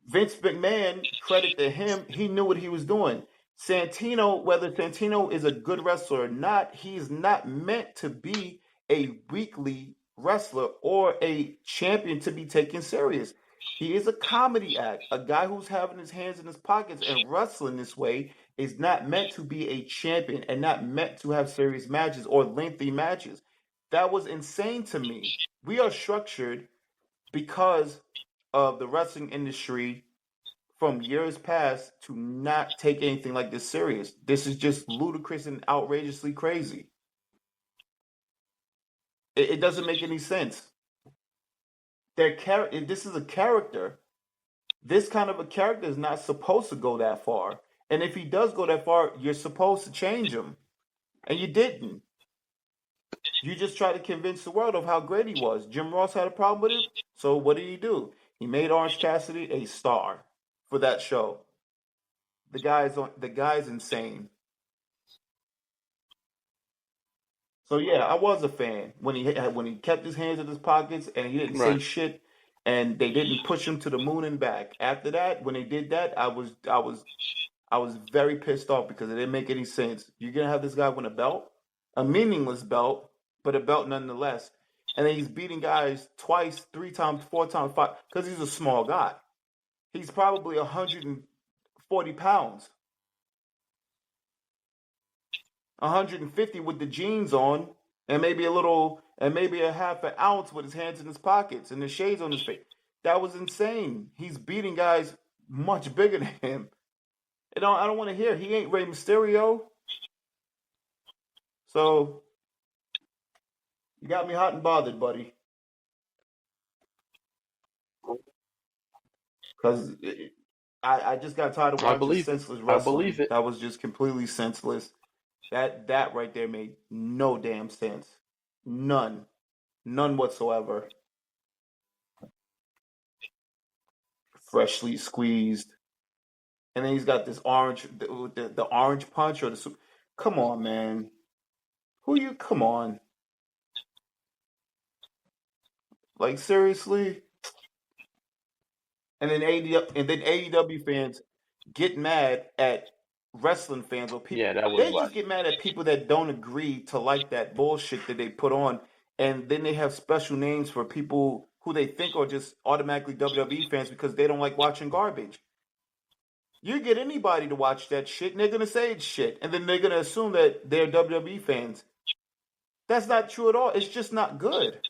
Vince McMahon, credit to him, he knew what he was doing. Whether Santino is a good wrestler or not, he's not meant to be a weekly wrestler or a champion to be taken serious. He is a comedy act. A guy who's having his hands in his pockets and wrestling this way is not meant to be a champion and not meant to have serious matches or lengthy matches. That was insane to me. We are structured because of the wrestling industry from years past to not take anything like this serious. This is just ludicrous and outrageously crazy. It doesn't make any sense. This is a character. This kind of a character is not supposed to go that far. And if he does go that far, you're supposed to change him. And you didn't. You just tried to convince the world of how great he was. Jim Ross had a problem with it. So what did he do? He made Orange Cassidy a star for that show. The guy's insane. So yeah, I was a fan when he kept his hands in his pockets and he didn't say Right. shit, and they didn't push him to the moon and back. After that, when they did that, I was very pissed off because it didn't make any sense. You're gonna have this guy win a belt, a meaningless belt, but a belt nonetheless, and then he's beating guys twice, 3 times, 4 times, five because he's a small guy. He's probably 140 pounds, 150 with the jeans on, and maybe a half an ounce with his hands in his pockets and the shades on his face. That was insane. He's beating guys much bigger than him. And I don't want to hear he ain't Rey Mysterio. So you got me hot and bothered, buddy. Because I just got tired of I watching believe it. senseless I believe wrestling. it. That was just completely senseless. That right there made no damn sense. None. None whatsoever. Freshly squeezed. And then he's got this orange, the orange punch or the super. Come on, man. Who you? Come on. Like seriously. And then AEW fans get mad at wrestling fans or people. Yeah, that was They whack. just get mad at people that don't agree to like that bullshit that they put on, and then they have special names for people who they think are just automatically WWE fans because they don't like watching garbage. You get anybody to watch that shit, and they're gonna say it's shit, and then they're gonna assume that they're WWE fans. That's not true at all. It's just not good.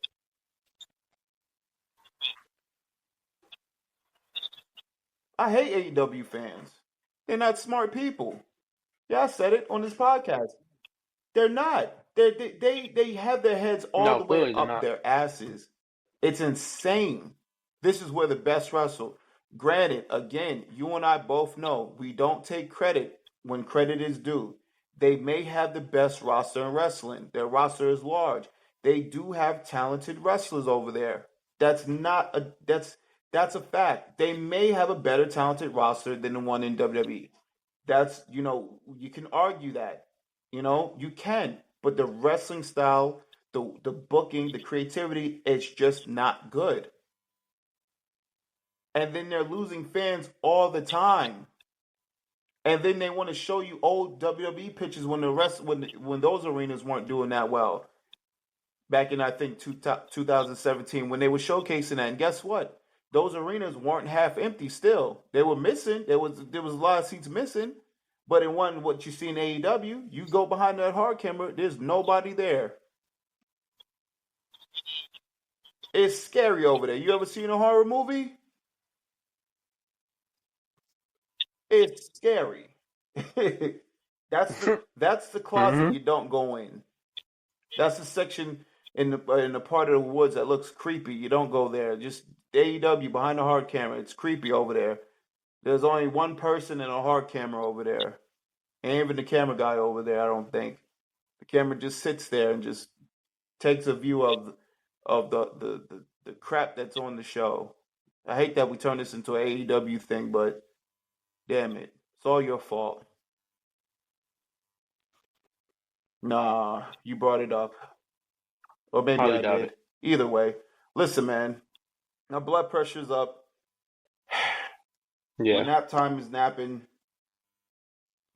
I hate AEW fans. They're not smart people. Yeah, I said it on this podcast. They're not. They have their heads all No, the way clearly they're up not. their asses. It's insane. This is where the best wrestle. Granted, again, you and I both know we don't take credit when credit is due. They may have the best roster in wrestling. Their roster is large. They do have talented wrestlers over there. That's a fact. They may have a better talented roster than the one in WWE. That's you can argue that. You can, but the wrestling style, the booking, the creativity, it's just not good. And then they're losing fans all the time. And then they want to show you old WWE pictures when those arenas weren't doing that well. Back in I think 2017 when they were showcasing that. And guess what? Those arenas weren't half empty still. They were missing. There was a lot of seats missing. But in what you see in AEW, you go behind that hard camera, there's nobody there. It's scary over there. You ever seen a horror movie? It's scary. that's the closet Hmm. you don't go in. That's the section in the part of the woods that looks creepy. You don't go there. Just AEW behind the hard camera. It's creepy over there. There's only one person and a hard camera over there. And even the camera guy over there, I don't think. The camera just sits there and just takes a view of the crap that's on the show. I hate that we turned this into an AEW thing, but damn it. It's all your fault. Nah, you brought it up. Or maybe Highly I doubt did. it. Either way. Listen, man. My blood pressure's up. My Yeah. nap time is napping.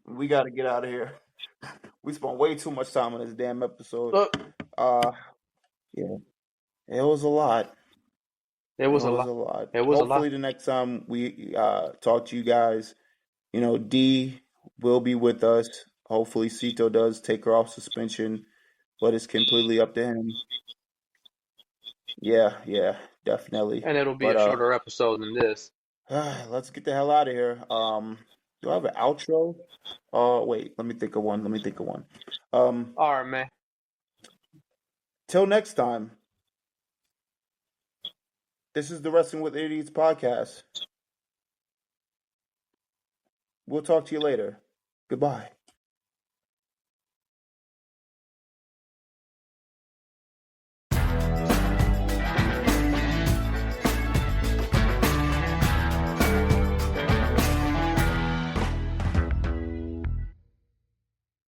We got to get out of here. We spent way too much time on this damn episode. Look, Uh, yeah, it was a lot. it It was a was lot. a lot. It was a Hopefully, lot. the next time we talk to you guys, D will be with us. Hopefully, Cito does take her off suspension, but it's completely up to him. Yeah, yeah, definitely. And it'll be But a shorter episode than this. let's get the hell out of here. Do I have an outro? Wait, let me think of one. Let me think of one. Um, All right, man. till next time. This is the Wrestling with Idiots podcast. We'll talk to you later. Goodbye.